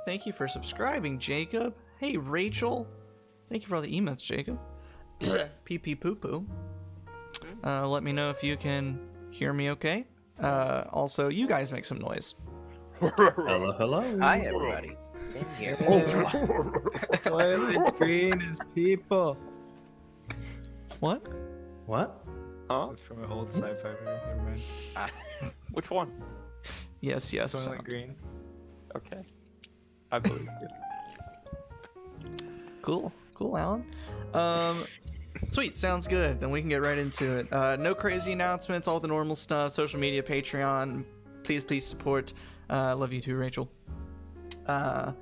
Thank you for subscribing, Jacob. Hey, Rachel. Thank you for all the emotes, Jacob. Pee pee poo poo. Let me know if you can hear me okay. Also, you guys make some noise. Hello, hello. Hi, everybody. In here. Toilet green is people. What? What? Huh? That's from an old sci-fi movie. Never mind. Which one? Yes. Toilet green. Okay. I believe you. Cool, Alan. Sweet, sounds good. Then we can get right into it. No crazy announcements, all the normal stuff. Social media, Patreon. Please support. Love you too, Rachel. Because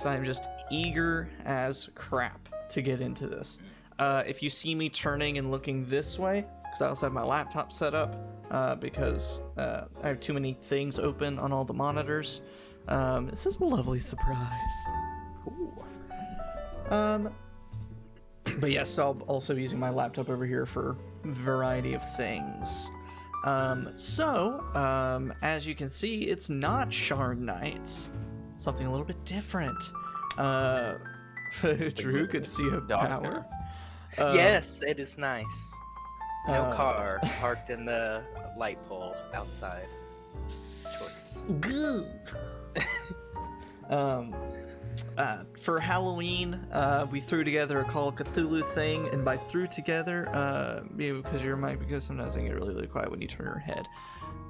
I am just eager as crap to get into this. If you see me turning and looking this way, because I also have my laptop set up, because I have too many things open on all the monitors. This is a lovely surprise. Ooh. But yes, I'll also be using my laptop over here for a variety of things. As you can see, it's not Shard Nights. Something a little bit different. Drew, good to see you have power. Yes, it is nice. No car parked in the light pole outside. Choice. Good. For Halloween, we threw together a Call of Cthulhu thing, and by threw together, maybe because your mic, because sometimes I get really, really quiet when you turn your head.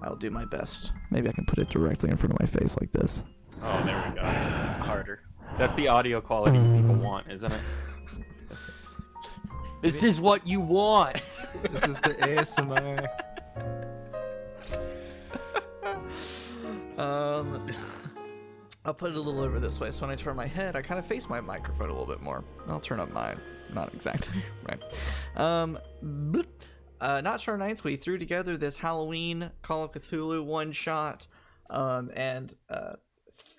I'll do my best. Maybe I can put it directly in front of my face like this. Oh, there we go. Harder. That's the audio quality people want, isn't it? This is what you want! This is the ASMR. I'll put it a little over this way, so when I turn my head, I kind of face my microphone a little bit more. I'll turn up mine. Not exactly, right. Not Shard Nights, we threw together this Halloween Call of Cthulhu one-shot, and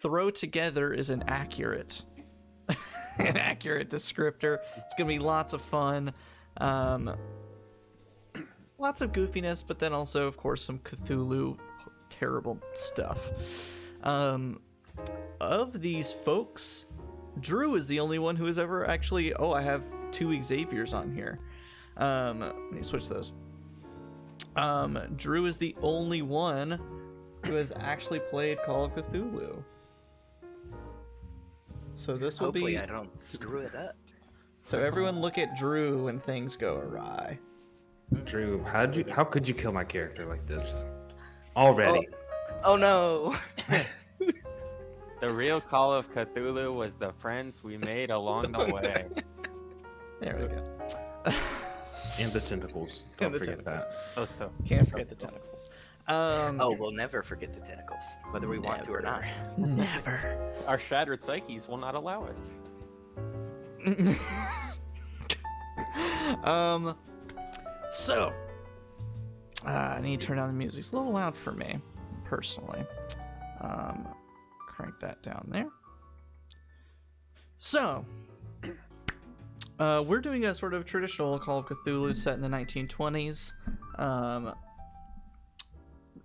throw together is an accurate descriptor. It's gonna be lots of fun. Lots of goofiness, but then also, of course, some Cthulhu terrible stuff. Of these folks, Drew is the only one who has ever actually... Oh, I have two Xaviers on here. Let me switch those. Drew is the only one who has actually played Call of Cthulhu. So this will Hopefully be... I don't screw it up. So everyone look at Drew when things go awry. Drew, how could you kill my character like this? Already. Oh no! The real Call of Cthulhu was the friends we made along the way. There we go. And the tentacles. Don't And the forget tentacles. that. Those two. Can't forget the tentacles. We'll never forget the tentacles, whether we want to or not. Never. Our shattered psyches will not allow it. I need to turn down the music. It's a little loud for me, personally. Crank that down there. So, we're doing a sort of traditional Call of Cthulhu set in the 1920s,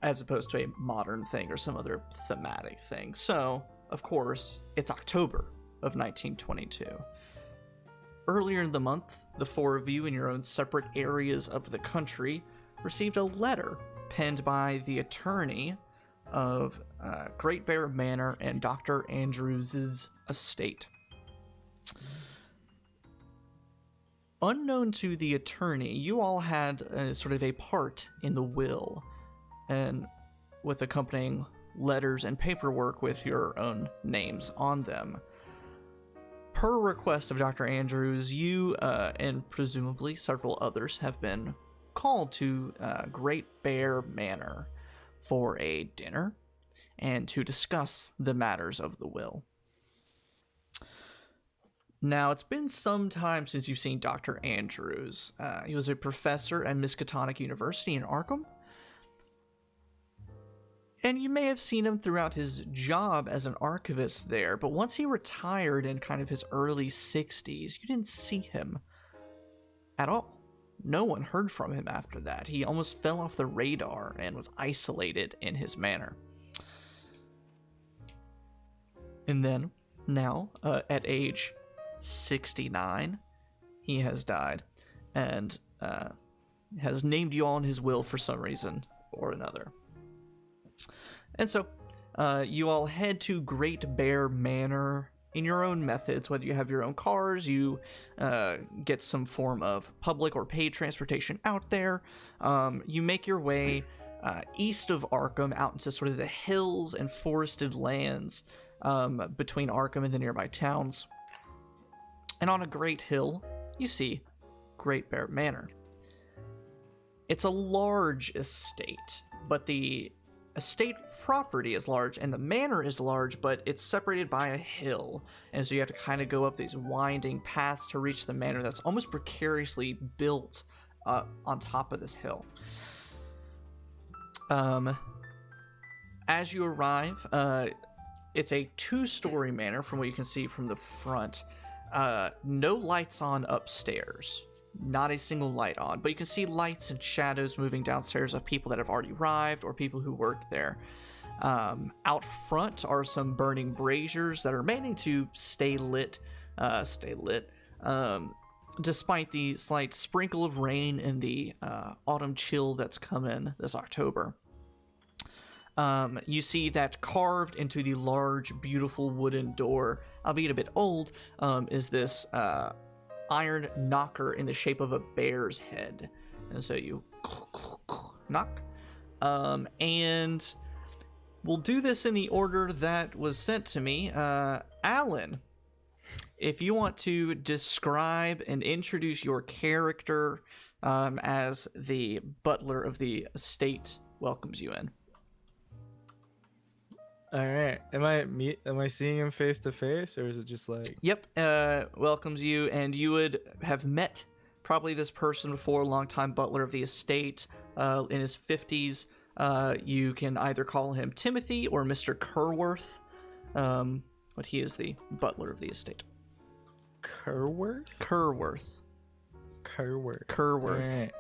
as opposed to a modern thing or some other thematic thing. So, of course, it's October of 1922. Earlier in the month, the four of you in your own separate areas of the country received a letter penned by the attorney of Great Bear Manor and Dr. Andrews' estate. Unknown to the attorney, you all had sort of a part in the will, and with accompanying letters and paperwork with your own names on them. Per request of Dr. Andrews, you and presumably several others have been called to Great Bear Manor for a dinner and to discuss the matters of the will. Now, it's been some time since you've seen Dr. Andrews. He was a professor at Miskatonic University in Arkham, and you may have seen him throughout his job as an archivist there, but once he retired in kind of his early 60s, you didn't see him at all. No one heard from him after that. He almost fell off the radar and was isolated in his manor. And then, now, at age 69, he has died, and has named you all in his will for some reason or another. And so, you all head to Great Bear Manor in your own methods. Whether you have your own cars, you get some form of public or paid transportation out there. You make your way east of Arkham out into sort of the hills and forested lands between Arkham and the nearby towns. And on a great hill, you see Great Bear Manor. It's a large estate, but the estate property is large and the manor is large, but it's separated by a hill, and so you have to kind of go up these winding paths to reach the manor that's almost precariously built on top of this hill. As you arrive, it's a 2-story manor from what you can see from the front. No lights on upstairs. Not a single light on, but you can see lights and shadows moving downstairs of people that have already arrived or people who work there. Out front are some burning braziers that are managing to stay lit, despite the slight sprinkle of rain and the autumn chill that's coming this October. You see that carved into the large, beautiful wooden door, albeit a bit old, is this iron knocker in the shape of a bear's head. And so you knock. And we'll do this in the order that was sent to me. Alan, if you want to describe and introduce your character as the butler of the estate welcomes you in. All right. Am I seeing him face to face, or is it just like? Yep. Welcomes you, and you would have met probably this person before, longtime butler of the estate, in his 50s. You can either call him Timothy or Mr. Kerworth, but he is the butler of the estate. Kerworth? Kerworth. Kerworth. Kerworth. All right.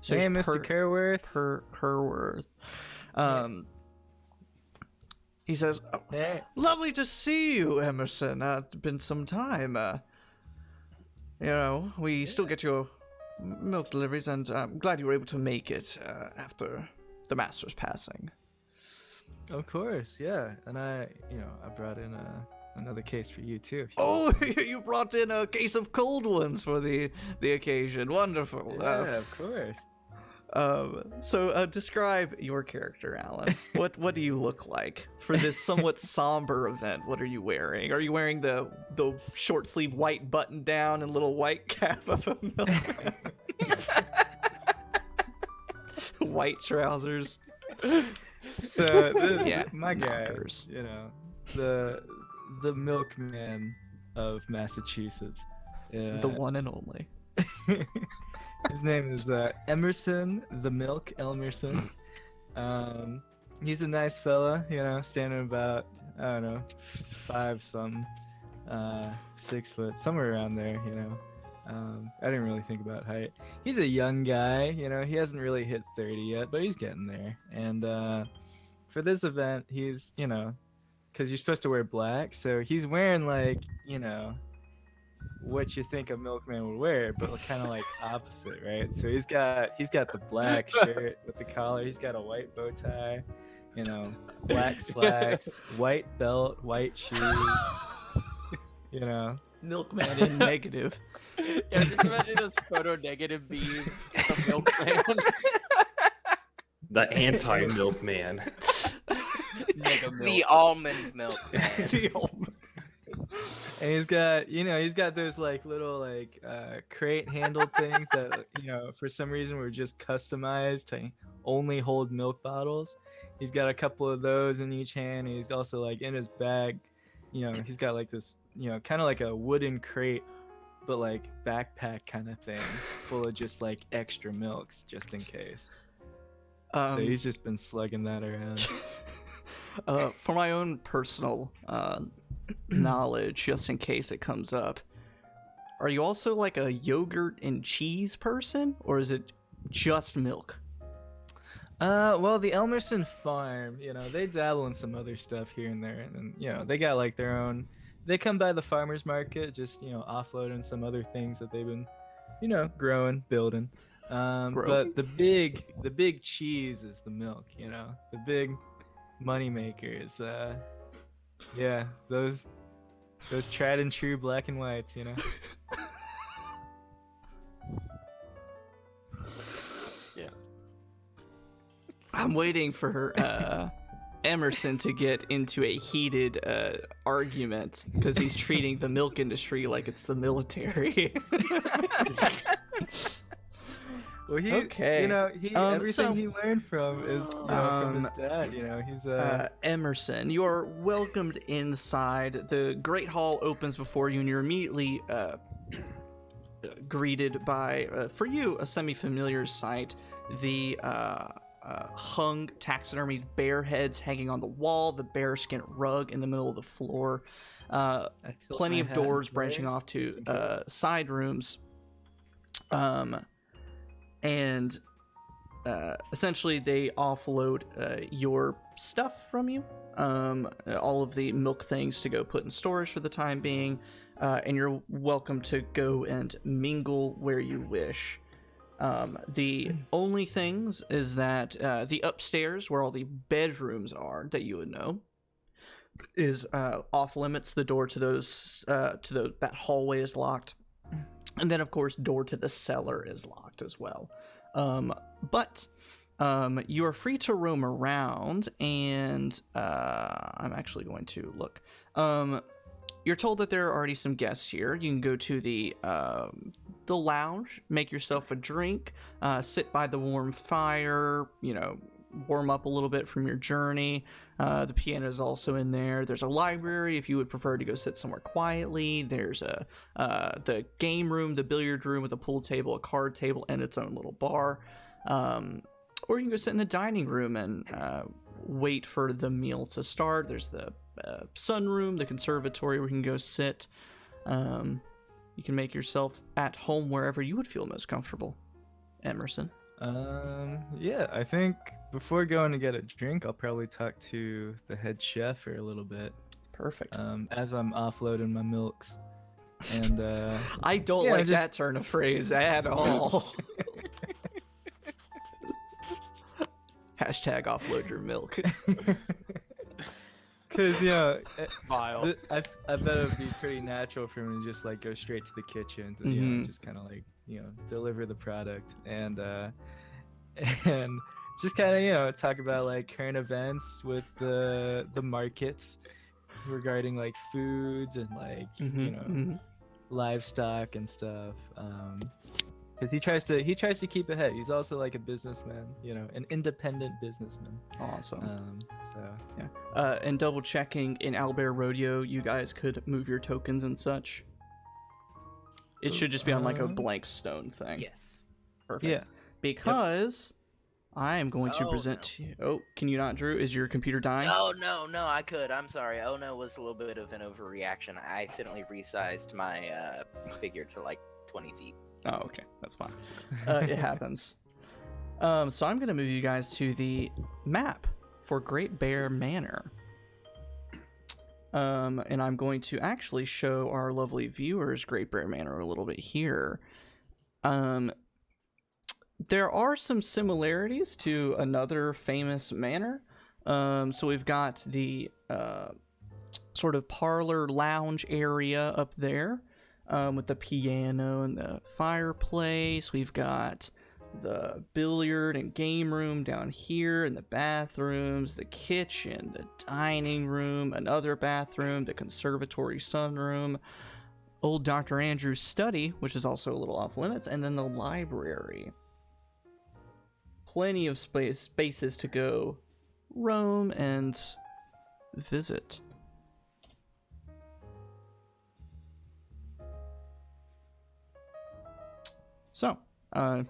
So Hey, it's Mr. Kerworth. Kerworth. He says, Hey. "Lovely to see you, Emerson. It's been some time. We still get your milk deliveries, and I'm glad you were able to make it after the master's passing." Of course, yeah. And I brought in another case for you too. If you Oh, you brought in a case of cold ones for the occasion. Wonderful. yeah, of course. So describe your character, Alan. What do you look like for this somewhat somber event? What are you wearing? Are you wearing the short sleeve white button down and little white cap of a milkman? White trousers. So Yeah, my guy, knockers. the milkman of Massachusetts. The one and only. His name is Emerson the Milk Elmerson. He's a nice fella, standing about, I don't know, 6 foot, somewhere around there, I didn't really think about height. He's a young guy, he hasn't really hit 30 yet, but he's getting there. And for this event, he's, because you're supposed to wear black, so he's wearing what you think a milkman would wear, but kind of like opposite, right? So he's got the black shirt with the collar, he's got a white bow tie, black slacks, white belt, white shoes, Milkman in negative. Yeah, just imagine those photo negative beams of milkman. The anti-milkman. Mega milk. The almond milk. And he's got those little crate handled things that for some reason were just customized to only hold milk bottles. He's got a couple of those in each hand, and he's also in his bag, he's got this kind of like a wooden crate, but backpack kind of thing full of just extra milks just in case. So he's just been slugging that around. For my own personal knowledge, just in case it comes up, are you also a yogurt and cheese person, or is it just milk? Well, the Elmerson farm, they dabble in some other stuff here and there, and they got like their own. They come by the farmers market, just offloading some other things that they've been, growing, building. But the big cheese is the milk. The big money makers. Yeah, those tried and true black and whites. Yeah. I'm waiting for Emerson to get into a heated argument because he's treating the milk industry like it's the military. Well, okay. Everything he learned from is from his dad. He's Emerson, you are welcomed inside. The Great Hall opens before you, and you're immediately greeted by, for you, a semi-familiar sight. The hung taxidermied bear heads hanging on the wall, the bearskin rug in the middle of the floor, plenty of doors branching off to side rooms, and essentially they offload your stuff from you, all of the milk things to go put in storage for the time being, and you're welcome to go and mingle where you wish. The only things is that the upstairs, where all the bedrooms are that you would know, is off limits. The door to those that hallway is locked, and then of course door to the cellar is locked as well. But you are free to roam around, and I'm actually going to look. You're told that there are already some guests here. You can go to the lounge, make yourself a drink, sit by the warm fire, warm up a little bit from your journey. The piano is also in there. There's a library if you would prefer to go sit somewhere quietly. There's the game room, the billiard room with a pool table, a card table, and its own little bar. Or you can go sit in the dining room and wait for the meal to start. There's the sunroom, the conservatory where you can go sit. You can make yourself at home wherever you would feel most comfortable. Emerson. Yeah, I think before going to get a drink, I'll probably talk to the head chef for a little bit. Perfect. As I'm offloading my milks. And I don't like that turn of phrase at all. Hashtag offload your milk. Because Vile. I bet it would be pretty natural for him to just like go straight to the kitchen, to, just kind of like deliver the product and just kind of talk about like current events with the market regarding like foods and like livestock and stuff. Because he tries to keep ahead. He's also like a businessman, an independent businessman. Awesome. Yeah. And double checking in Owlbear Rodeo, you guys could move your tokens and such. It should just be on like a blank stone thing. Yes. Perfect. Yeah. Because I am going to present to you. Oh, can you not, Drew? Is your computer dying? Oh, no, I could. I'm sorry. Oh, no, it was a little bit of an overreaction. I accidentally resized my figure to like 20 feet. Oh, okay. That's fine. It happens. So I'm going to move you guys to the map for Great Bear Manor. And I'm going to actually show our lovely viewers Great Bear Manor a little bit here. There are some similarities to another famous manor. So we've got the sort of parlor lounge area up there. With the piano and the fireplace. We've got the billiard and game room down here, and the bathrooms, the kitchen, the dining room, another bathroom, the conservatory sunroom, old Dr. Andrew's study, which is also a little off limits, and then the library. Plenty of spaces to go roam and visit. So, are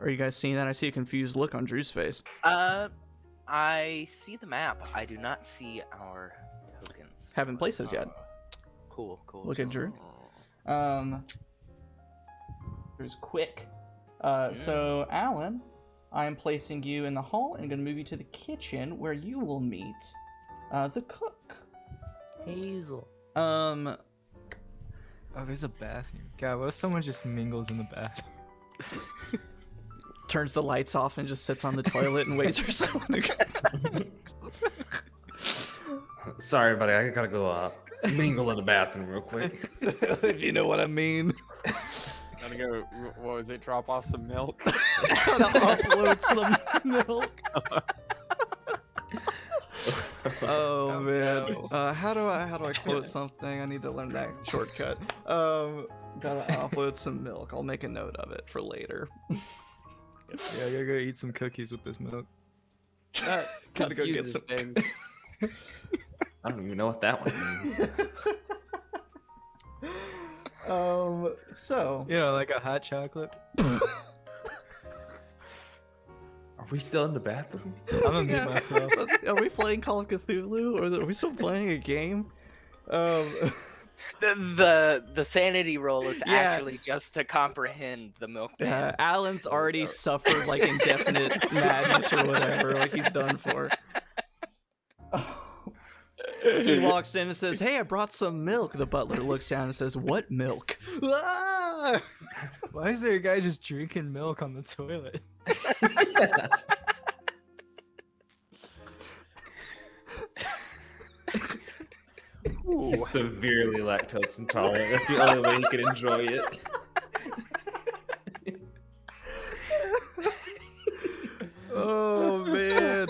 you guys seeing that? I see a confused look on Drew's face. I see the map. I do not see our tokens. Haven't placed those yet. Cool. Look at Drew. Drew's quick. So, Alan, I am placing you in the hall and going to move you to the kitchen where you will meet the cook. Hazel. Um, Oh, there's a bathroom. God, what if someone just mingles in the bathroom? turns the lights off and just sits on the toilet and waits for someone to come. Sorry, buddy. I gotta go mingle in the bathroom real quick. If you know what I mean. Gotta go. What was it? Drop off some milk. Gotta offload some milk. Oh man. no. How do I quote something? I need to learn that shortcut. Gotta offload some milk. I'll make a note of it for later. Yeah, I gotta go eat some cookies with this milk. That Gotta go get confuses some. things. I don't even know what that one means. So You know, like a hot chocolate. Are we still in the bathroom? I'm gonna mute myself. Are we playing Call of Cthulhu, or are we still playing a game? The sanity roll is Yeah. actually just to comprehend the milkman. Alan's already suffered like indefinite madness or whatever, like he's done for. He walks in and says, "Hey, I brought some milk." The butler looks down and says, "What milk?" Ah! Why is there a guy just drinking milk on the toilet? He's severely lactose intolerant. That's the only way he can enjoy it. Oh man.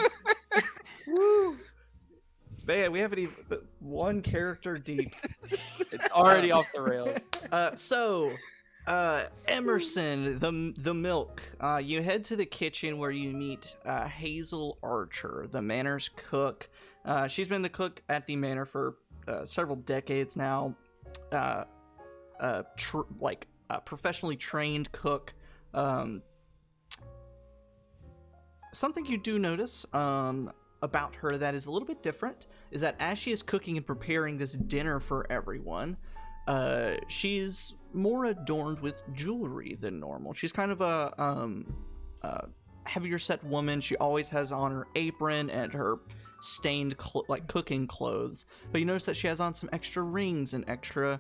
Woo. Man, we haven't even one character deep. It's already off the rails. Emerson, the milk. You head to the kitchen where you meet Hazel Archer, the manor's cook. She's been the cook at the manor for several decades now. Professionally trained cook. Something you do notice about her that is a little bit different is that as she is cooking and preparing this dinner for everyone, she's more adorned with jewelry than normal. She's kind of a heavier set woman. She always has on her apron and her stained cooking clothes, but you notice that she has on some extra rings and extra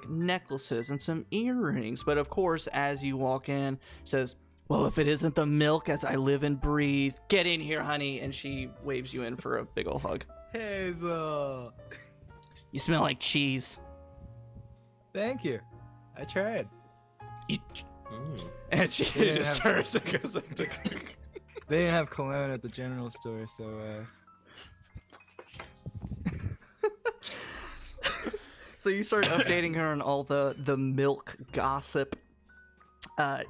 necklaces and some earrings. But of course, as you walk in, says, "Well, if it isn't the milk as I live and breathe, get in here, honey," and she waves you in for a big ol' hug. Hazel. You smell like cheese. Thank you. I tried. And she Yeah. just turns and goes up to They didn't have cologne at the general store, so So you start updating her on all the milk gossip.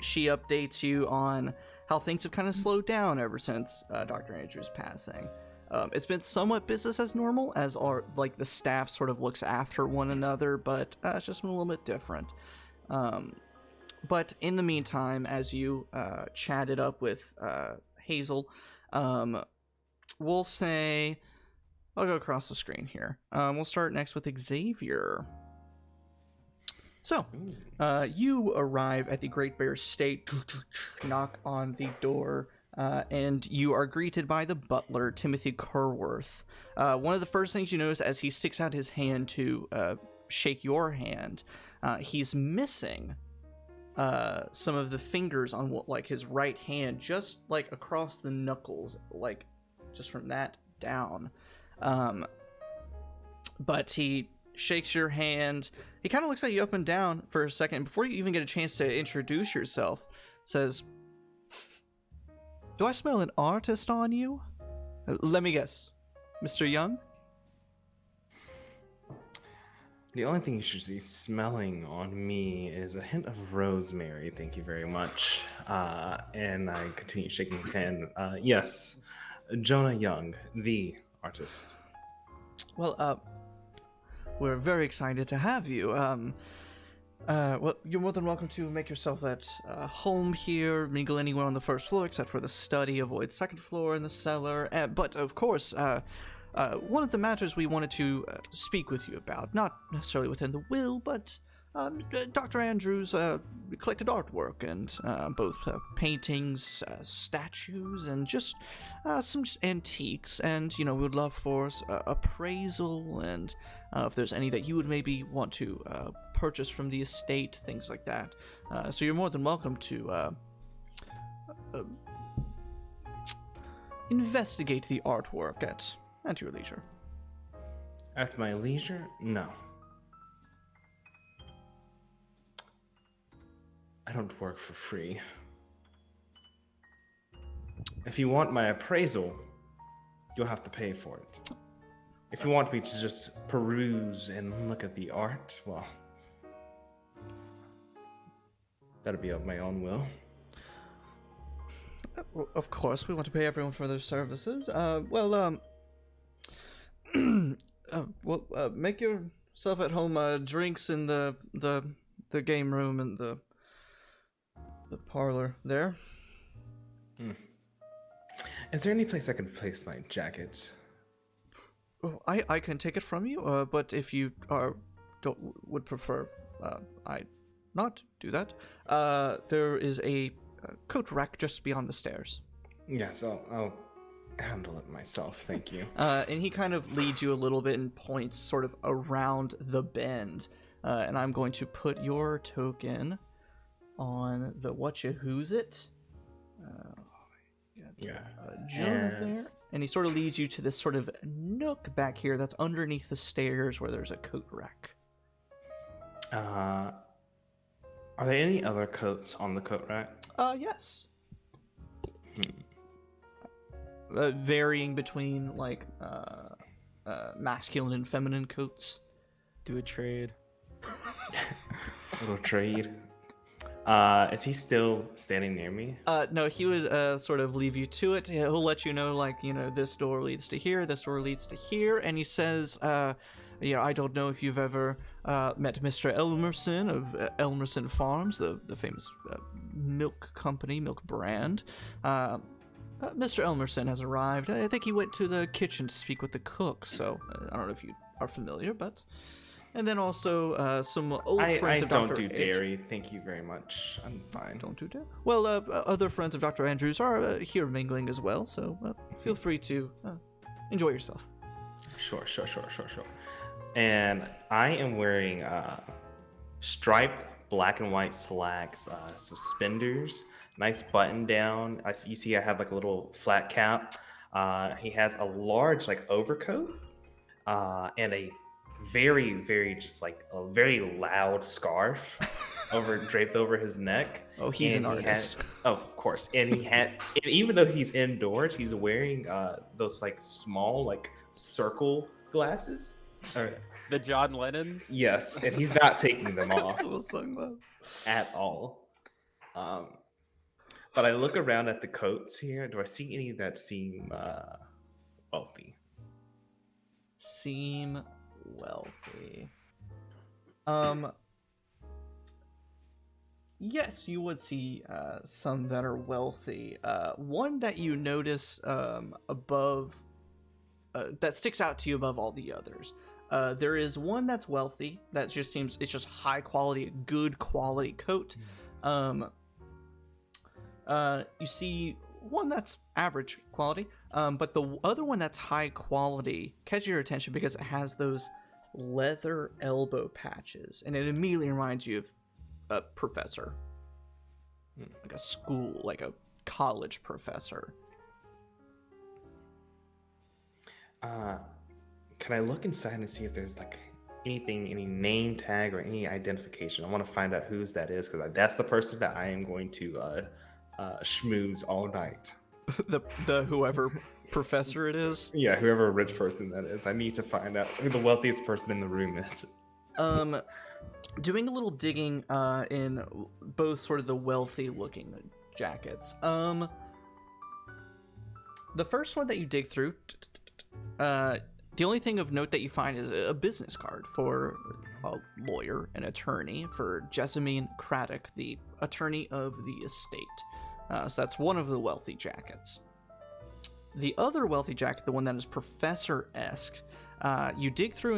She updates you on how things have kind of slowed down ever since Dr. Andrew's passing. It's been somewhat business as normal, as the staff sort of looks after one another, but it's just been a little bit different. But in the meantime, as you chatted up with Hazel, we'll say, I'll go across the screen here. We'll start next with Xavier. So, you arrive at the Great Bear State, knock on the door, and you are greeted by the butler, Timothy Kerworth. One of the first things you notice as he sticks out his hand to shake your hand, he's missing some of the fingers on his right hand, just across the knuckles, just from that down. But he shakes your hand. He kind of looks at you up and down for a second before you even get a chance to introduce yourself. Says, "Do I smell an artist on you? Let me guess, Mr. Young?" The only thing you should be smelling on me is a hint of rosemary. Thank you very much. And I continue shaking his hand. Yes, Jonah Young, the artist. Well, we're very excited to have you. Well, you're more than welcome to make yourself at home here, mingle anywhere on the first floor except for the study, avoid second floor and the cellar. But of course, one of the matters we wanted to speak with you about, not necessarily within the will, but Dr. Andrews collected artwork and both paintings, statues, and just some just antiques. And we would love for appraisal, and if there's any that you would maybe want to purchase from the estate, things like that. So you're more than welcome to investigate the artwork at your leisure. At my leisure? No. I don't work for free. If you want my appraisal, you'll have to pay for it. If you want me to just peruse and look at the art, well, that'll be of my own will. Well, of course, we want to pay everyone for their services. Make yourself at home. Drinks in the game room and the parlor there. Is there any place I can place my jacket? Oh, I can take it from you. But if you would prefer, I not do that. There is a coat rack just beyond the stairs. Yes, I'll handle it myself, thank you. And he kind of leads you a little bit and points sort of around the bend. And I'm going to put your token on the whatcha-who's it. Jonah there. And he sort of leads you to this sort of nook back here that's underneath the stairs where there's a coat rack. Are there any other coats on the coat rack? Yes. Varying between like masculine and feminine coats. Do a trade. Little trade. Is he still standing near me? No, he would sort of leave you to it. He'll let you know, like, this door leads to here, this door leads to here, and he says, I don't know if you've ever met Mr. Elmerson of Elmerson Farms, the famous milk company, milk brand. Mr. Elmerson has arrived. I think he went to the kitchen to speak with the cook, so I don't know if you are familiar, but... And then also some old friends of Dr. I don't do dairy, thank you very much. I'm fine. Don't do dairy? Well, other friends of Dr. Andrews are here mingling as well, so feel free to enjoy yourself. Sure. And I am wearing striped black and white slacks, suspenders, nice button down. You see I have like a little flat cap. He has a large like overcoat and a very, very just like a very loud scarf draped over his neck. Oh, he's an artist. Of course. And even though he's indoors, he's wearing those like small like circle glasses. The John Lennons? Yes, and he's not taking them off Cool sunglasses. at all. But I look around at the coats here. Do I see any that seem wealthy? Seem wealthy. Yes, you would see some that are wealthy. One that you notice above, that sticks out to you above all the others. There is one that's wealthy that just seems it's just high quality, good quality coat. You see one that's average quality, but the other one that's high quality catches your attention because it has those leather elbow patches, and it immediately reminds you of a professor, like a school, like a college professor. Can I look inside and see if there's like anything, any name tag or any identification? I want to find out whose that is, because that's the person that I am going to schmooze all night. the whoever professor it is. Yeah, whoever rich person that is. I need to find out who the wealthiest person in the room is. Doing a little digging in both sort of the wealthy looking jackets. The first one that you dig through, the only thing of note that you find is a business card for a lawyer, an attorney, for Jessamine Craddock, the attorney of the estate. So that's one of the wealthy jackets. The other wealthy jacket, the one that is professor-esque, you dig through,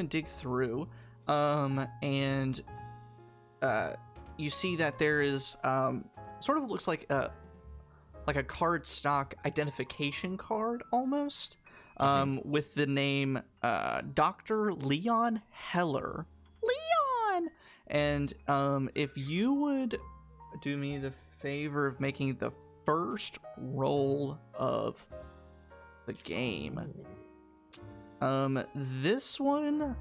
and you see that there is sort of looks like a card stock identification card almost, with the name Dr. Leon Heller. Leon! And if you would do me the favor of making the first roll of the game. This one,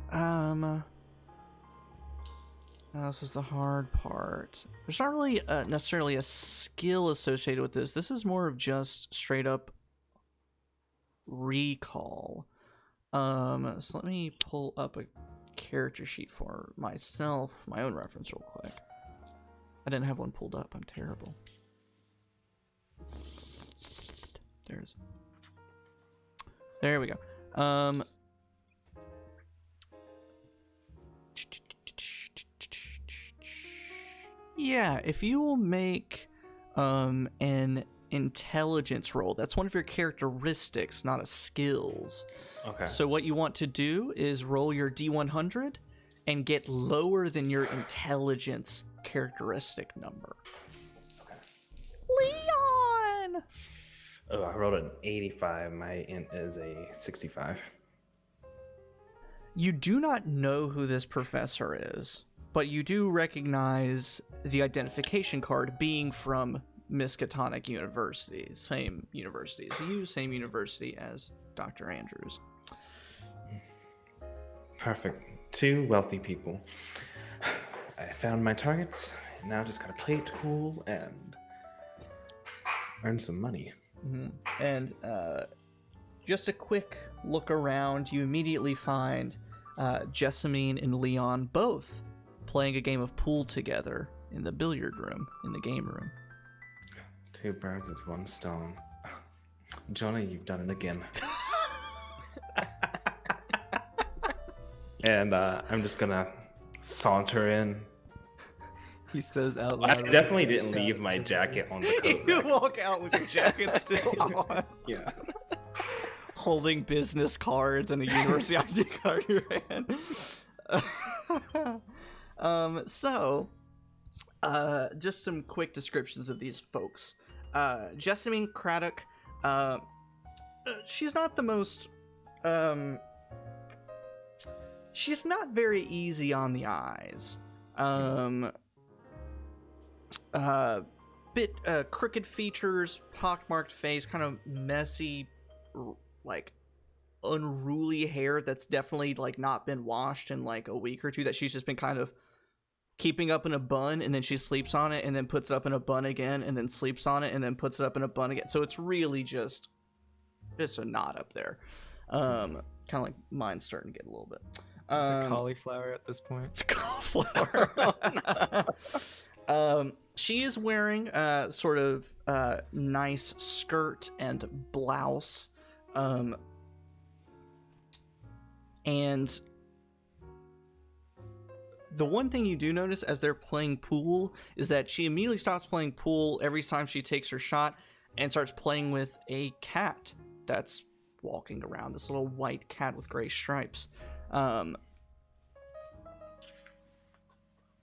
this is the hard part. There's not really necessarily a skill associated with this. This is more of just straight up recall. So let me pull up a character sheet for myself, my own reference real quick. I didn't have one pulled up. I'm terrible. There we go. Yeah, if you will make an intelligence roll, that's one of your characteristics, not a skills. Okay. So what you want to do is roll your D100 and get lower than your intelligence characteristic number. Okay. Leon! Oh, I rolled an 85. My int is a 65. You do not know who this professor is, but you do recognize the identification card being from Miskatonic University. Same university as you, same university as Dr. Andrews. Perfect. 2 wealthy people. I found my targets, and now just gotta play it cool and earn some money. Mm-hmm. And just a quick look around, you immediately find Jessamine and Leon both playing a game of pool together in the billiard room, in the game room. 2 birds with 1 stone. Jonah, you've done it again. And I'm just gonna saunter in. He says out I loud. definitely didn't leave my jacket on the coat You rack. walk out with your jacket still on, Yeah. holding business cards and a university ID card in your hand. Just some quick descriptions of these folks. Jessamine Craddock, she's not the most, she's not very easy on the eyes. Bit crooked features, pockmarked face, kind of messy, like unruly hair that's definitely like not been washed in like a week or two, that she's just been kind of keeping up in a bun, and then she sleeps on it and then puts it up in a bun again and then sleeps on it and then puts it up in a bun again. So it's really just a knot up there. Kind of like mine's starting to get a little bit. It's a cauliflower at this point. It's a cauliflower. She is wearing a sort of nice skirt and blouse. And the one thing you do notice as they're playing pool is that she immediately stops playing pool every time she takes her shot and starts playing with a cat that's walking around, this little white cat with gray stripes. On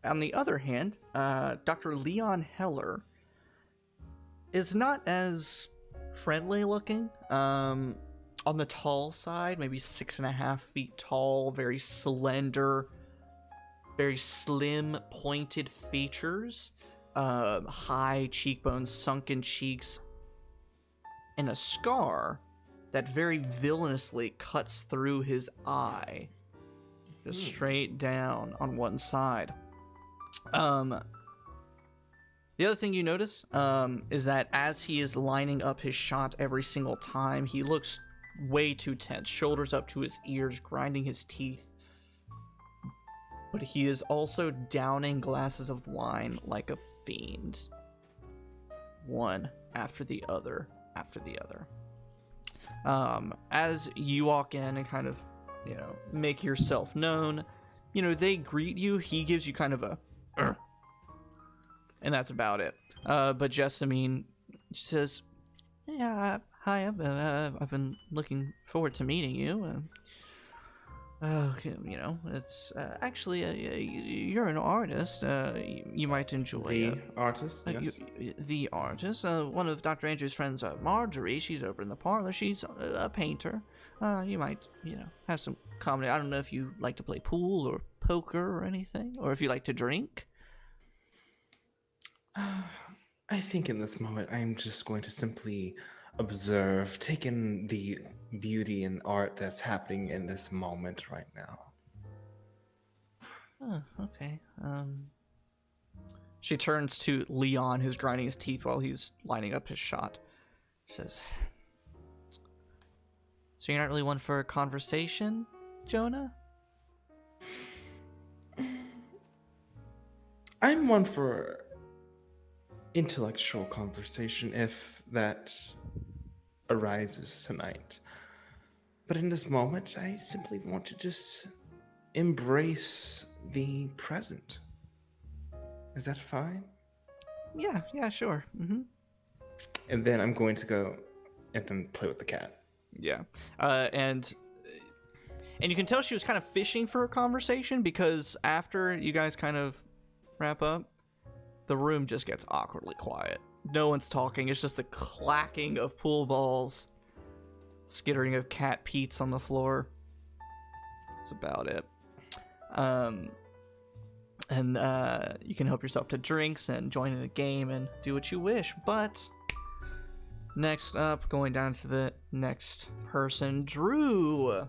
the other hand, Dr. Leon Heller is not as friendly looking. On the tall side, maybe 6.5 feet tall, very slender, very slim, pointed features, high cheekbones, sunken cheeks, and a scar that very villainously cuts through his eye, just straight down on one side. The other thing you notice is that as he is lining up his shot every single time, he looks way too tense, shoulders up to his ears, grinding his teeth. But he is also downing glasses of wine like a fiend. One after the other, after the other. As you walk in and kind of, make yourself known, they greet you. He gives you kind of a, and that's about it. But Jessamine says, "Yeah, hi. I've been looking forward to meeting you. You know, it's actually you're an artist. You might enjoy The artist, yes. the artist. One of Dr. Andrews' friends, Marjorie. She's over in the parlor. She's a painter. You might, have some comedy. I don't know if you like to play pool or poker or anything, or if you like to drink. I think in this moment I'm just going to simply observe, take in the beauty and art that's happening in this moment right now. Oh, okay. She turns to Leon, who's grinding his teeth while he's lining up his shot. She says, "So you're not really one for a conversation, Jonah?" I'm one for intellectual conversation if that arises tonight. But in this moment, I simply want to just embrace the present. Is that fine? Yeah, sure. Mm-hmm. And then I'm going to go and then play with the cat. Yeah. And you can tell she was kind of fishing for a conversation, because after you guys kind of wrap up, the room just gets awkwardly quiet. No one's talking. It's just the clacking of pool balls, skittering of cat peats on the floor. That's about it. And you can help yourself to drinks and join in a game and do what you wish. But next up, going down to the next person, Drew.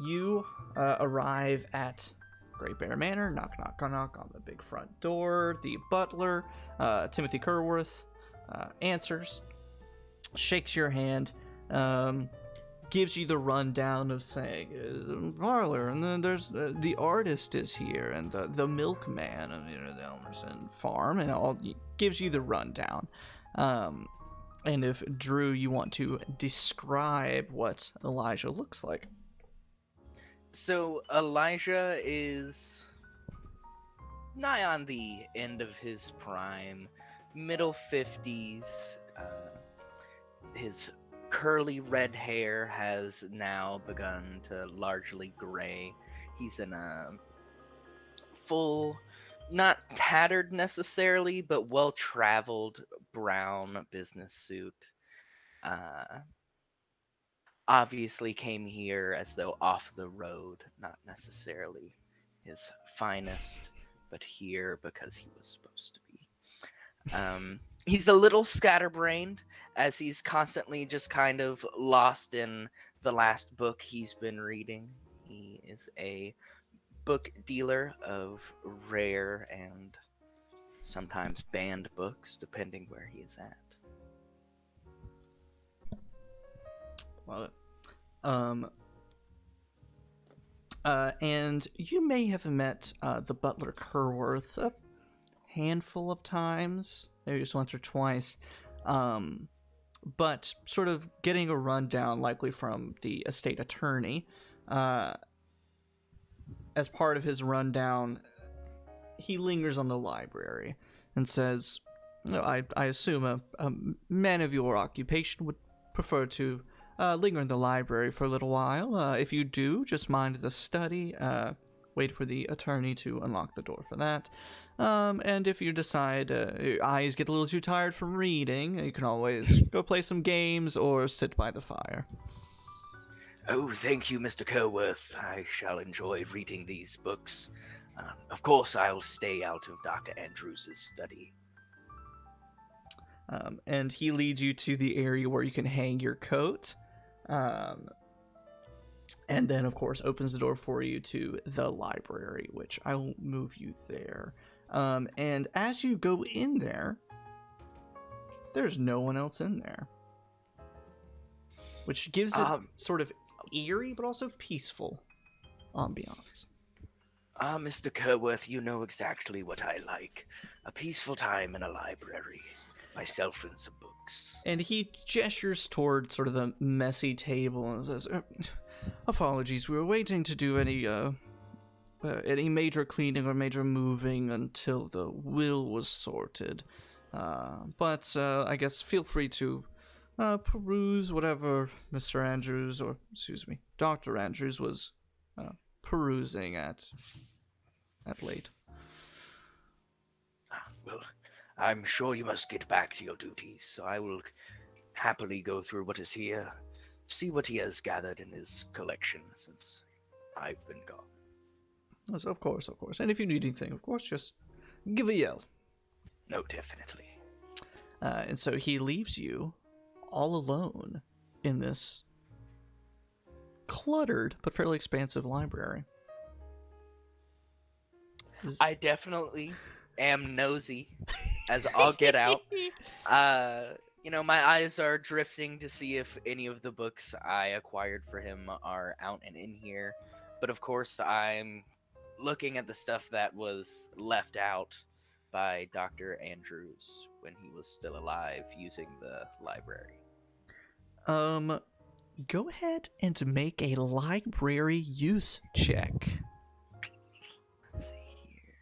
You arrive at Great Bear Manor, knock on the big front door. The butler, Timothy Kerworth, answers, shakes your hand, gives you the rundown of saying, parlor, and then there's the artist is here, and the milkman, and the Elmerson farm, and all. Gives you the rundown. And if Drew, you want to describe what Elijah looks like. So Elijah is nigh on the end of his prime, middle 50s. His curly red hair has now begun to largely gray. He's in a full, not tattered necessarily, but well-traveled brown business suit. Obviously came here as though off the road, not necessarily his finest, but here because he was supposed to be. He's a little scatterbrained, as he's constantly just kind of lost in the last book he's been reading. He is a book dealer of rare and sometimes banned books, depending where he is at. Love it. And you may have met the butler Kerworth a handful of times, maybe just once or twice, but sort of getting a rundown, likely from the estate attorney. As part of his rundown, he lingers on the library and says, I assume a man of your occupation would prefer to linger in the library for a little while. If you do, just mind the study. Wait for the attorney to unlock the door for that. And if you decide your eyes get a little too tired from reading, you can always go play some games or sit by the fire. Oh, thank you, Mr. Kerworth. I shall enjoy reading these books. Of course, I'll stay out of Dr. Andrews' study. And he leads you to the area where you can hang your coat. And then, of course, opens the door for you to the library, which I will move you there. And as you go in there, there's no one else in there, which gives it sort of eerie but also peaceful ambiance. Mr. Kerworth, you know exactly what I like. A peaceful time in a library. Myself and some books. And he gestures toward sort of the messy table and says, apologies, we were waiting to do any major cleaning or major moving until the will was sorted. But I guess feel free to peruse whatever Mr. Andrews, or excuse me, Dr. Andrews was perusing at late. Well, I'm sure you must get back to your duties, so I will happily go through what is here, see what he has gathered in his collection since I've been gone. Yes, of course. And if you need anything, of course, just give a yell. No, definitely. And so he leaves you all alone in this cluttered but fairly expansive library. I definitely am nosy as all get out. My eyes are drifting to see if any of the books I acquired for him are out and in here. But of course, I'm looking at the stuff that was left out by Dr. Andrews when he was still alive using the library. Go ahead and make a library use check. Let's see here.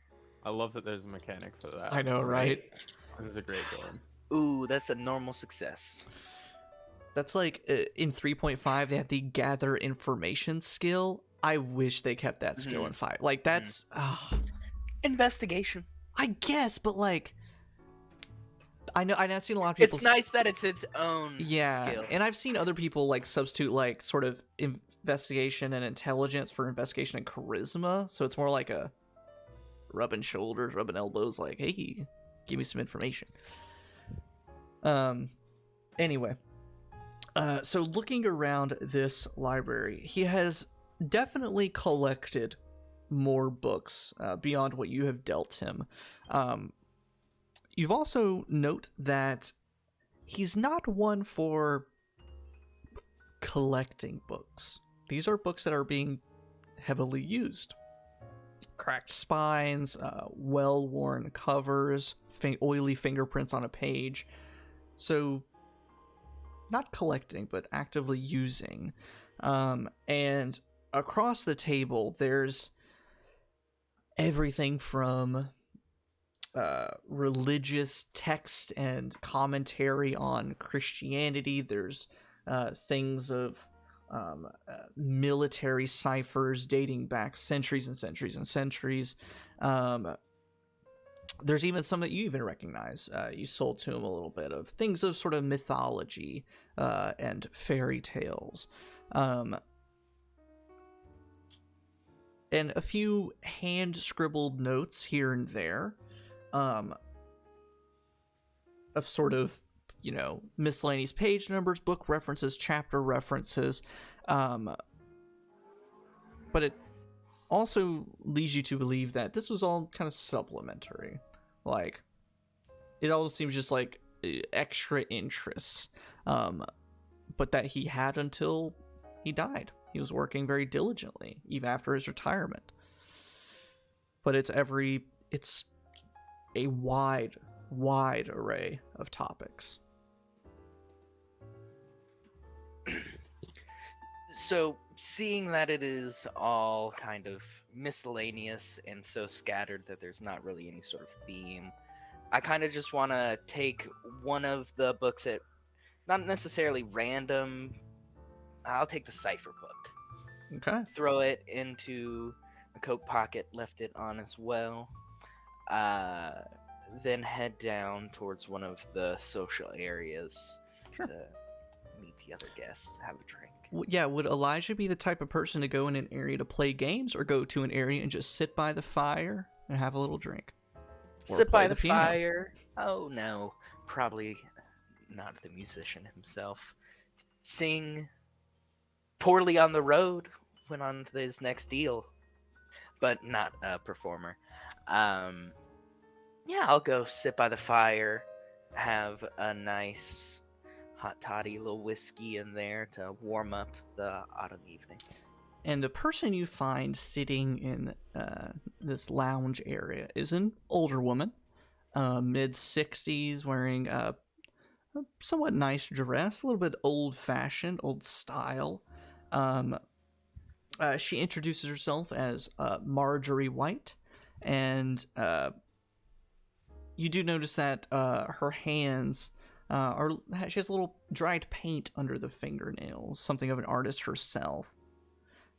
I love that there's a mechanic for that. I know, right? This is a great game. Ooh, that's a normal success. That's like in 3.5 they had the gather information skill. I wish they kept that skill in 5. Like that's Investigation. I guess, but like I've seen a lot of people. It's nice that it's its own skill. And I've seen other people like substitute like sort of investigation and intelligence for investigation and charisma. So it's more like a rubbing shoulders, rubbing elbows, like, hey, give me some information. Anyway, so looking around this library, he has definitely collected more books beyond what you have dealt him. You've also note that he's not one for collecting books. These are books that are being heavily used. Cracked spines, well-worn covers, oily fingerprints on a page. So, not collecting, but actively using. And across the table, there's everything from religious text and commentary on Christianity. There's things of military ciphers dating back centuries and centuries and centuries. There's even some that you even recognize. You sold to him a little bit of things of sort of mythology and fairy tales. And a few hand-scribbled notes here and there. Of sort of, miscellaneous page numbers, book references, chapter references. But it also leads you to believe that this was all kind of supplementary. Like, it all seems just like extra interest. But that he had until he died. He was working very diligently, even after his retirement. But it's a wide array of topics. So, seeing that it is all kind of miscellaneous and so scattered that there's not really any sort of theme, I kind of just want to take one of the books at, not necessarily random, I'll take the cipher book. Okay. Throw it into a coat pocket, left it on as well. Then head down towards one of the social areas to meet the other guests, have a drink. Yeah, would Elijah be the type of person to go in an area to play games, or go to an area and just sit by the fire and have a little drink? Or Sit by play the piano? fire? Oh no, probably not the musician himself. Sing poorly on the road, went on to his next deal, but not a performer. Yeah, I'll go sit by the fire, have a nice hot toddy, little whiskey in there to warm up the autumn evening. And the person you find sitting in this lounge area is an older woman, mid-60s, wearing a somewhat nice dress, a little bit old-fashioned, old style. She introduces herself as Marjorie White, and you do notice that her hands she has a little dried paint under the fingernails, something of an artist herself.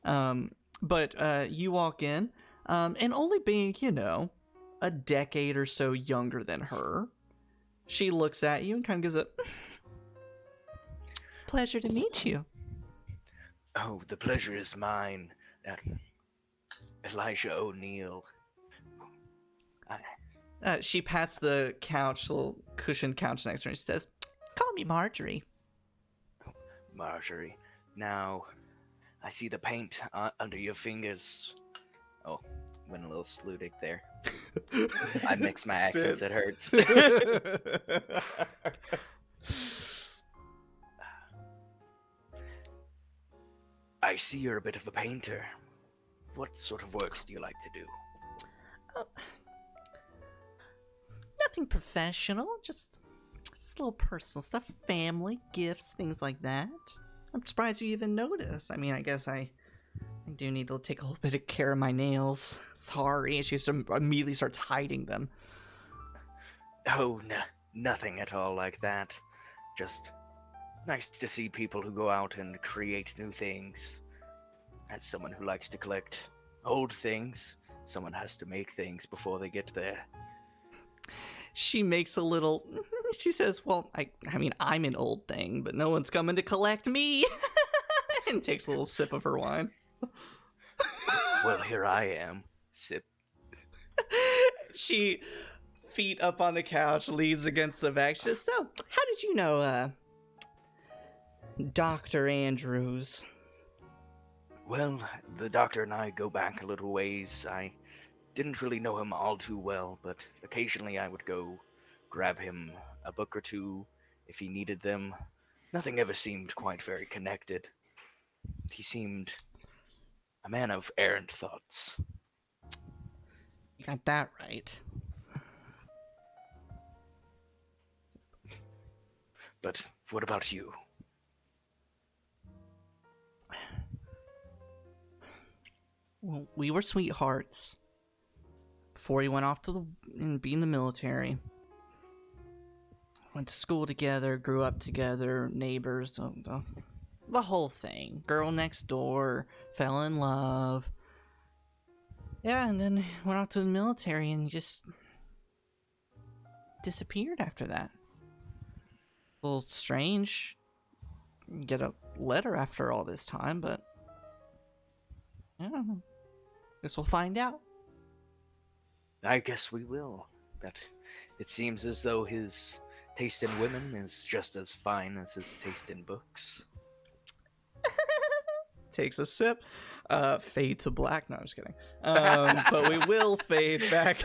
But you walk in, and only being, a decade or so younger than her, she looks at you and kind of gives a pleasure to meet you. Oh, the pleasure is mine. Elijah O'Neill. She pats the couch, little cushioned couch next to her, and she says, "Call me Marjorie." Marjorie. Now, I see the paint under your fingers. Oh, went a little Sludic there. I mix my accents, it hurts. I see you're a bit of a painter. What sort of works do you like to do? Nothing professional, just a little personal stuff, family, gifts, things like that. I'm surprised you even noticed. I mean, I guess I do need to take a little bit of care of my nails. Sorry. And she immediately starts hiding them. Oh, nothing at all like that. Just nice to see people who go out and create new things. As someone who likes to collect old things, someone has to make things before they get there. She makes a little... She says, well, I mean, I'm an old thing, but no one's coming to collect me. And takes a little sip of her wine. Well, here I am. Sip. She, feet up on the couch, leans against the back. She says, so, how did you know, Dr. Andrews? Well, the doctor and I go back a little ways. I didn't really know him all too well, but occasionally I would go grab him a book or two if he needed them. Nothing ever seemed quite very connected. He seemed a man of errant thoughts. You got that right. But what about you? Well, we were sweethearts before he went off to be in the military. Went to school together, grew up together, neighbors, the whole thing. Girl next door, fell in love. Yeah, and then went off to the military and just disappeared after that. A little strange. Get a letter after all this time, but I don't know. Guess we'll find out. I guess we will. But it seems as though his taste in women is just as fine as his taste in books. Takes a sip. Fade to black. No, I'm just kidding. But we will fade back.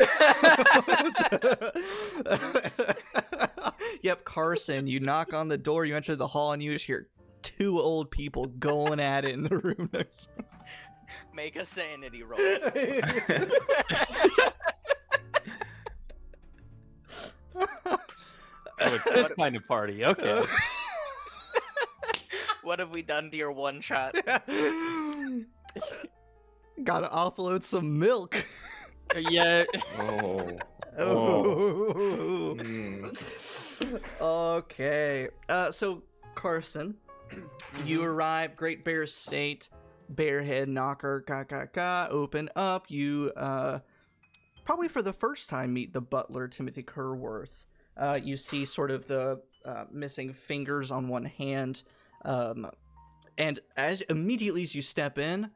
Yep, Carson, you knock on the door, you enter the hall, and you just hear two old people going at it in the room next door. Make a sanity roll. Oh, it's this kind of party. Okay. What have we done to your one shot? Gotta offload some milk. Yeah. Oh. Mm. Okay. So, Carson, you arrive, Great Bear State, Bearhead Knocker, open up. You, probably for the first time, meet the butler, Timothy Kerworth. You see sort of the missing fingers on one hand. And as immediately as you step in,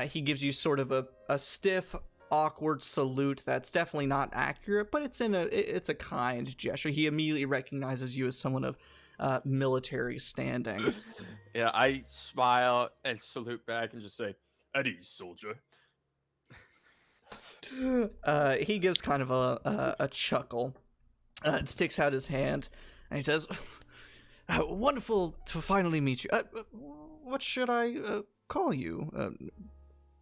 he gives you sort of a stiff, awkward salute that's definitely not accurate, but it's a kind gesture. He immediately recognizes you as someone of military standing. Yeah, I smile and salute back and just say, "At ease, soldier." He gives kind of a chuckle, and sticks out his hand, and he says, "Wonderful to finally meet you. What should I call you?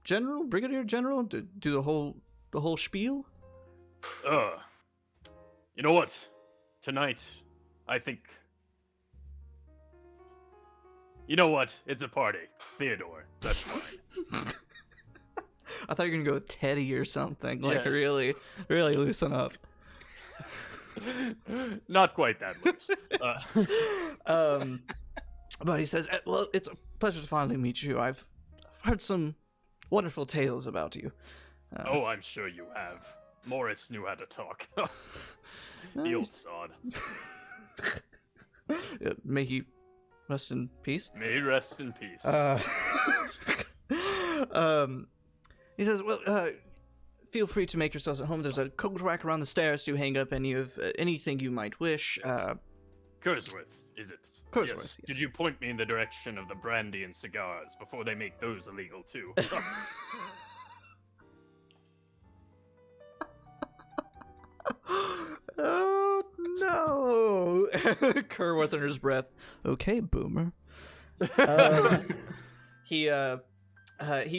General, Brigadier General? Do the whole spiel?" You know what? Tonight, I think. You know what? It's a party. Theodore. That's fine. I thought you were gonna go with Teddy or something. Like Yeah. really loosen up. Not quite that loose. But he says, well, it's a pleasure to finally meet you. I've heard some wonderful tales about you. Oh, I'm sure you have. Morris knew how to talk. The old sod. May he rest in peace. May he rest in peace. He says, well, feel free to make yourselves at home. There's a coat rack around the stairs to hang up anything you might wish. Cursworth, is it? Cursworth, Yes. yes. Did you point me in the direction of the brandy and cigars before they make those illegal too? Oh no! Kerworth under his breath. Okay, boomer. He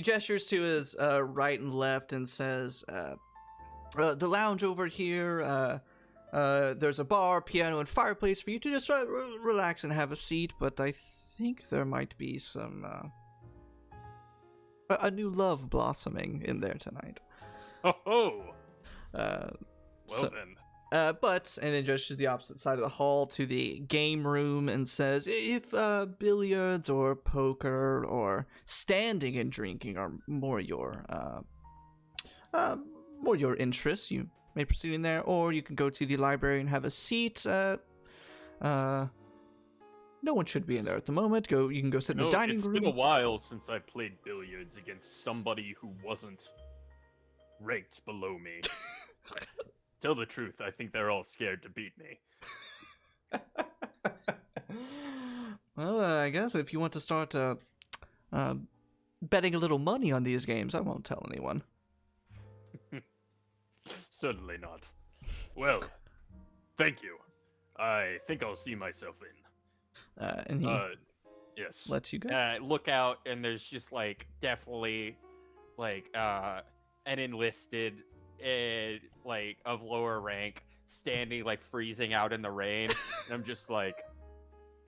gestures to his right and left and says, "The lounge over here. There's a bar, piano, and fireplace for you to just relax and have a seat. But I think there might be some a new love blossoming in there tonight." Oh, Well, then. And then gestures to the opposite side of the hall to the game room and says, if billiards or poker or standing and drinking are more your interests, you may proceed in there, or you can go to the library and have a seat. No one should be in there at the moment. You can go sit in the dining room. It's been a while since I played billiards against somebody who wasn't ranked below me. Tell the truth, I think they're all scared to beat me. Well, I guess if you want to start betting a little money on these games, I won't tell anyone. Certainly not. Well, thank you. I think I'll see myself in. And he Yes. lets you go. Look out, and there's just like definitely like an enlisted like of lower rank standing like freezing out in the rain, and I'm just like,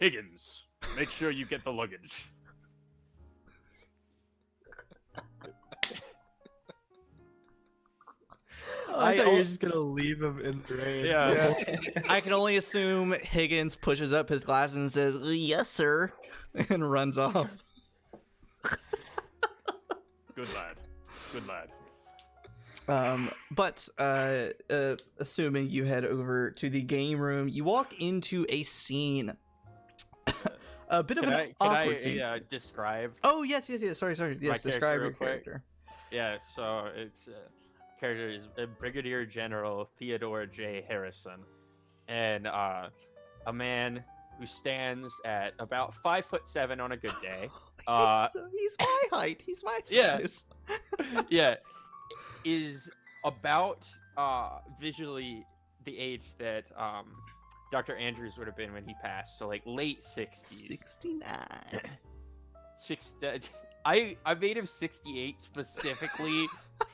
Higgins, make sure you get the luggage. I thought you were just gonna leave him in the rain. yeah. I can only assume Higgins pushes up his glasses and says, "Yes, sir," and runs off. Good lad. Good lad. But assuming you head over to the game room, you walk into a scene. A bit of an awkward scene. Describe? Oh yes. Sorry. Yes, describe your real quick? character. Yeah, so it's character is Brigadier General Theodore J. Harrison, and a man who stands at about 5'7" on a good day. He's my height. He's my Yeah. size. Yeah, is about visually the age that Dr. Andrews would have been when he passed, so like late 60s. 69. I made him 68 specifically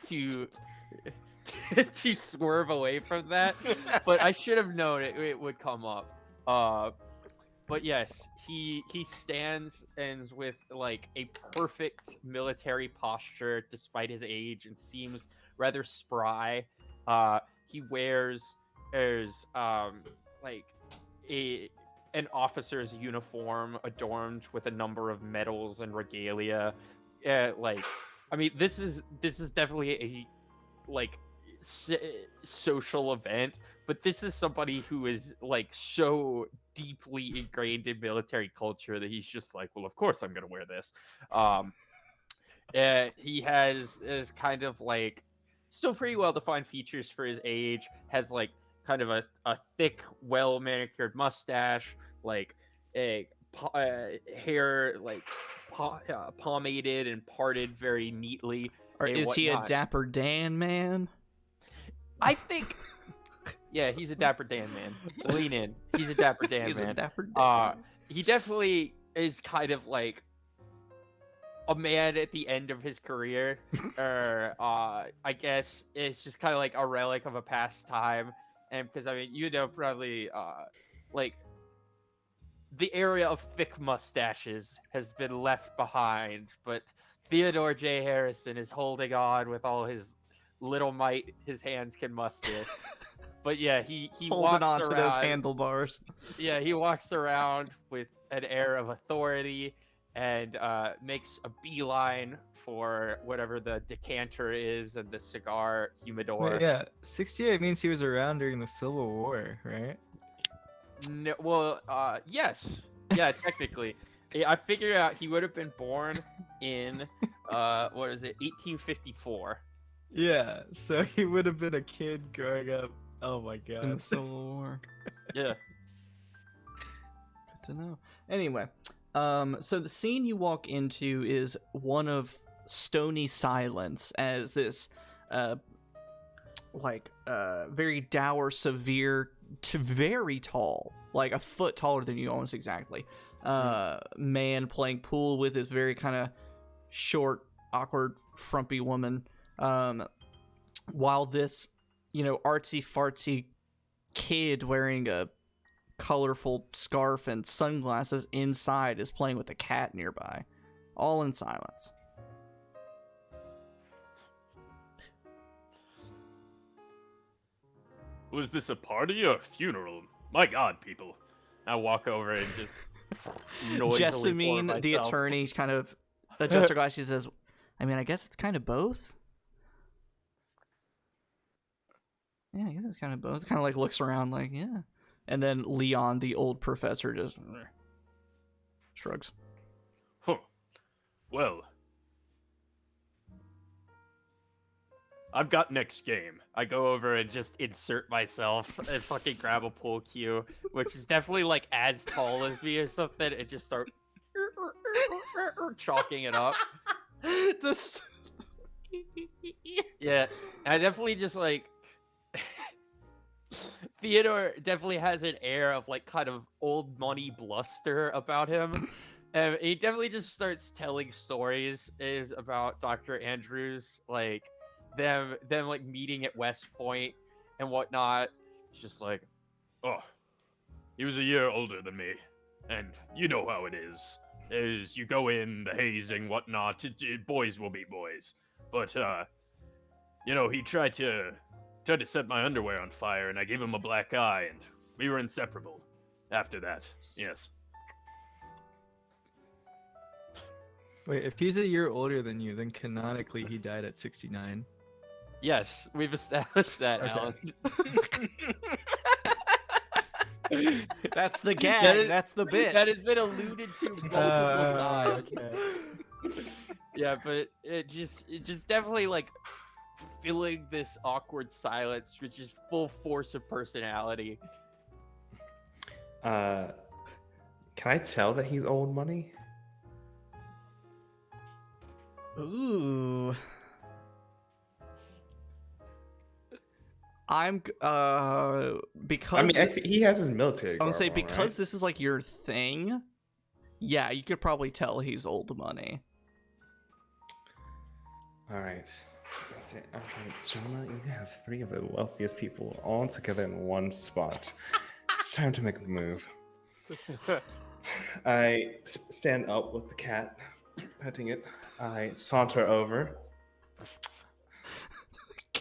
to to swerve away from that, but I should have known it would come up. But yes, he stands and with like a perfect military posture despite his age and seems rather spry. He wears like an officer's uniform adorned with a number of medals and regalia. Like, I mean, this is definitely a like social event, but this is somebody who is like so deeply ingrained in military culture that he's just like, well, of course I'm gonna wear this. He is kind of like still pretty well defined features for his age, has like kind of a thick, well manicured mustache, like a hair like pomaded and parted very neatly. Or and is he a whatnot. Dapper Dan man? I think, yeah, he's a Dapper Dan man. Lean in. He's a Dapper Dan He's man. a Dapper Dan. He definitely is kind of like a man at the end of his career, or I guess it's just kind of like a relic of a past time. And because I mean, you know, probably like the area of thick mustaches has been left behind, but Theodore J. Harrison is holding on with all his little might his hands can muster. But yeah, he Holding walks on to around. those handlebars. Yeah, he walks around with an air of authority and makes a beeline for whatever the decanter is and the cigar humidor. Wait, yeah, 68 means he was around during the Civil War, right? No, well, yes. Yeah, technically. I figured out he would have been born in, what is it, 1854. Yeah, so he would have been a kid growing up. Oh my In the god. Civil War. Yeah. Good to know. Anyway, so the scene you walk into is one of stony silence as this, very dour, severe to very tall, like a foot taller than you almost exactly, man playing pool with this very kind of short, awkward, frumpy woman, while this, artsy-fartsy kid wearing a colorful scarf and sunglasses inside is playing with a cat nearby, all in silence. Was this a party or a funeral? My God, people. I walk over and just noisily pour Jessamine, the myself. attorney, kind of adjusts her glass. She says, I mean, I guess it's kind of both. Yeah, I guess it's kind of both. Kind of like looks around like, yeah. And then Leon, the old professor, just shrugs. Huh. Well, I've got next game. I go over and just insert myself and fucking grab a pool cue, which is definitely like as tall as me or something, and just start chalking it up. This. Yeah, I definitely just like Theodore definitely has an air of like kind of old money bluster about him. And he definitely just starts telling stories is about Dr. Andrews, like them like meeting at West Point and whatnot. It's just like, oh, he was a year older than me. And you know how it is. Is you go in, the hazing, whatnot, boys will be boys. But, he tried to set my underwear on fire, and I gave him a black eye, and we were inseparable after that. Yes. Wait, if he's a year older than you, then canonically he died at 69. Yes, we've established that, Okay. Alan. That's the gag. That is- That's the bit. That has been alluded to multiple times. Okay. Yeah, but it just definitely like filling this awkward silence with just full force of personality. Can I tell that he's old money? Ooh. I'm because I mean, I see he has his military. I'm gonna say garb on, because right? this is like your thing. Yeah, you could probably tell he's old money. All right. Let's see. Okay, Jonah, you have three of the wealthiest people all together in one spot. It's time to make a move. I stand up with the cat, petting it. I saunter over.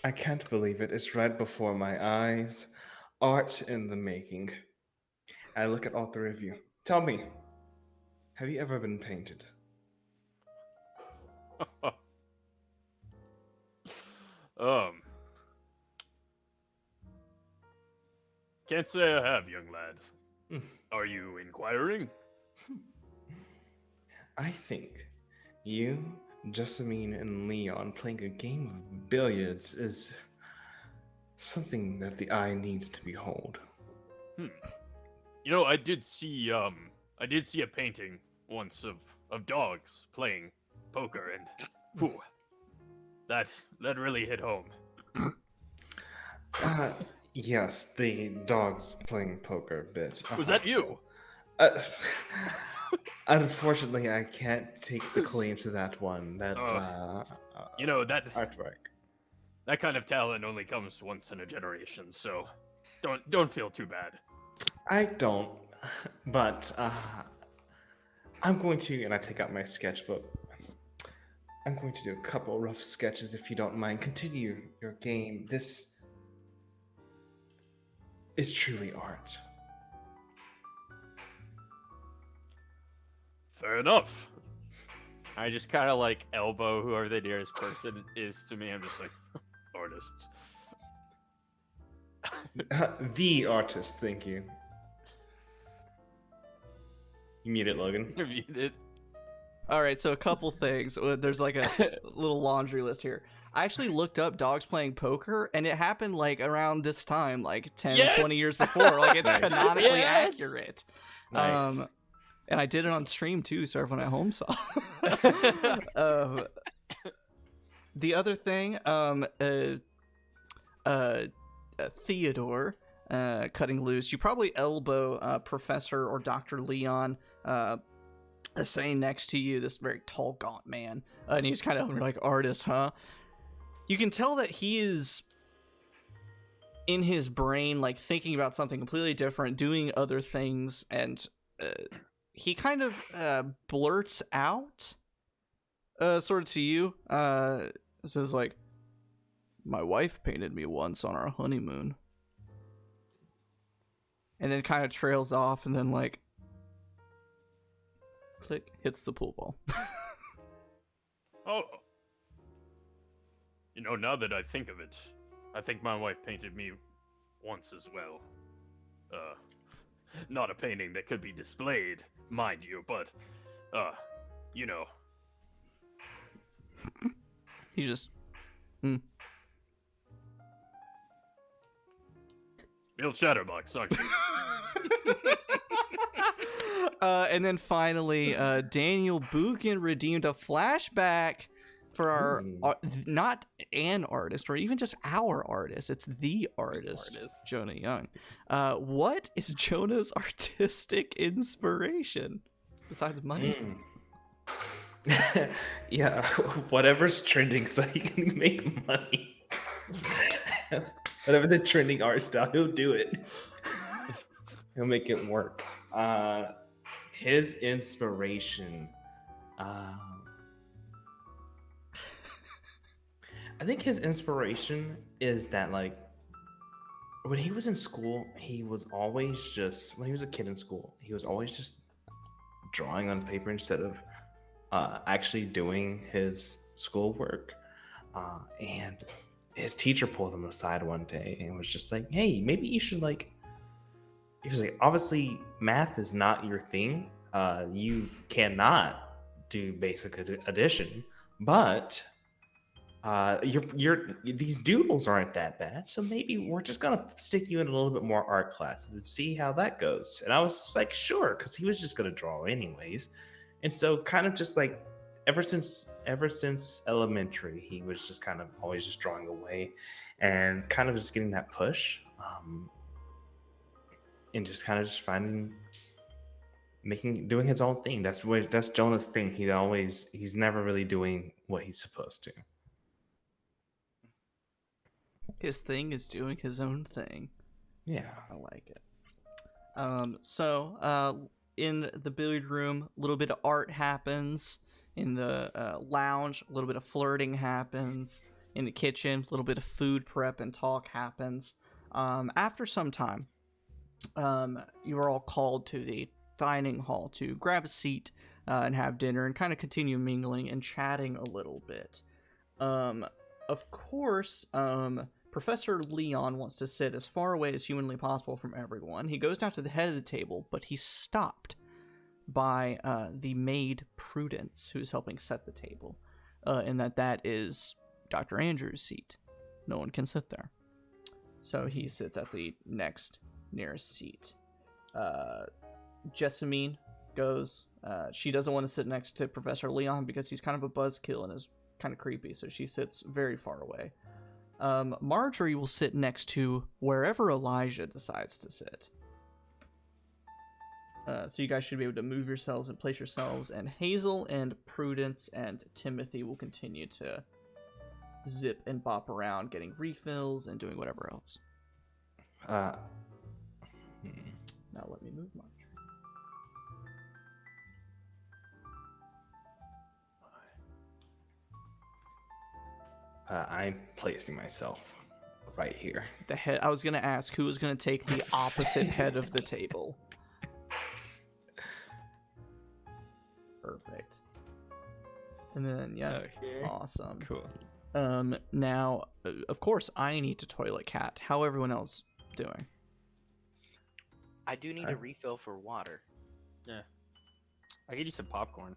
I can't believe it. It's right before my eyes. Art in the making. I look at all three of you. Tell me, have you ever been painted? Can't say I have, young lad. Hmm. Are you inquiring? I think you, Jessamine, and Leon playing a game of billiards is something that the eye needs to behold. I did see a painting once of dogs playing poker, and whew, that really hit home. Yes, the dogs playing poker bit. Was that you? Unfortunately, I can't take the claim to that one. That That artwork. that kind of talent only comes once in a generation, so don't feel too bad. I don't, but I'm going to, and I take out my sketchbook. I'm going to do a couple rough sketches, if you don't mind. Continue your game. is truly art. Fair enough. I just kind of like elbow whoever the nearest person is to me. I'm just like, artists. The artist, thank you. You mute it, Logan. Muted. All right, so a couple things. There's like a little laundry list here. I actually looked up dogs playing poker, and it happened like around this time, like 10, Yes! 20 years before. Like, it's Nice. canonically Yes! accurate. Nice. And I did it on stream too, so everyone at home saw. The other thing, Theodore, cutting loose. You probably elbow Professor or Dr. Leon, saying next to you, this very tall, gaunt man, and he's kind of like, artist, huh? You can tell that he is in his brain, like thinking about something completely different, doing other things, and he kind of blurts out, sort of to you, says like, my wife painted me once on our honeymoon. And then kind of trails off, and then like, click, hits the pool ball. Oh. You know, now that I think of it, I think my wife painted me once as well. Not a painting that could be displayed, mind you, but, you know. He just, Real chatterbox, aren't you? and then finally, Daniel Buchan redeemed a flashback for our, not an artist, or even just our artist. It's the artist, Jonah Young. What is Jonah's artistic inspiration besides money? Yeah, whatever's trending so he can make money. Whatever the trending art style, he'll do it. He'll make it work. His inspiration, I think his inspiration is that, like, when he was in school, he was always just, when he was a kid in school, he was always just drawing on paper instead of actually doing his schoolwork. And his teacher pulled him aside one day and was just like, hey, maybe you should, like, he was like, obviously math is not your thing. You cannot do basic addition, but these doodles aren't that bad. So maybe we're just gonna stick you in a little bit more art classes and see how that goes. And I was just like, sure, because he was just gonna draw anyways. And so kind of just like ever since elementary, he was just kind of always just drawing away and kind of just getting that push. And just kind of just doing his own thing. That's Jonah's thing. He's never really doing what he's supposed to. His thing is doing his own thing. Yeah. I like it. So in the billiard room, a little bit of art happens. In the lounge, a little bit of flirting happens. In the kitchen, a little bit of food prep and talk happens. After some time, you are all called to the dining hall to grab a seat and have dinner and kind of continue mingling and chatting a little bit. Of course, Professor Leon wants to sit as far away as humanly possible from everyone. He goes down to the head of the table, but he's stopped by the maid Prudence, who's helping set the table, and that is Dr. Andrew's seat. No one can sit there. So he sits at the next nearest seat. Jessamine goes, she doesn't want to sit next to Professor Leon because he's kind of a buzzkill and is kind of creepy, so she sits very far away. Marjorie will sit next to wherever Elijah decides to sit. So you guys should be able to move yourselves and place yourselves, and Hazel and Prudence and Timothy will continue to zip and bop around, getting refills and doing whatever else. Now let me move Marjorie. I'm placing myself right here. The head. I was gonna ask who was gonna take the opposite head of the table. Perfect. And then Oh, here. awesome. Cool. Now, of course, I need to toilet cat. How everyone else doing? I do need a refill for water. I could use some popcorn.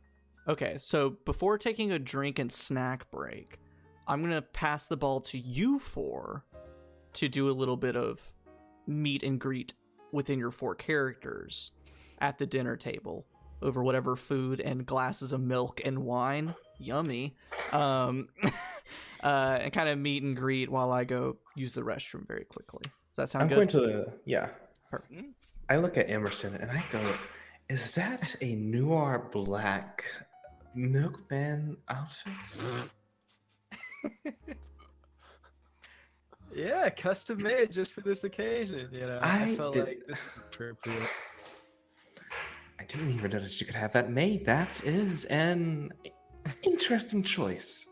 Okay, so before taking a drink and snack break, I'm gonna pass the ball to you four to do a little bit of meet and greet within your 4 characters at the dinner table over whatever food and glasses of milk and wine. Yummy. And kind of meet and greet while I go use the restroom very quickly. Does that sound I'm good? going to, yeah. Perfect. I look at Emerson and I go, is that a noir black milkman outfit? Yeah, custom made just for this occasion. You know, I felt like this was appropriate. I didn't even notice you could have that made. That is an interesting choice.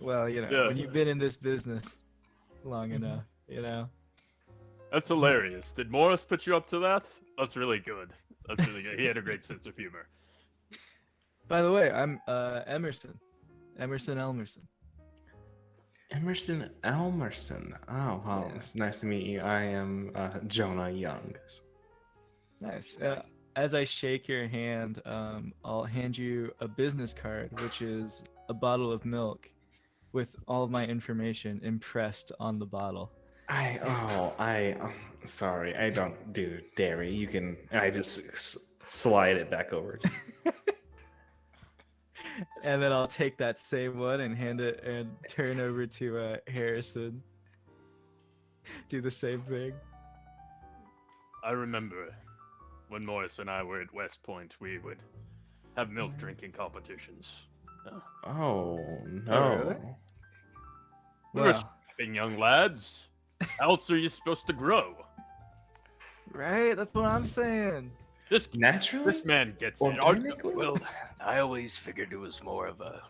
Well, you know, Yeah. when you've been in this business long enough, you know. That's hilarious. Did Morris put you up to that? That's really good. That's really good. He had a great sense of humor. By the way, I'm Emerson. Emerson Elmerson. Emerson Elmerson. Oh, well, Yeah. it's nice to meet you. I am Jonah Young. Nice. As I shake your hand, I'll hand you a business card, which is a bottle of milk with all of my information impressed on the bottle. Sorry, I don't do dairy. You can, I just slide it back over to you. And then I'll take that same one and hand it and turn over to Harrison. Do the same thing. I remember when Morris and I were at West Point, we would have milk drinking competitions. Oh, really? no. We were Wow. strapping young lads. How else are you supposed to grow? Right? That's what I'm saying. Naturally? This man gets it. Organically? Well, I always figured it was more of a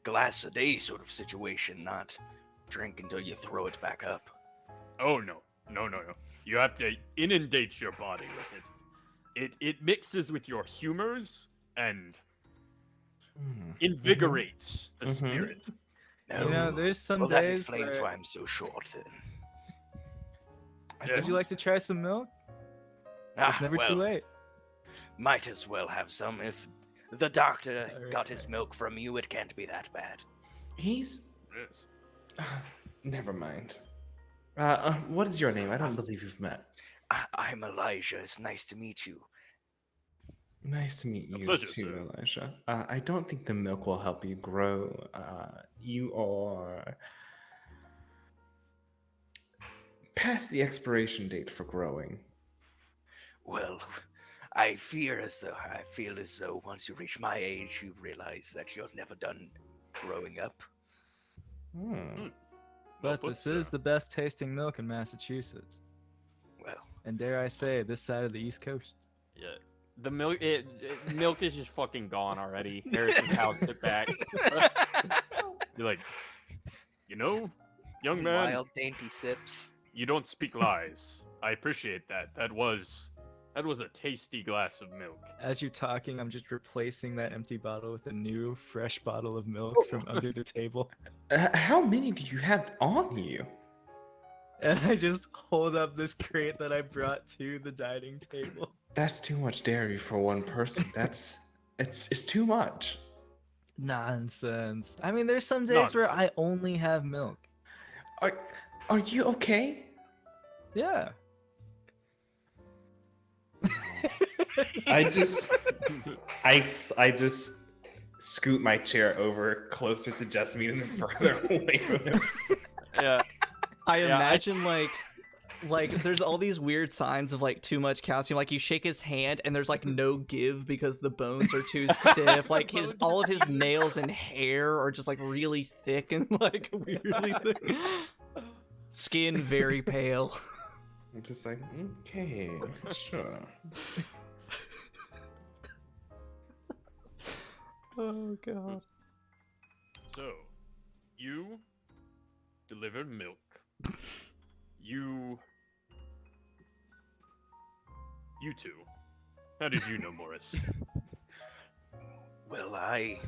glass a day sort of situation, not drink until you throw it back up. Oh no. You have to inundate your body with it. It mixes with your humors and invigorates the spirit. You know, there's some Well, that days explains where... why I'm so short then. Would you like to try some milk? It's never too late. Might as well have some. If the doctor Alright. got his milk from you, it can't be that bad. He's... Yes. never mind. What is your name? I don't believe you've met. I'm Elijah. It's nice to meet you. Nice to meet A you pleasure, too, sir. Elijah. I don't think the milk will help you grow. You are past the expiration date for growing. Well, I feel as though once you reach my age, you realize that you're never done growing up. But this is the best tasting milk in Massachusetts. Well, And dare I say, this side of the East Coast. Yeah. The milk, milk is just fucking gone already. Harrison housed it back. You're like, young man, wild dainty sips. you don't speak lies. I appreciate that. That was a tasty glass of milk. As you're talking, I'm just replacing that empty bottle with a new, fresh bottle of milk from under the table. How many do you have on you? And I just hold up this crate that I brought to the dining table. That's too much dairy for one person. It's too much. Nonsense. I mean, there's some days where I only have milk. Are you okay? Yeah. I just scoot my chair over closer to Jasmine and then further away from him. Yeah. I Yeah, imagine like there's all these weird signs of like too much calcium. Like you shake his hand and there's like no give because the bones are too stiff. Like all of his nails and hair are just like really thick and like weirdly thick. Skin very pale. I'm just like, okay, sure. Oh god. So, you delivered milk You two. How did you know Morris? Well, I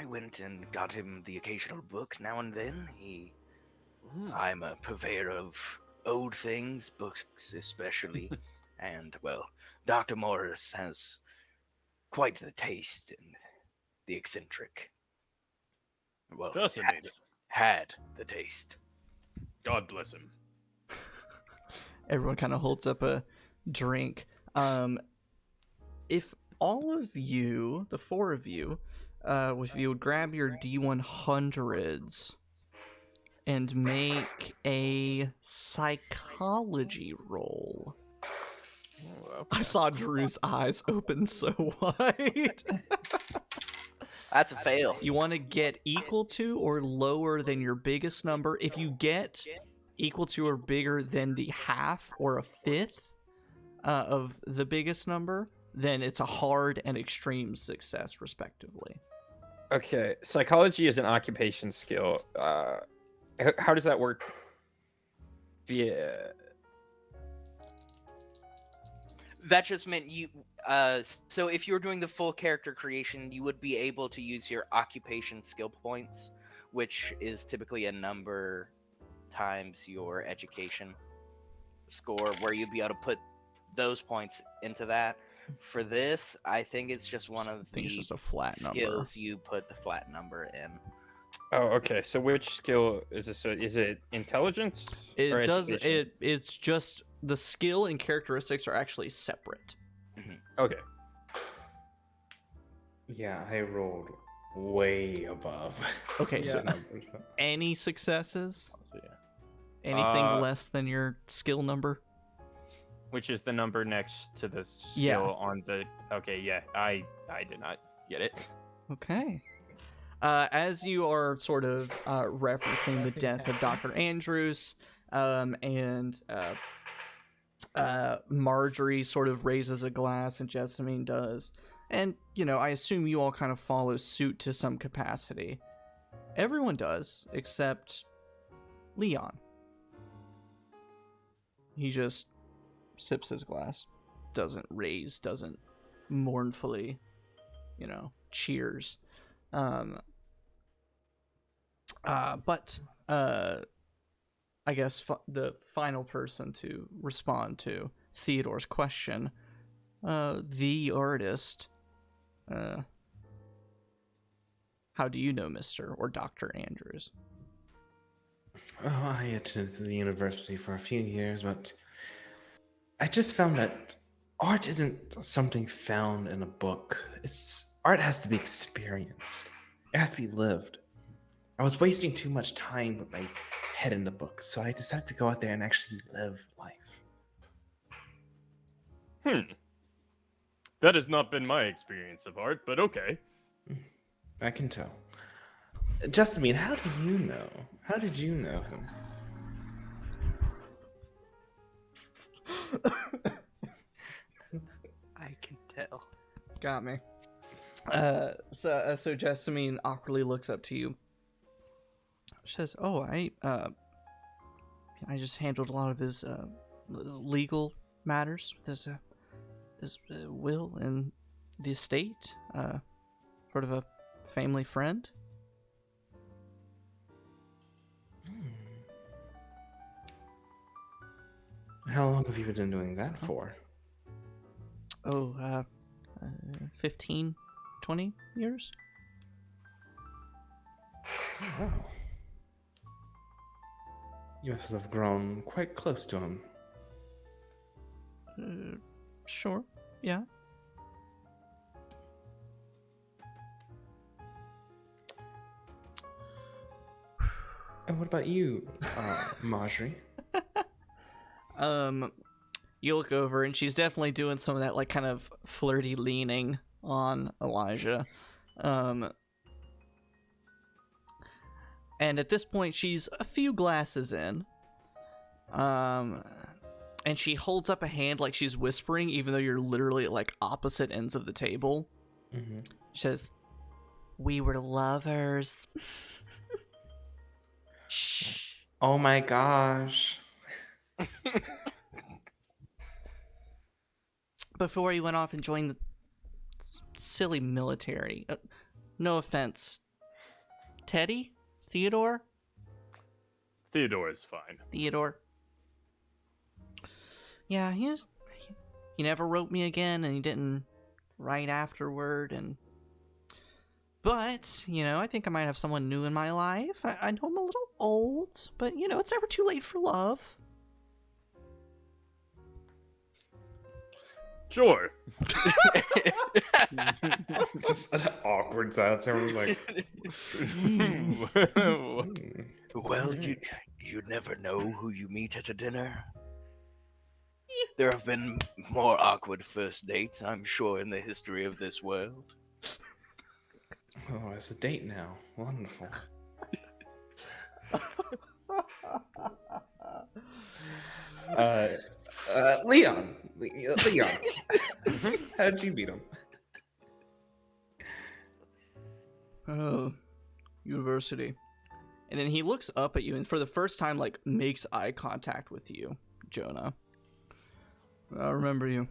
went and got him the occasional book now and then. I'm a purveyor of old things, books especially, and well, Dr. Morris has quite the taste and the eccentric. Well, Fascinating. had the taste. God bless him. Everyone kind of holds up a drink. If all of you, the four of you, if you would grab your D100s and make a psychology roll. I saw Drew's eyes open so wide. That's a fail. You want to get equal to or lower than your biggest number. If you get equal to or bigger than the half or a fifth of the biggest number, then it's a hard and extreme success, respectively. Okay, psychology is an occupation skill. How does that work? Via. That just meant you. So if you were doing the full character creation, you would be able to use your occupation skill points, which is typically a number times your education score, where you'd be able to put those points into that. For this, I think it's just one of think it's the just a flat number. skills you put the flat number in. Oh, okay. So which skill is this? Is it intelligence? or It does. education? It's just the skill and characteristics are actually separate. Okay. Yeah, I rolled way above. Okay, so Yeah. any successes? Yeah. Anything less than your skill number? Which is the number next to the skill Yeah. on the. Okay, yeah. I did not get it. Okay. As you are sort of referencing the death of Dr. Andrews, and Marjorie sort of raises a glass and Jessamine does, and, you know, I assume you all kind of follow suit to some capacity. Everyone does, except Leon. He just sips his glass, doesn't raise, doesn't mournfully, you know, cheers. But I guess the final person to respond to Theodore's question, the artist, how do you know Mr. or Dr. Andrews? Oh, I attended the university for a few years, but I just found that art isn't something found in a book. Art has to be experienced. It has to be lived. I was wasting too much time with my head in the book, so I decided to go out there and actually live life. That has not been my experience of art, but okay. I can tell. Jessamine, how did you know? How did you know him? I can tell. Got me. So Jessamine awkwardly looks up to you. She says, "Oh, I just handled a lot of his legal matters with his will and the estate. Sort of a family friend." How long have you been doing that for? 15, 20 years? Wow. You must have grown quite close to him. Sure, yeah. And what about you, Marjorie? You look over and she's definitely doing some of that, like, kind of flirty leaning on Elijah. And at this point, she's a few glasses in. And she holds up a hand like she's whispering, even though you're literally at, like, opposite ends of the table. Mm-hmm. She says, "We were lovers." Shh. Oh my gosh. Before he went off and joined the silly military. No offense. Teddy? Theodore? Theodore is fine. Theodore. Yeah, he never wrote me again, and he didn't write afterward, but, I think I might have someone new in my life. I know I'm a little old, but, it's never too late for love. Sure. Just an awkward silence. Everyone's like, Well, you never know who you meet at a dinner. There have been more awkward first dates, I'm sure, in the history of this world. oh, it's a date now. Wonderful. Leon. Leon. How did you beat him? Oh, university. And then he looks up at you and for the first time, makes eye contact with you, Jonah. I remember you.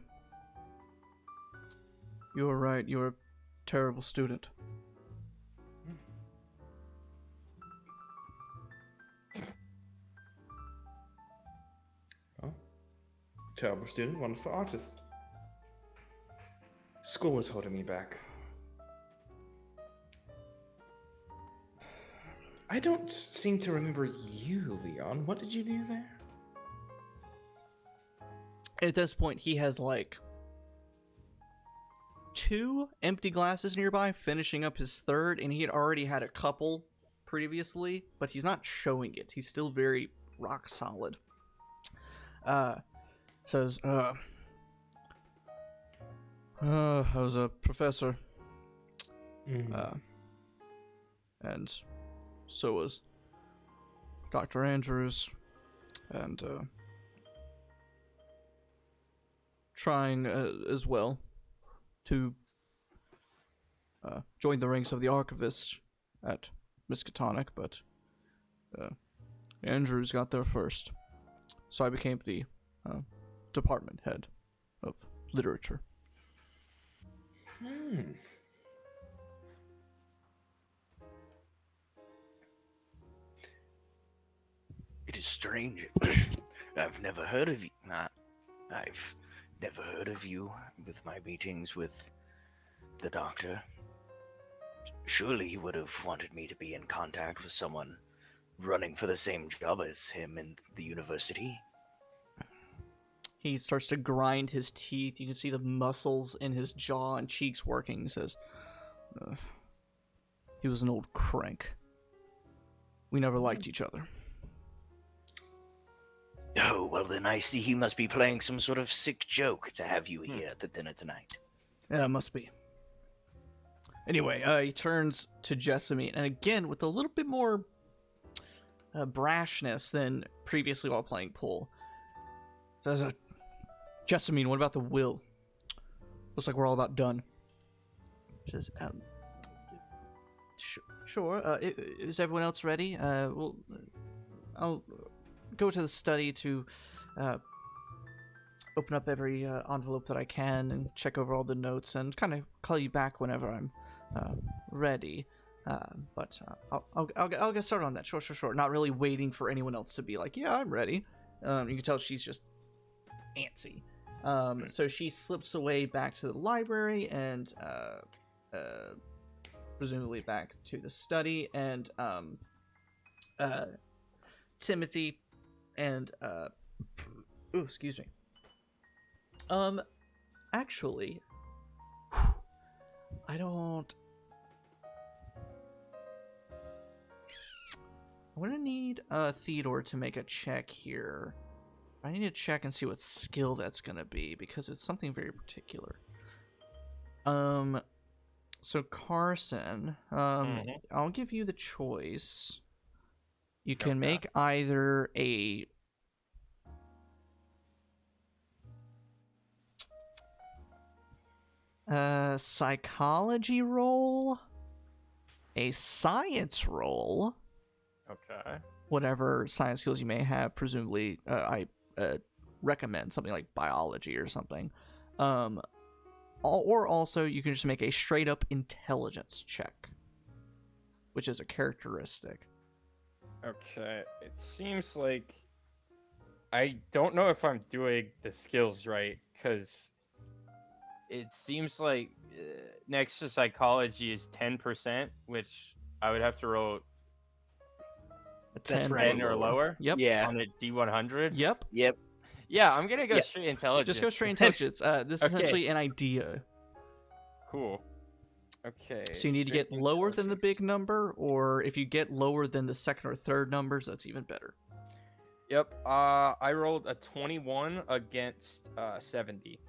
You were right. You were a terrible student. Oh. Terrible student, wonderful artist. School was holding me back. I don't seem to remember you, Leon. What did you do there? At this point, he has 2 empty glasses nearby, finishing up his third, and he had already had a couple previously, but he's not showing it. He's still very rock solid. Says, I was a professor. And so was Dr. Andrews, and trying as well to join the ranks of the archivists at Miskatonic, but Andrews got there first, so I became the department head of literature. It is strange. I've never heard of you. I've never heard of you with my meetings with the doctor. Surely he would have wanted me to be in contact with someone running for the same job as him in the university. He starts to grind his teeth. You can see the muscles in his jaw and cheeks working. He says, he was an old crank. We never liked each other. Oh, well then I see he must be playing some sort of sick joke to have you here at the dinner tonight. Yeah, must be. Anyway, he turns to Jessamine, and again, with a little bit more brashness than previously while playing pool, says, Jessamine, what about the will? Looks like we're all about done. She says, sure. Is everyone else ready? I'll go to the study to open up every envelope that I can and check over all the notes and kind of call you back whenever I'm ready. But I'll get started on that. Sure. Not really waiting for anyone else to be like, yeah, I'm ready. You can tell she's just antsy. So she slips away back to the library and presumably back to the study, and Timothy and excuse me. Actually, I'm gonna need Theodore to make a check here. I need to check and see what skill that's gonna be, because it's something very particular. So Carson, I'll give you the choice. You can make either a psychology roll, a science roll, Okay. whatever science skills you may have. Presumably, I recommend something like biology or something. Or also, you can just make a straight up intelligence check, which is a characteristic. Okay. It seems like I don't know if I'm doing the skills right, because it seems like next to psychology is 10%, which I would have to roll A That's 10 right. 10 or lower Yep. Yeah. on a D100. Yep. Yep. Yeah, I'm gonna go Yep. straight intelligence. Just go straight intelligence. This is Okay. essentially an idea. Cool. Okay. So you need to straight get lower than the intelligence. big number, or if you get lower than the second or third numbers, that's even better. Yep. I rolled a 21 against 70.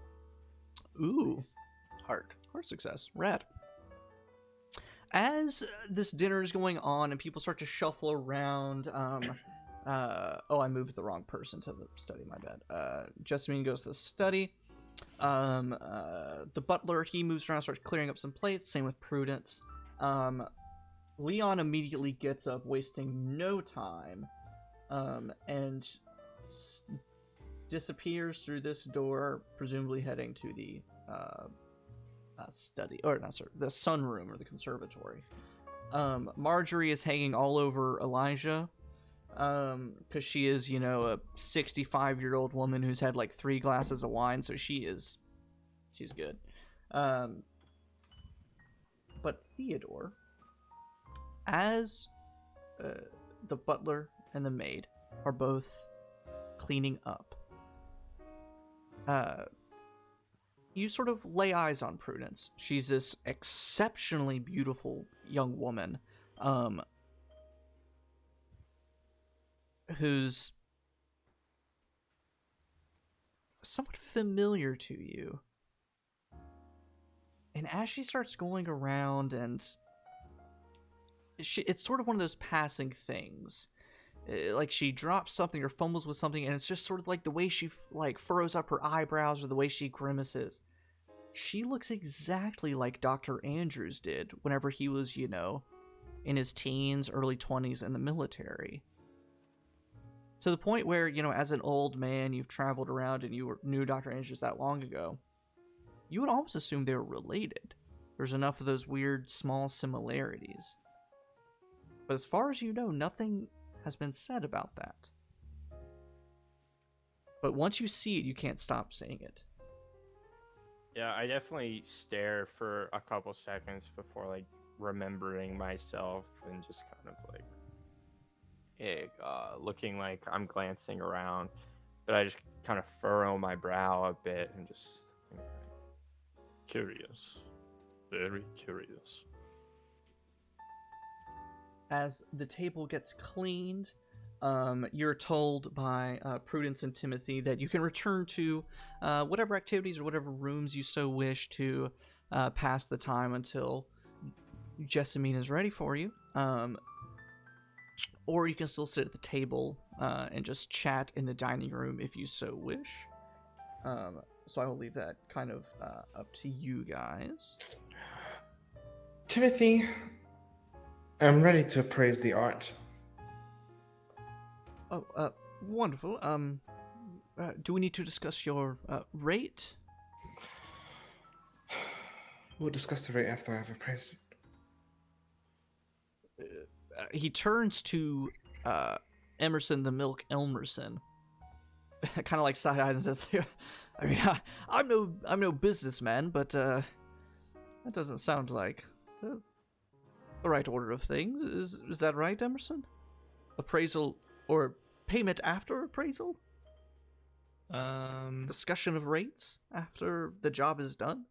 Ooh, Hard. hard success. Rad. As this dinner is going on and people start to shuffle around, I moved the wrong person to the study, my bad. Jessamine goes to the study. The butler, he moves around, starts clearing up some plates, same with Prudence. Leon immediately gets up, wasting no time, and disappears through this door, presumably heading to the study, or not, sorry, the sunroom or the conservatory. Marjorie is hanging all over Elijah, because she is, a 65-year-old woman who's had like 3 glasses of wine, so she's good. But Theodore, as the butler and the maid are both cleaning up, you sort of lay eyes on Prudence. She's this exceptionally beautiful young woman, who's somewhat familiar to you. And as she starts going around, and it's sort of one of those passing things. Like she drops something or fumbles with something, and it's just sort of like the way she furrows up her eyebrows or the way she grimaces. She looks exactly like Dr. Andrews did whenever he was, in his teens, early 20s in the military. To the point where, as an old man, you've traveled around and you knew Dr. Andrews that long ago, you would almost assume they were related. There's enough of those weird, small similarities. But as far as you know, nothing has been said about that. But once you see it, you can't stop seeing it. Yeah, I definitely stare for a couple seconds before remembering myself and just kind of looking like I'm glancing around, but I just kind of furrow my brow a bit and just think, Curious. Very curious. As the table gets cleaned, you're told by Prudence and Timothy that you can return to whatever activities or whatever rooms you so wish to pass the time until Jessamine is ready for you. Or you can still sit at the table and just chat in the dining room if you so wish. So I will leave that kind of up to you guys. Timothy, I'm ready to appraise the art. Oh, wonderful. Do we need to discuss your rate? We'll discuss the rate after I've appraised it. He turns to Emerson the Milk Elmerson, kind of like side eyes and says, "I mean, I'm no businessman, but that doesn't sound like the right order of things. Is that right, Emerson? Appraisal or payment after appraisal? Discussion of rates after the job is done?"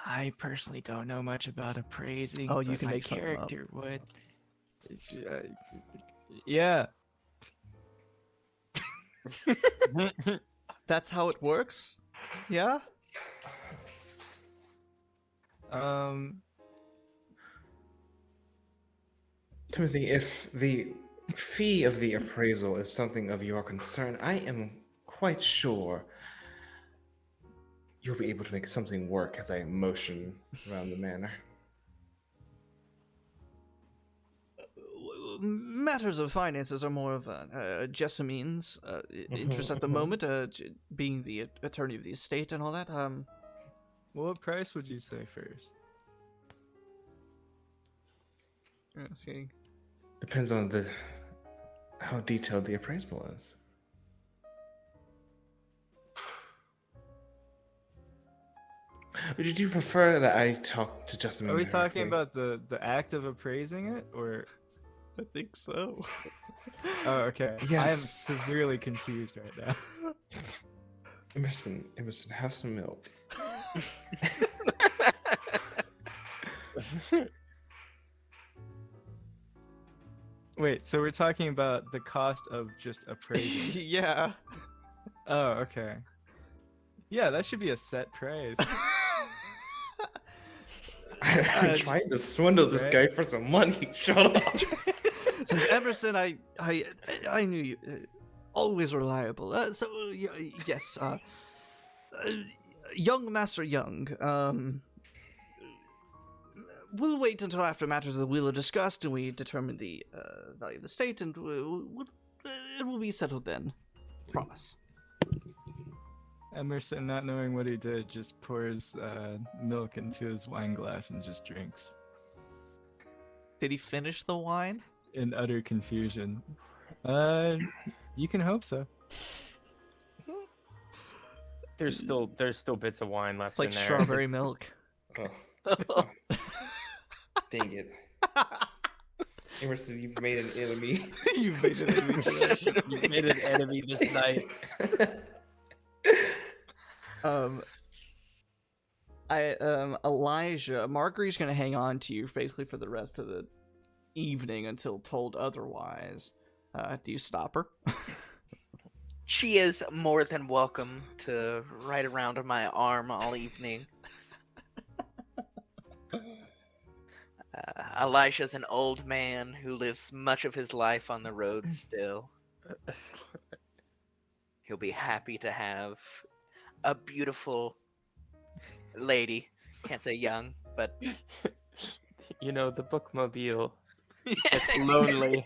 I personally don't know much about appraising. Oh, you but can my make something up. character would. Yeah. That's how it works? Yeah? Timothy, if the fee of the appraisal is something of your concern, I am quite sure you'll be able to make something work as I motion around the manor. matters of finances are more of Jessamine's interest at the moment, being the attorney of the estate and all that. Well, what price would you say first? Let's see. Depends on how detailed the appraisal is. Would you prefer that I talk to Justin? Are we talking about the act of appraising it, or? I think so. Oh, okay. Yes. I am severely confused right now. Emerson, have some milk. Wait, so we're talking about the cost of just appraising? Yeah. Oh, okay. Yeah, that should be a set price. I'm trying to swindle this guy for some money. Shut up. Since Emerson, I knew you. Always reliable. Yes. Young Master Young. We'll wait until after matters of the will are discussed and we determine the value of the state, and it will be settled then. Promise. Emerson, not knowing what he did, just pours milk into his wine glass and just drinks Did he finish the wine? in utter confusion. You can hope so. There's still bits of wine left It's like in there. strawberry milk. Oh. Dang it. Emerson, you've made an enemy. You've made it. You've made an enemy this night. Elijah, Marguerite's gonna hang on to you basically for the rest of the evening until told otherwise. Do you stop her? She is more than welcome to ride around on my arm all evening. Elijah's an old man who lives much of his life on the road still. He'll be happy to have a beautiful lady. Can't say young, but You know, the bookmobile. It's lonely.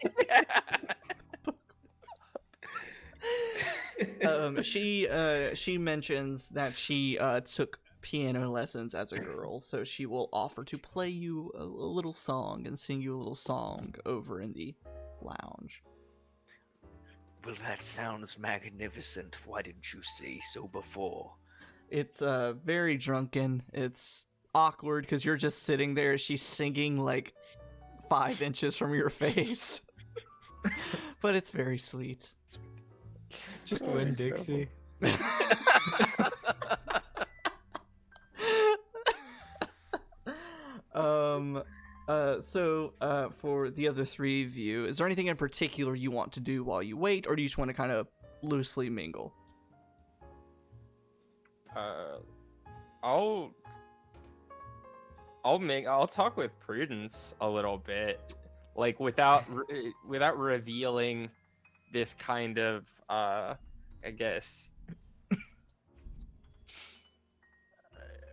She mentions that she took piano lessons as a girl, so she will offer to play you a little song and sing you a little song over in the lounge. well, that sounds magnificent. Why didn't you say so before? It's very drunken. It's awkward because you're just sitting there. She's singing like 5 inches from your face, but it's very sweet. Just win Dixie. So for the other 3 of you, is there anything in particular you want to do while you wait, or do you just want to kind of loosely mingle? I'll talk with Prudence a little bit, like without revealing this kind of I guess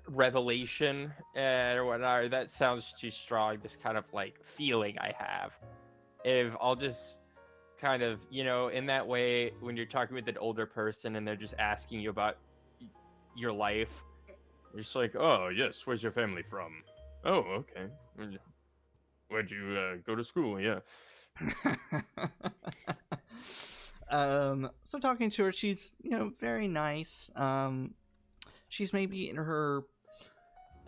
revelation or whatnot. That sounds too strong. This kind of like feeling I have. If I'll just kind of, in that way, when you're talking with an older person and they're just asking you about your life, you're just like, oh yes, where's your family from? Oh, okay. Where'd you go to school? Yeah. So talking to her, she's, very nice. She's maybe in her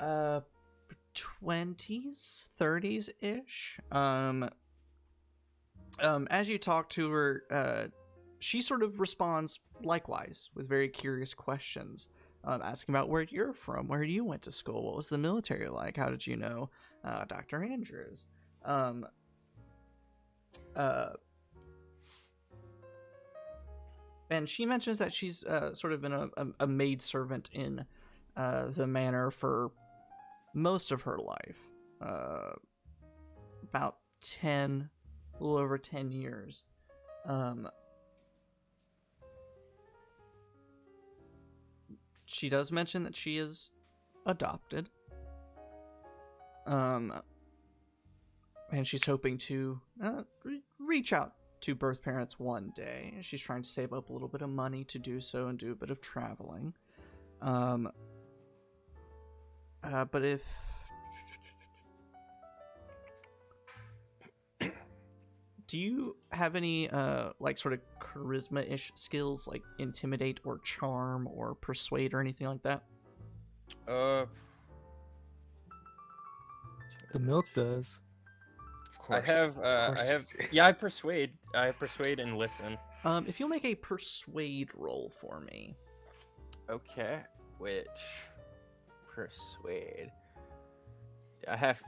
20s, 30s ish. As you talk to her, she sort of responds likewise with very curious questions, asking about where you're from, where you went to school, what was the military like, how did you know Dr. Andrews? And she mentions that she's sort of been a maidservant in the manor for most of her life. About 10, a little over 10 years. She does mention that she is adopted. and she's hoping to reach out to birth parents one day. She's trying to save up a little bit of money to do so and do a bit of traveling. But if do you have any like sort of charisma-ish skills, like intimidate or charm or persuade or anything like that? The milk does. Of course. I have I persuade and listen. If you'll make a persuade roll for me. Okay, which persuade? I have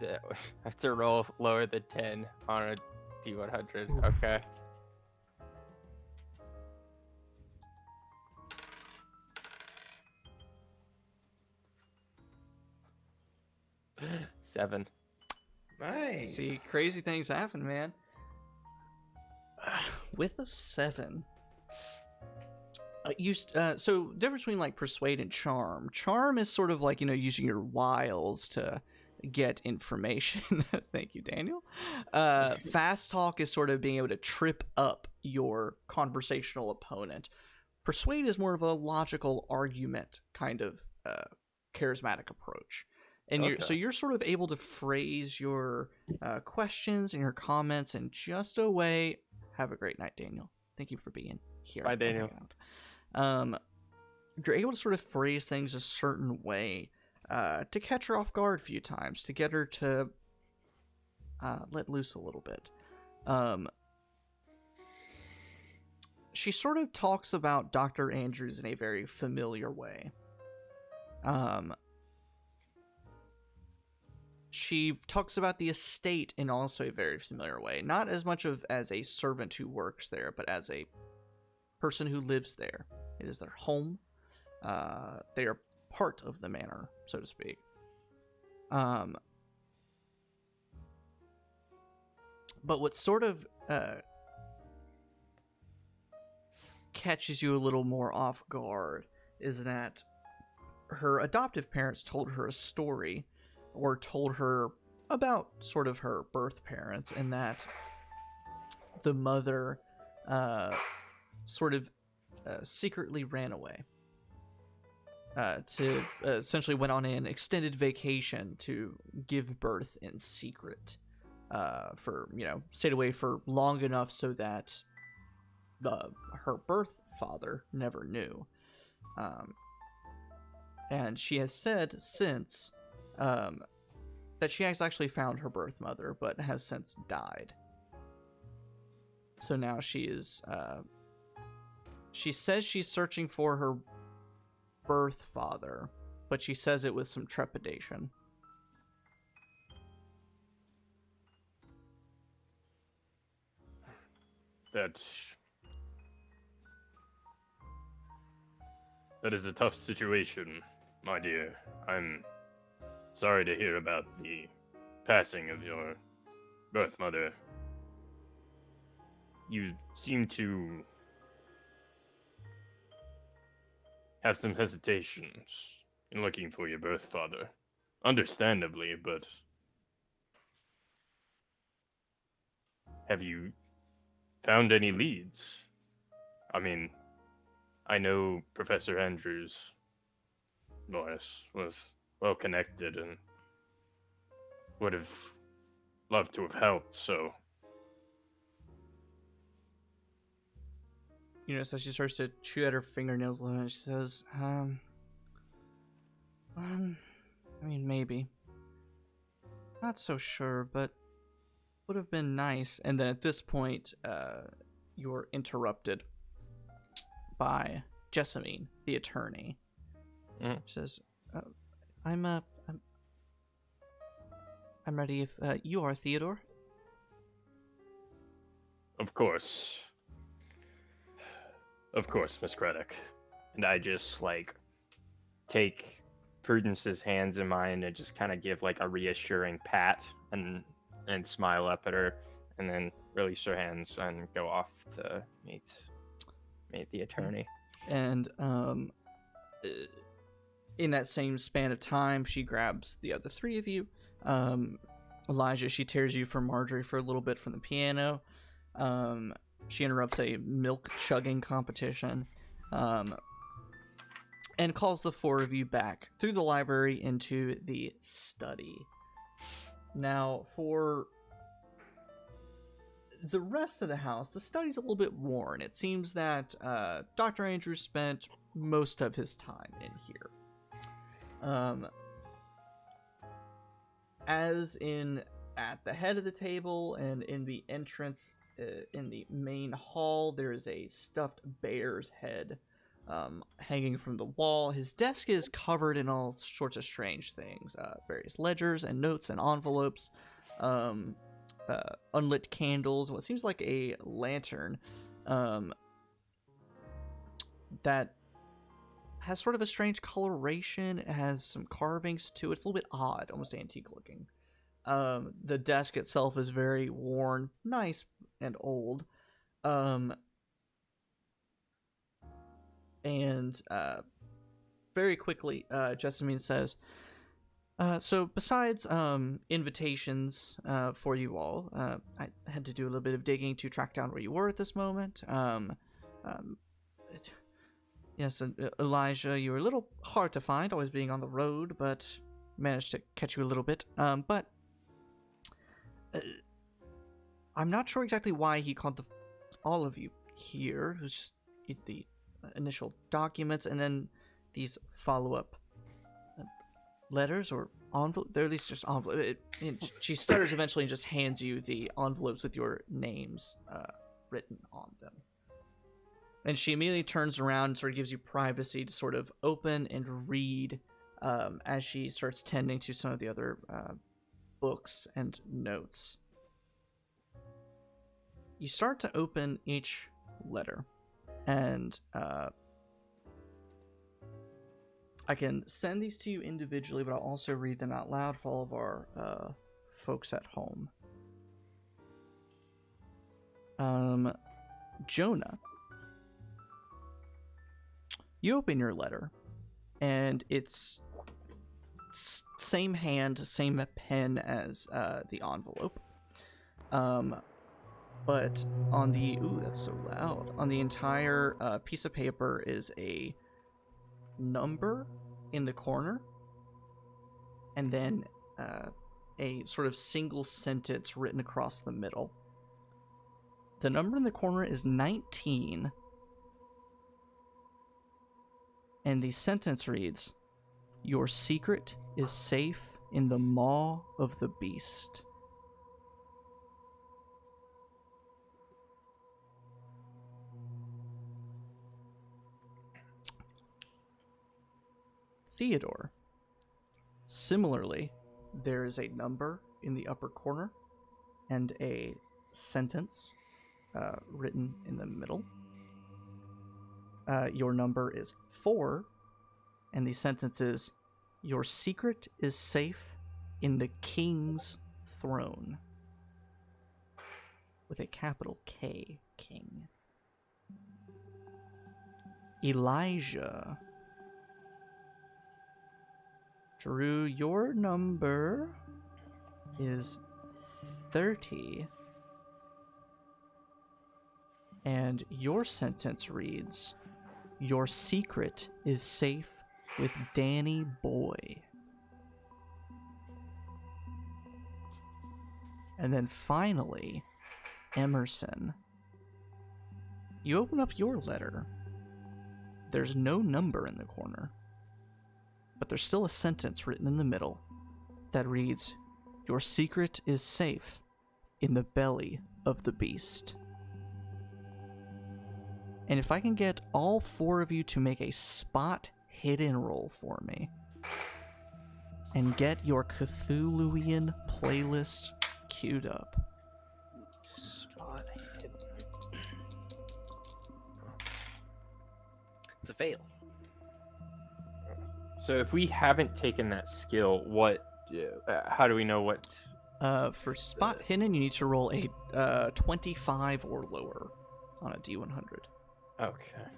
to roll lower than 10 on a D100. Okay. Seven. Nice. See, crazy things happen, man. With a 7. So difference between like persuade and charm. Charm is sort of like, using your wiles to get information. Thank you, Daniel. Fast talk is sort of being able to trip up your conversational opponent. Persuade is more of a logical argument kind of charismatic approach. And you're sort of able to phrase your questions and your comments in just a way. Have a great night, Daniel. Thank you for being here. Bye, Daniel. You're able to sort of phrase things a certain way to catch her off guard a few times, to get her to let loose a little bit. She sort of talks about Dr. Andrews in a very familiar way. She talks about the estate in also a very familiar way. Not as much as a servant who works there, but as a person who lives there. It is their home. They are part of the manor, so to speak. But what sort of catches you a little more off guard is that her adoptive parents told her a story, or told her about sort of her birth parents, and that the mother sort of secretly ran away to essentially went on an extended vacation to give birth in secret, stayed away for long enough so that her birth father never knew. And she has said since that she has actually found her birth mother, but has since died. So now she is, she says she's searching for her birth father, but she says it with some trepidation. That is a tough situation, my dear. I'm sorry to hear about the passing of your birth mother. You seem to have some hesitations in looking for your birth father. Understandably, but have you found any leads? I mean, I know Professor Andrews Norris was well connected and would have loved to have helped, so. So she starts to chew at her fingernails a little, and she says, I mean, maybe. Not so sure, but would have been nice. And then at this point, you're interrupted by Jessamine, the attorney. She says, I'm ready if you are, Theodore. Of course. Of course, Miss Craddock. And I just, take Prudence's hands in mine and just kind of give, a reassuring pat and smile up at her, and then release her hands and go off to meet the attorney. And, in that same span of time, she grabs the other three of you, Elijah, she tears you from Marjorie for a little bit from the piano. She interrupts a milk chugging competition, and calls the four of you back through the library into the study. Now, for the rest of the house, the study's a little bit worn. It seems that Dr. Andrews spent most of his time in here. As in at the head of the table and in the entrance in the main hall, there is a stuffed bear's head hanging from the wall. His desk is covered in all sorts of strange things, various ledgers and notes and envelopes, unlit candles, what seems like a lantern that has sort of a strange coloration. It has some carvings too. It's a little bit odd, almost antique looking. The desk itself is very worn, nice and old. And very quickly, Jessamine says, so besides invitations for you all, I had to do a little bit of digging to track down where you were at this moment. Yes, Elijah, you were a little hard to find, always being on the road, but managed to catch you a little bit. But I'm not sure exactly why he called all of you here. It was just the initial documents and then these follow-up letters or envelope. They're at least just envelope. She stutters eventually and just hands you the envelopes with your names written on them. And she immediately turns around and sort of gives you privacy to sort of open and read as she starts tending to some of the other books and notes. You start to open each letter, and I can send these to you individually, but I'll also read them out loud for all of our folks at home. Jonah, you open your letter, and it's same hand, same pen as the envelope. But on the... Ooh, that's so loud. On the entire piece of paper is a number in the corner, and then a sort of single sentence written across the middle. The number in the corner is 19, and the sentence reads, "Your secret is safe in the maw of the beast." Theodore. Similarly, there is a number in the upper corner and a sentence written in the middle. Your number is 4, and the sentence is, "Your secret is safe in the king's throne." With a capital K, king. Elijah. Drew, your number is 30. And your sentence reads, "Your secret is safe with Danny Boy." And then finally, Emerson. You open up your letter. There's no number in the corner, but there's still a sentence written in the middle that reads, "Your secret is safe in the belly of the beast." And if I can get all 4 of you to make a spot hidden roll for me and get your Cthulhuian playlist queued up. Spot hidden. It's a fail. So if we haven't taken that skill, what? How do we know what? For spot hidden, you need to roll a 25 or lower on a D100. Okay.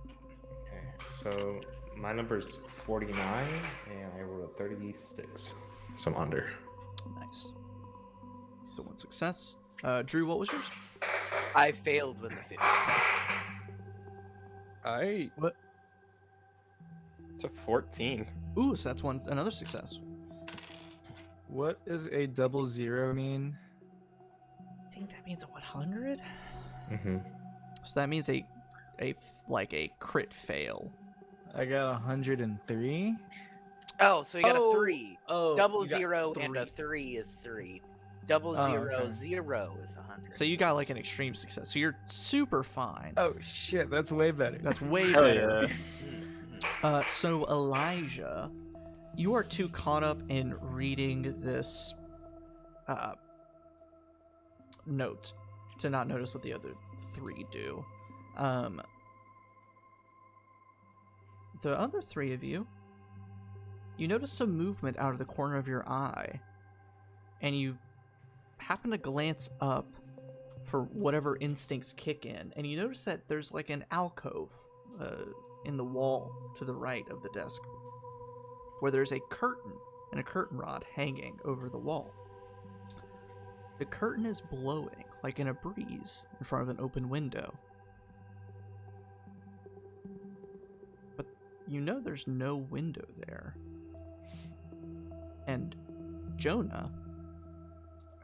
Okay, so my number is 49, and I rolled a 36, so I'm under. Nice. the one success. Drew, what was yours? I failed with the 50. What? It's a 14. Ooh, so that's another success. What does a 00 mean? I think that means a 100. Mm-hmm. So that means a crit fail. I got 103. Oh, so you got Oh, a 3. Oh, Double you got 0 and a 3. 3 is 3. Double Oh, 0 okay. 0 is 100. So you got like an extreme success. So you're super fine. Oh shit, that's way better. That's way Hell better. yeah. So Elijah, you are too caught up in reading this note to not notice what the other 3 do. The other 3 of you, you notice some movement out of the corner of your eye, and you happen to glance up for whatever instincts kick in, and you notice that there's like an alcove in the wall to the right of the desk, where there's a curtain and a curtain rod hanging over the wall. The curtain is blowing like in a breeze in front of an open window. But you know there's no window there. And Jonah,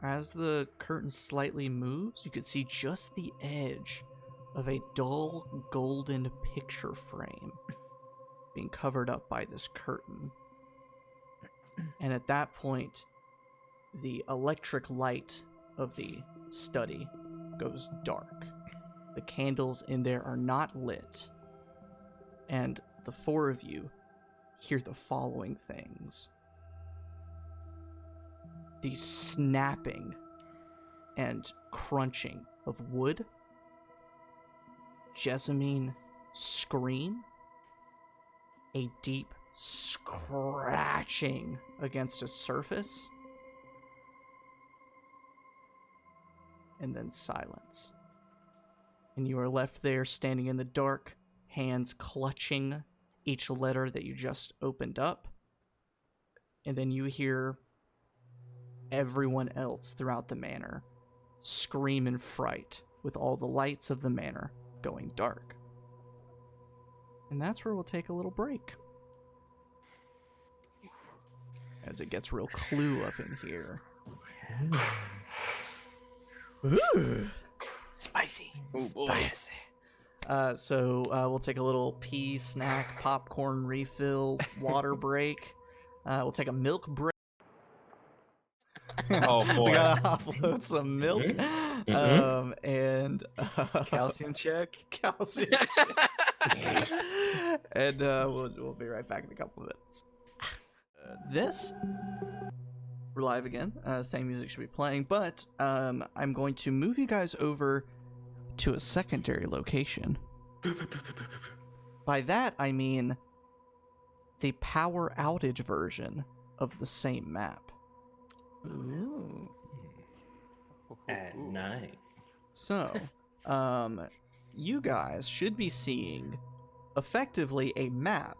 as the curtain slightly moves, you could see just the edge of a dull golden picture frame being covered up by this curtain. And at that point, the electric light of the study goes dark. The candles in there are not lit. And the 4 of you hear the following things. The snapping and crunching of wood, Jessamine scream, a deep scratching against a surface, and then silence. And you are left there standing in the dark, hands clutching each letter that you just opened up. And then you hear everyone else throughout the manor scream in fright with all the lights of the manor going dark. And that's where we'll take a little break, as it gets real Clue up in here. Ooh. Spicy. Oh boy. Spicy. So we'll take a little pea snack, popcorn refill, water break. We'll take a milk break. Oh boy. We gotta offload some milk. And Calcium check. calcium. And we'll be right back in a couple of minutes. This, we're live again. Same music should be playing, but I'm going to move you guys over to a secondary location. By that I mean the power outage version of the same map. Ooh. At night. So, you guys should be seeing effectively a map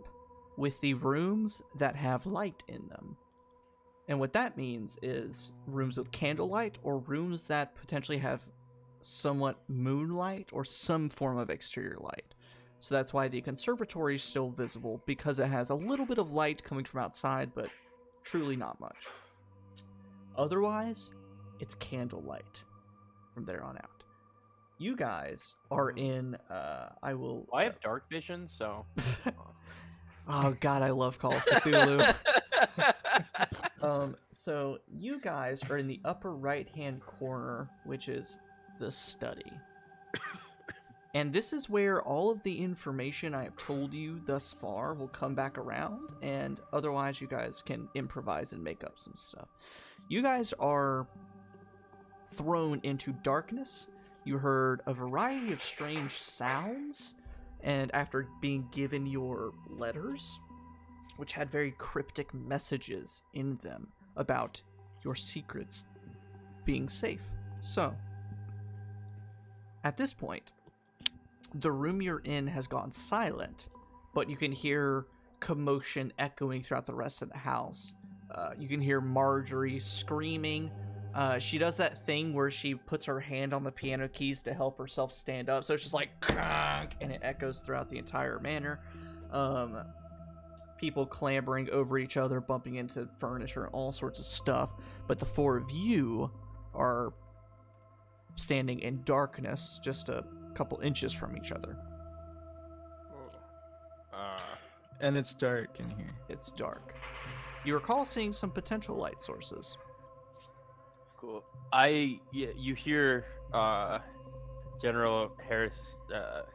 with the rooms that have light in them. And what that means is rooms with candlelight or rooms that potentially have somewhat moonlight or some form of exterior light. So that's why the conservatory is still visible, because it has a little bit of light coming from outside, but truly not much. Otherwise, it's candlelight from there on out. You guys are in, I have dark vision, so. Oh god, I love Call of Cthulhu. So you guys are in the upper right-hand corner, which is the study. And this is where all of the information I have told you thus far will come back around, and otherwise you guys can improvise and make up some stuff. You guys are thrown into darkness. You heard a variety of strange sounds, and after being given your letters, which had very cryptic messages in them about your secrets being safe. So, at this point, the room you're in has gone silent, but you can hear commotion echoing throughout the rest of the house. You can hear Marjorie screaming. She does that thing where she puts her hand on the piano keys to help herself stand up, so it's just like "Conk," and it echoes throughout the entire manor. People clambering over each other, bumping into furniture, all sorts of stuff. But the four of you are standing in darkness, just a couple inches from each other. And it's dark in here. It's dark. You recall seeing some potential light sources. Cool. You hear General Harris. What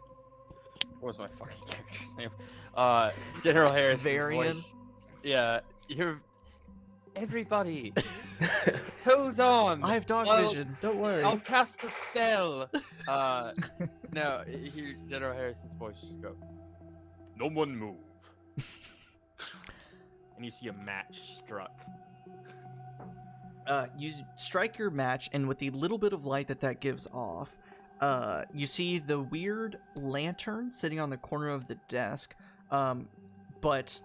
was my fucking character's name? General Harris. Varian? Yeah, you hear everybody. Hold on. I have dog I'll- vision. Don't worry. I'll cast a spell. No, you hear General Harrison's voice just go. No one move. And you see a match struck. You strike your match, and with the little bit of light that gives off, you see the weird lantern sitting on the corner of the desk. But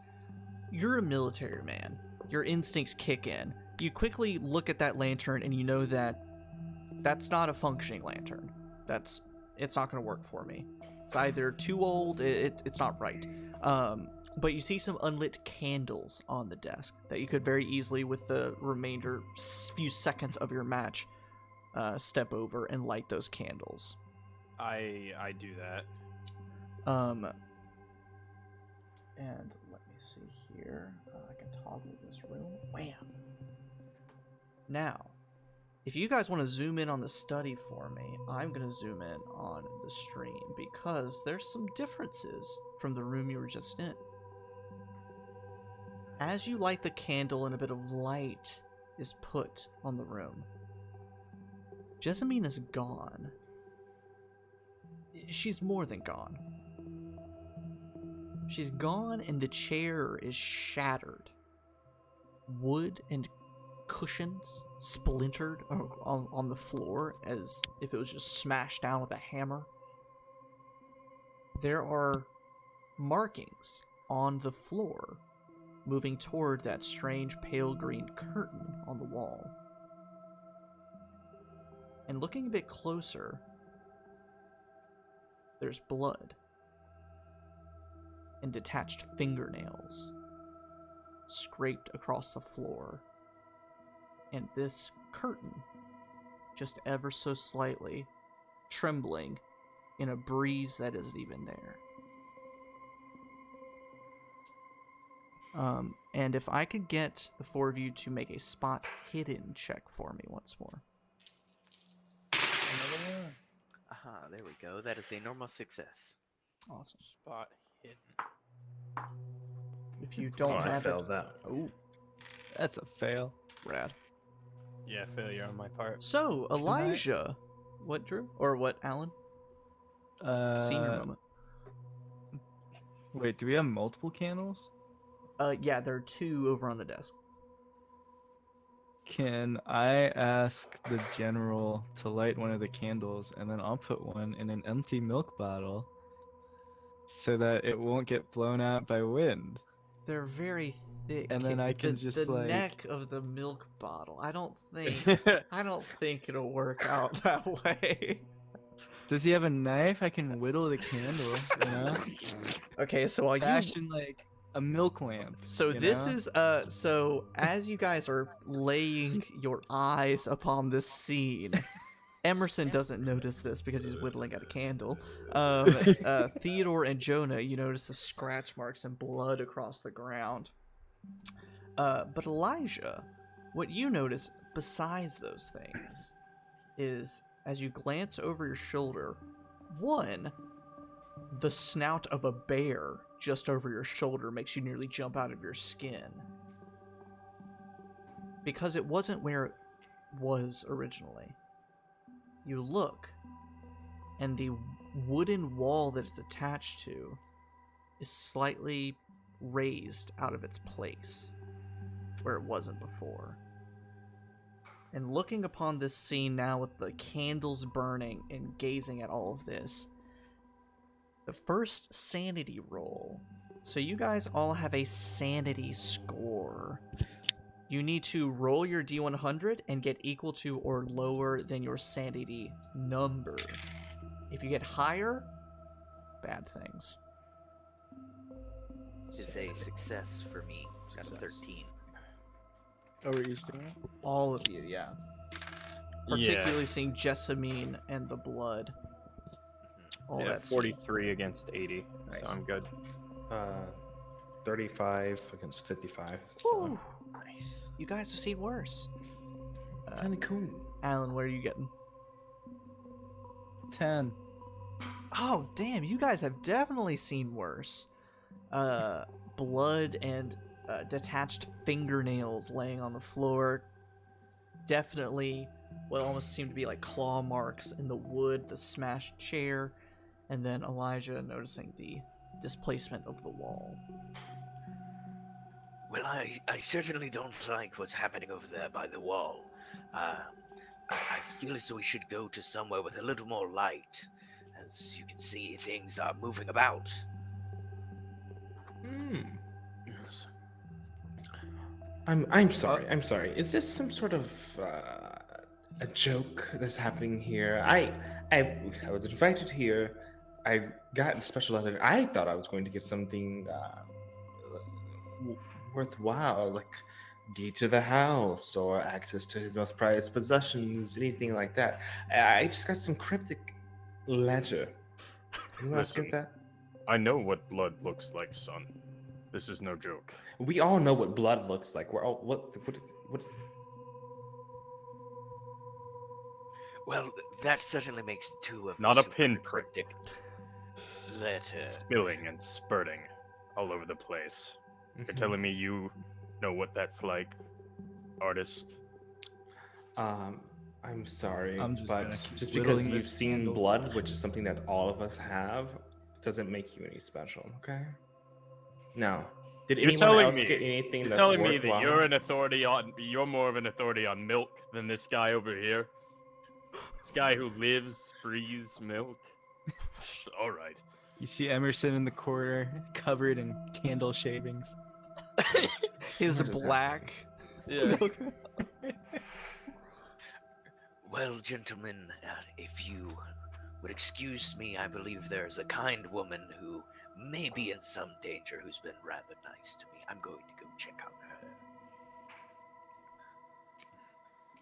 you're a military man. Your instincts kick in. You quickly look at that lantern, and you know that that's not a functioning lantern. It's not going to work for me. It's either too old, it's not right. But you see some unlit candles on the desk that you could very easily, with the remainder few seconds of your match, step over and light those candles. I do that. And let me see here. I can toggle this room. Wham! Now, if you guys want to zoom in on the study for me, I'm going to zoom in on the stream because there's some differences from the room you were just in. As you light the candle and a bit of light is put on the room, Jessamine is gone. She's more than gone. She's gone and the chair is shattered. Wood and cushions splintered on the floor as if it was just smashed down with a hammer. There are markings on the floor moving toward that strange pale green curtain on the wall. And looking a bit closer, there's blood and detached fingernails scraped across the floor. And this curtain, just ever so slightly, trembling in a breeze that isn't even there. And if I could get the four of you to make a spot hidden check for me once more. Aha, there we go. That is a normal success. Awesome. Spot hidden. If you don't I have failed it, that. oh, That's a fail. rad. Yeah, failure on my part. So Elijah, what Drew or what Alan? Senior moment. Wait, do we have multiple candles? Yeah, there are two over on the desk. Can I ask the general to light one of the candles, and then I'll put one in an empty milk bottle so that it won't get blown out by wind? They're very thick. And then I can just, the like- neck of the milk bottle. I don't think it'll work out that way. Does he have a knife? I can whittle the candle, you know? Okay, so while you Fashion like a milk lamp. So you this know? is so as you guys are laying your eyes upon this scene, Emerson doesn't notice this because he's whittling at a candle. Theodore and Jonah, you notice the scratch marks and blood across the ground. But Elijah, what you notice besides those things is as you glance over your shoulder, one, the snout of a bear just over your shoulder makes you nearly jump out of your skin. Because it wasn't where it was originally. You look, and the wooden wall that it's attached to is slightly raised out of its place, where it wasn't before. And looking upon this scene now with the candles burning and gazing at all of this, the first sanity roll. So you guys all have a sanity score. You need to roll your D100 and get equal to or lower than your sanity number. If you get higher, bad things. Is a success for me. Got a Success. 13. Oh, we're each doing it? All of you, yeah. Particularly seeing Jessamine and the blood. All Yeah, that 43 against 80, Nice. so I'm good. 35 against 55. So Woo! Nice. You guys have seen worse. kind of cool. Alan, where are you getting? 10. Oh, damn, you guys have definitely seen worse. Blood and detached fingernails laying on the floor. Definitely what almost seemed to be like claw marks in the wood, the smashed chair, and then Elijah noticing the displacement of the wall. Well, I certainly don't like what's happening over there by the wall. I feel as though we should go to somewhere with a little more light. As you can see, things are moving about. Yes. I'm sorry. I'm sorry. Is this some sort of a joke that's happening here? I was invited here. I got a special letter. I thought I was going to get something worthwhile, like deed to the house or access to his most prized possessions, anything like that. I just got some cryptic letter. You want to skip Listen. that? I know what blood looks like, son. This is no joke. We all know what blood looks like. We're all what. Well, that certainly makes two of Not us a who pinprick. cryptic letter. Spilling and spurting all over the place. You're telling me you know what that's like, artist? I'm sorry, I'm just gonna but keep just because whittling you've this seen candle. blood, which is something that all of us have, doesn't make you any special. Okay. Now, did You're anyone telling else me- get anything You're that's telling me worthwhile? that you're more of an authority on milk than this guy over here? This guy who lives, breathes milk? All right. You see Emerson in the corner, covered in candle shavings. His What is black. Yeah. Well, gentlemen, if you would excuse me, I believe there's a kind woman who may be in some danger who's been rather nice to me. I'm going to go check on her.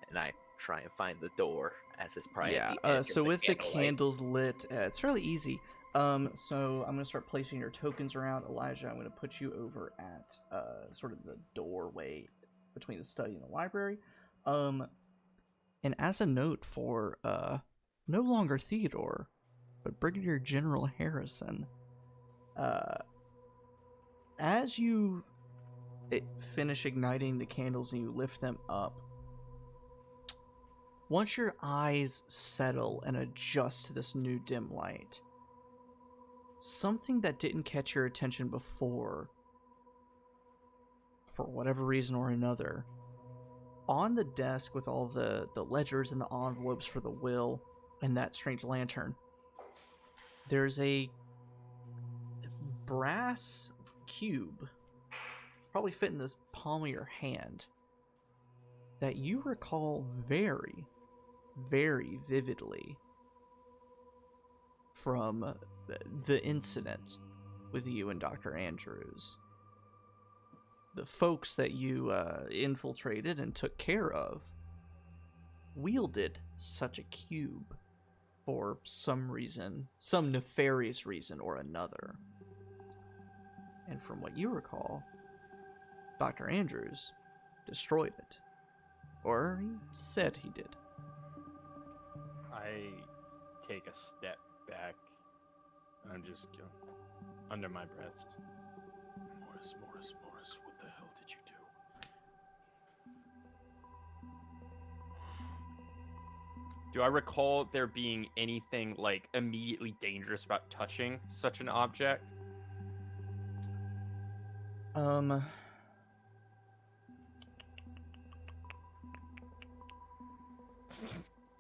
And I try and find the door as it's probably Yeah, at the edge so of with the candlelight. candles lit, it's fairly easy. So I'm gonna start placing your tokens around. Elijah, I'm gonna put you over at sort of the doorway between the study and the library. And as a note for no longer Theodore, but Brigadier General Harrison, as you finish igniting the candles and you lift them up, once your eyes settle and adjust to this new dim light, something that didn't catch your attention before, for whatever reason or another, on the desk with all the ledgers and the envelopes for the will and that strange lantern, there's a brass cube, probably fit in the palm of your hand, that you recall very, very vividly from the incident with you and Dr. Andrews. The folks that you infiltrated and took care of wielded such a cube for some reason, some nefarious reason or another. And from what you recall, Dr. Andrews destroyed it. Or he said he did. I take a step back. I'm just going under my breath. Morris, what the hell did you do? Do I recall there being anything like immediately dangerous about touching such an object?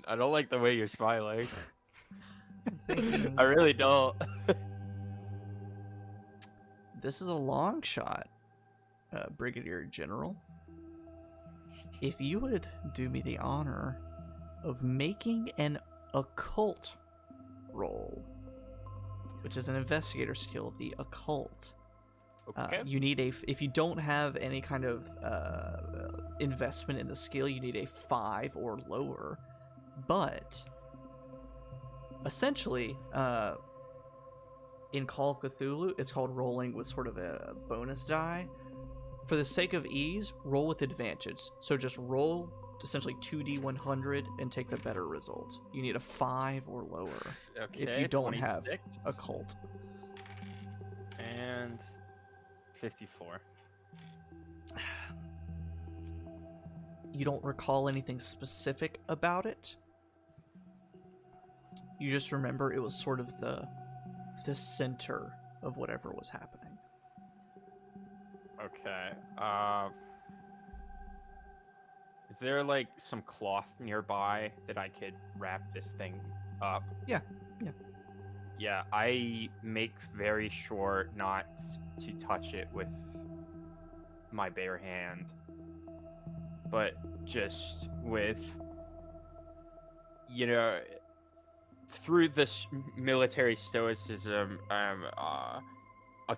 I don't like the way you're smiling. I really don't. This is a long shot, Brigadier General. if you would do me the honor of making an occult roll, which is an investigator skill, the occult. Okay. You need if you don't have any kind of investment in the skill, you need a 5 or lower. But essentially, in Call of Cthulhu, it's called rolling with sort of a bonus die. For the sake of ease, roll with advantage. So just roll essentially 2d100 and take the better result. You need a 5 or lower Okay, if you don't have 26 occult. and 54. You don't recall anything specific about it. You just remember it was sort of the center of whatever was happening. Okay. Is there like some cloth nearby that I could wrap this thing up? Yeah. Yeah, I make very sure not to touch it with my bare hand, but just with, through this military stoicism, a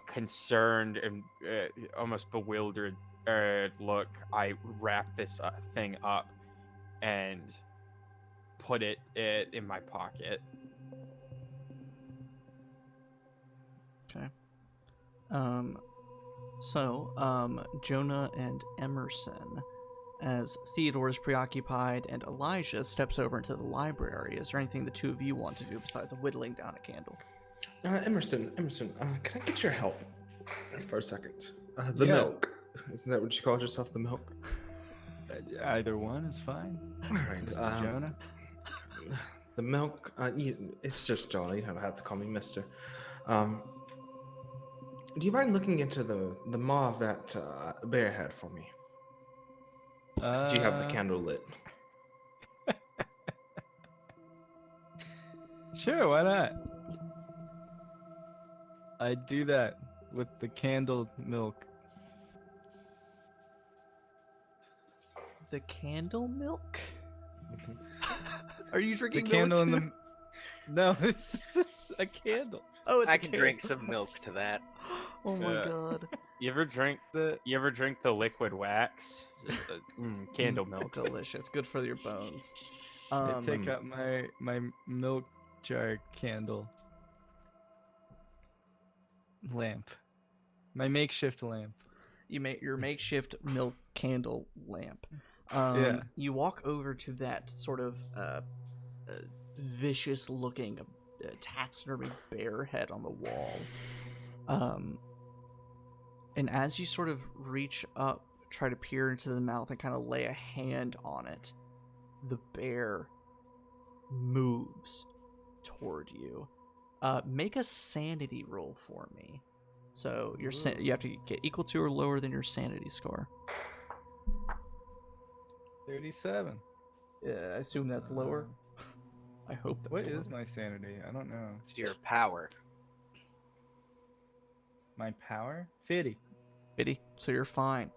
concerned and almost bewildered look, I wrap this thing up and put it in my pocket. Okay. Jonah and Emerson, as Theodore is preoccupied and Elijah steps over into the library, is there anything the two of you want to do besides whittling down a candle? Emerson, can I get your help for a second? The Yeah. milk. Isn't that what you called yourself, the milk? Either one is fine. All right, Mr. Jonah. The milk. It's just Jonah. You don't have to call me Mister. Do you mind looking into the maw of that bear head for me? So you have the candle lit. Sure, why not? I do that with the candled milk. The candle milk? Are you The drinking candle milk in too? the. No, it's a candle. Oh, it's I a can candle. drink some milk to that. Oh my Yeah. god. You ever drink the liquid wax? Just candle milk. Delicious. Good for your bones. I take out my milk jar candle lamp. My makeshift lamp. You make your makeshift milk candle lamp. Yeah. You walk over to that sort of vicious-looking taxidermy bear head on the wall. And as you sort of reach up, try to peer into the mouth and kind of lay a hand on it, the bear moves toward you. Make a sanity roll for me. So you have to get equal to or lower than your sanity score. 37. Yeah, I assume that's lower. I hope that's What lower. is my sanity? I don't know. It's your power. My power? 50. Biddy, so you're fine.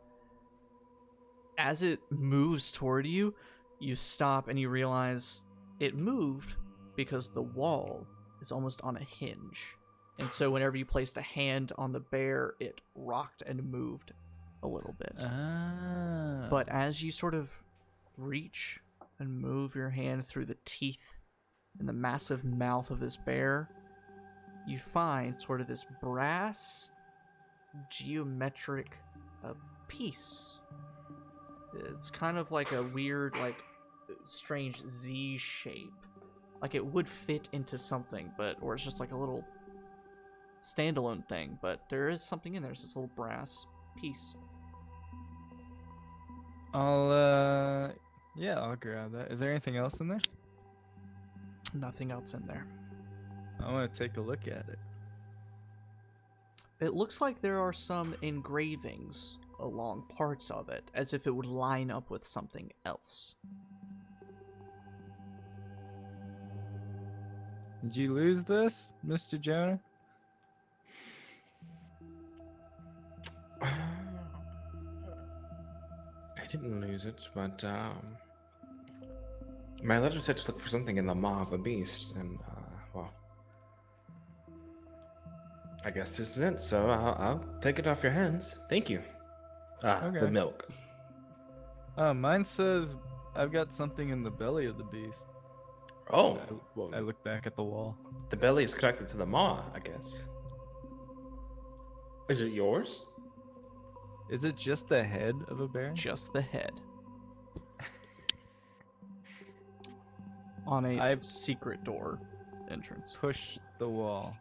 As it moves toward you, you stop and you realize it moved because the wall is almost on a hinge. And so whenever you placed a hand on the bear, it rocked and moved a little bit. Ah. But as you sort of reach and move your hand through the teeth in the massive mouth of this bear, you find sort of this brass geometric piece. It's kind of like a weird, like, strange Z shape. Like it would fit into something, or it's just like a little standalone thing, but there is something in there. It's this little brass piece. I'll grab that. Is there anything else in there? Nothing else in there. I want to take a look at it. It looks like there are some engravings along parts of it, as if it would line up with something else. Did you lose this, Mr. Jonah? I did didn't lose it, but my letter said to look for something in the maw of a beast, and well, I guess this is it. So I'll take it off your hands. Thank you. The Okay. milk. Mine says I've got something in the belly of the beast. Oh, well, I look back at the wall. the belly is connected to the maw, I guess. Is it yours? Is it just the head of a bear? Just the head. On a I- secret door entrance. Push the wall.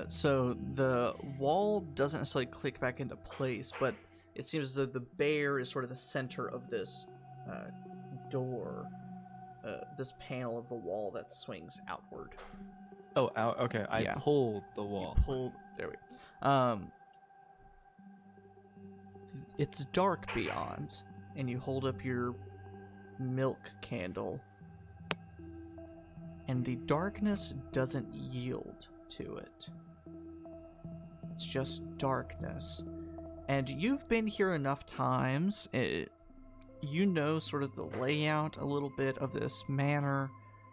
So the wall doesn't necessarily click back into place, but it seems as though the bear is sort of the center of this door, this panel of the wall that swings outward. Oh, out. Okay, I Yeah. pulled the wall. You pulled. There we go. It's dark beyond, and you hold up your milk candle, and the darkness doesn't yield to it. It's just darkness. And you've been here enough times, you know sort of the layout a little bit of this manor.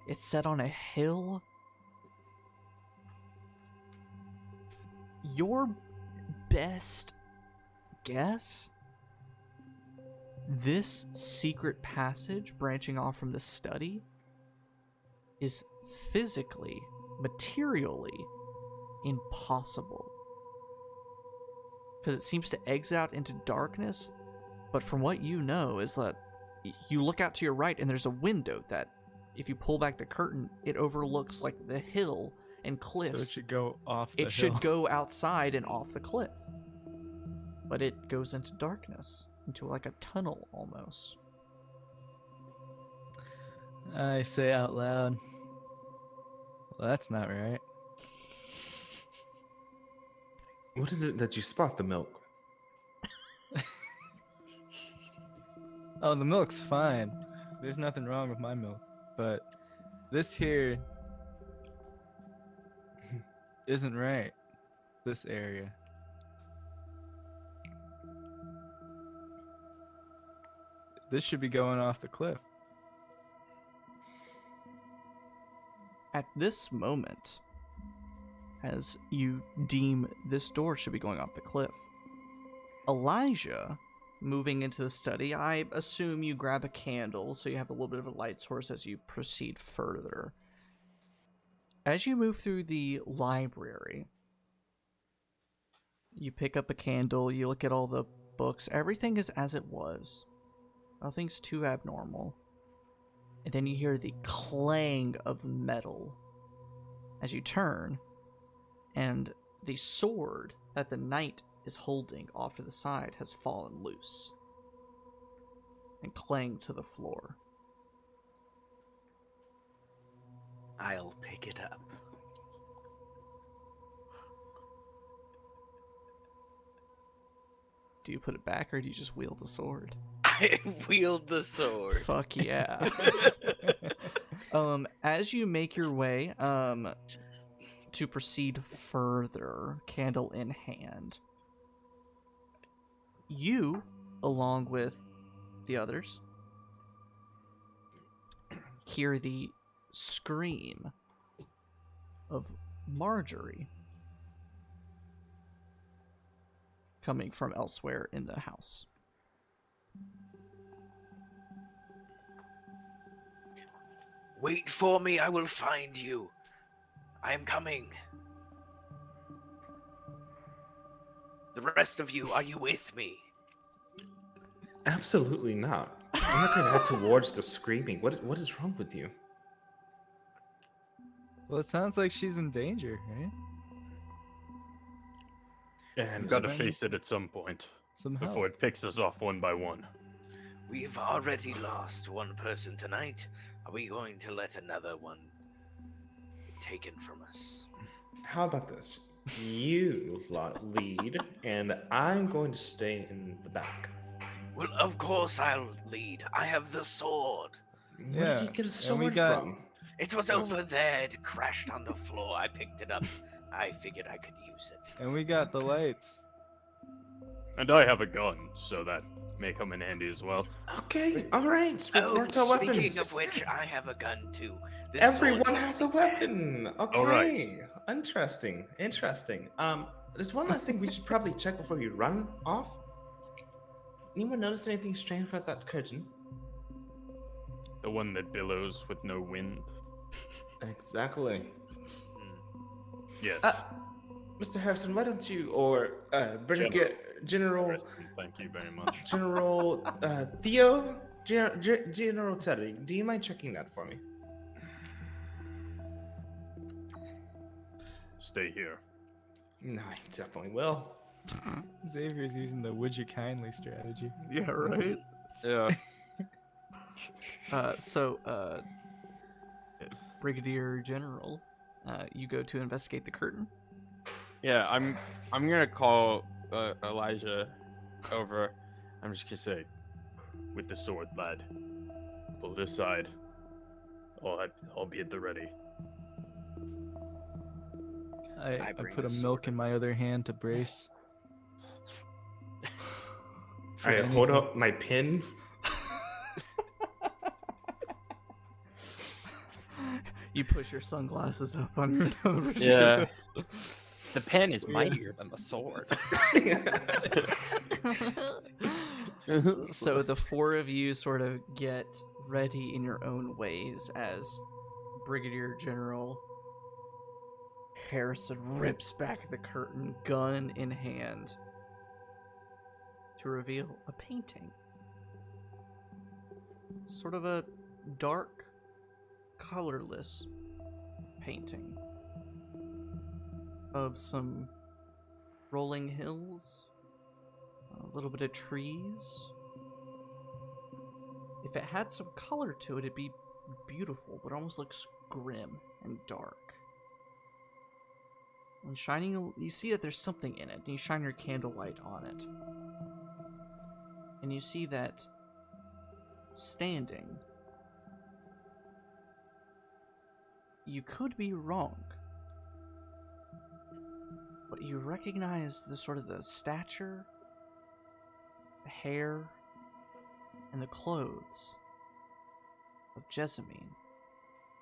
It's set on a hill. Your best guess? This secret passage branching off from the study is physically, materially impossible. Because it seems to exit out into darkness, but from what you know is that you look out to your right and there's a window that, if you pull back the curtain, it overlooks like the hill and cliffs. So it should go off the hill. It should go outside and off the cliff. But it goes into darkness, into like a tunnel almost. I say out loud. Well, that's not right. What is it that you spot the milk? Oh, the milk's fine. There's nothing wrong with my milk. But this here isn't right. This area. This should be going off the cliff. At this moment, as you deem this door should be going off the cliff, Elijah, moving into the study, I assume you grab a candle so you have a little bit of a light source as you proceed further. As you move through the library, you pick up a candle, you look at all the books, everything is as it was. Nothing's too abnormal. And then you hear the clang of metal as you turn, and the sword that the knight is holding off to the side has fallen loose and clanged to the floor. I'll pick it up. Do you put it back or do you just wield the sword? I wield the sword. Fuck yeah. As you make your way to proceed further, candle in hand, you, along with the others, hear the scream of Marjorie coming from elsewhere in the house. Wait for me, I will find you. I am coming. The rest of you, are you with me? Absolutely not. I'm not going to head towards the screaming. What is wrong with you? Well, it sounds like she's in danger, right? And We've got to face it at some point Some help. before it picks us off one by one. We've already lost one person tonight. Are we going to let another one be taken from us? how about this? You lead, and I'm going to stay in the back. Well, of course I'll lead. I have the sword. Where Yeah, did you get a and we sword got- from? It was over there. It crashed on the floor. I picked it up. I figured I could use it. And we got the lights. And I have a gun, so that may come in handy as well. Okay, all right. Oh, Resort to speaking weapons. of which, I have a gun too. This Everyone sword has just a like that. weapon. Okay. All right. Interesting. Interesting. There's one last thing we should probably check before we run off. Anyone notice anything strange about that curtain? The one that billows with no wind. Exactly. Yes. Mr. Harrison, why don't you, or Brigadier General, Harrison, thank you very much. General Theo, General Teddy, do you mind checking that for me? Stay here. No, I definitely will. Xavier's using the would you kindly strategy. Yeah, right. Yeah. Brigadier General, you go to investigate the curtain. Yeah, I'm gonna call Elijah over. I'm just gonna say, with the sword, lad. Pull it aside. I'll be at the ready. I bring put the a milk in my other hand to brace. For All right, hold anything. up my pin. You push your sunglasses up on your nose. Yeah. The pen is mightier than the sword. So the four of you sort of get ready in your own ways as Brigadier General Harrison rips back the curtain, gun in hand, to reveal a painting. Sort of a dark, colorless painting of some rolling hills, a little bit of trees. If it had some color to it, it'd be beautiful, but it almost looks grim and dark. And shining, you see that there's something in it, and you shine your candlelight on it. And you see that standing, you could be wrong, but you recognize the sort of the stature, the hair, and the clothes of Jessamine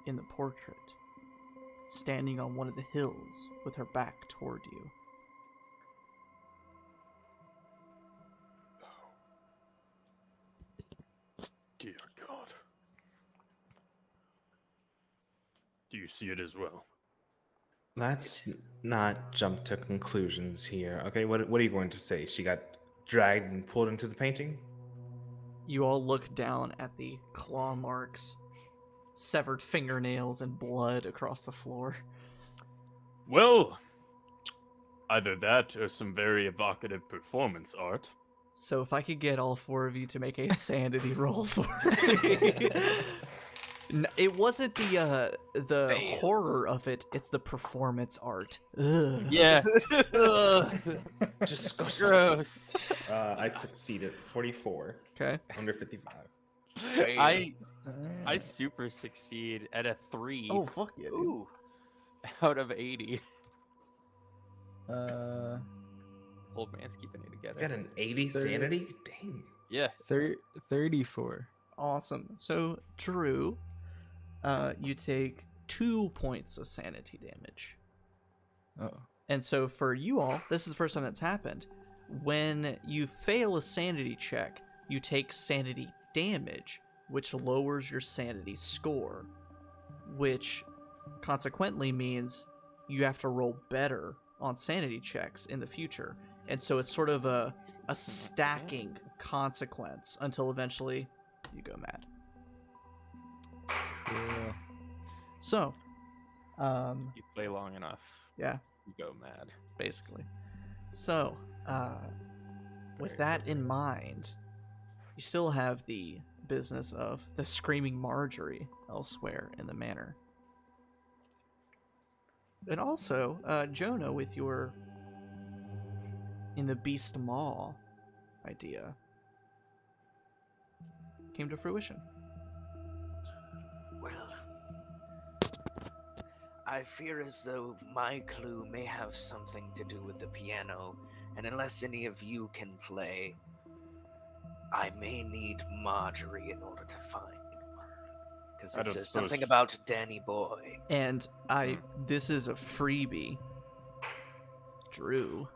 in the portrait, standing on one of the hills with her back toward you. Dear God. Do you see it as well? Let's not jump to conclusions here. Okay, what are you going to say? She got dragged and pulled into the painting? You all look down at the claw marks, severed fingernails, and blood across the floor. Well, either that or some very evocative performance art. So if I could get all four of you to make a sanity roll for me. It wasn't the Fail. horror of it, it's the performance art. Ugh. Yeah. Ugh. Disgusting. Gross. I succeeded. 44. Okay. Under 55. I super succeed at a 3 Oh, fuck yeah. Dude. Ooh. out of 80. Uh, Old man's keeping it together. Got an 80 sanity? Dang. Yeah. 34. Awesome. So, Drew, you take 2 points of sanity damage. Oh. And so for you all, this is the first time that's happened. When you fail a sanity check, you take sanity damage, which lowers your sanity score, which consequently means you have to roll better on sanity checks in the future. And so it's sort of a stacking consequence until eventually you go mad. Yeah. So, You play long enough, yeah, you go mad. basically. So, with that in mind, you still have the business of the screaming Marjorie elsewhere in the manor. And also, Jonah, with your in the Beast Maw idea, came to fruition. Well, I fear as though my clue may have something to do with the piano and unless any of you can play, I may need Marjorie in order to find one. Because I it don't says suppose- something about Danny Boy. And this is a freebie. Drew.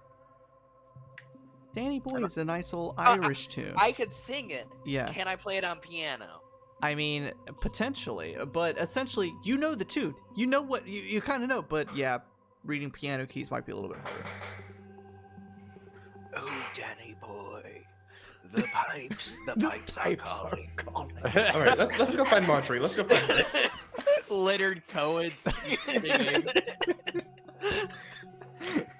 Danny Boy is a nice old Irish tune. I could sing it. Yeah. Can I play it on piano? I mean, potentially, but essentially, you know the tune. You know what you kind of know, but yeah, reading piano keys might be a little bit harder. Oh, Danny Boy, the pipes are calling. All right, let's go find Marjorie. Let's go find her. Leonard Cohen singing.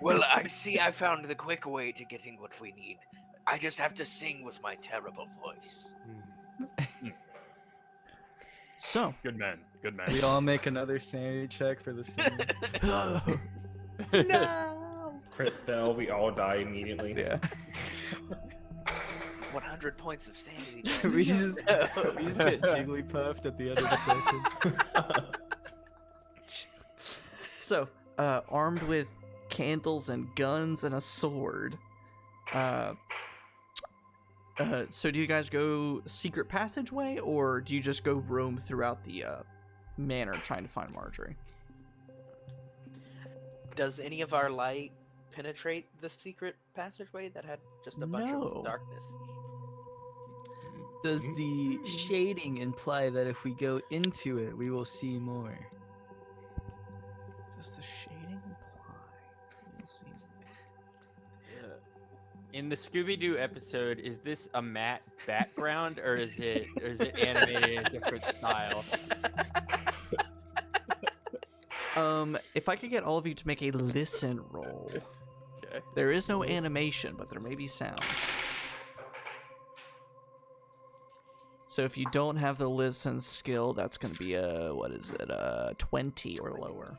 Well, I see I found the quick way to getting what we need. I just have to sing with my terrible voice. So, Good man. Good man. We all make another sanity check for the scene. no. Crit fell. We all die immediately. Yeah. 100 points of sanity. we just get Jigglypuffed at the end of the session. So, armed with candles and guns and a sword. So do you guys go secret passageway, or do you just go roam throughout the manor trying to find Marjorie? Does any of our light penetrate the secret passageway that had just a bunch No. of darkness? Does the shading imply that if we go into it, we will see more? Does the shading imply? Let's see. In the Scooby-Doo episode, is this a matte background or is it animated in a different style? If I could get all of you to make a listen roll. Okay. There is no animation, but there may be sound. So if you don't have the listen skill, that's going to be a 20 or lower.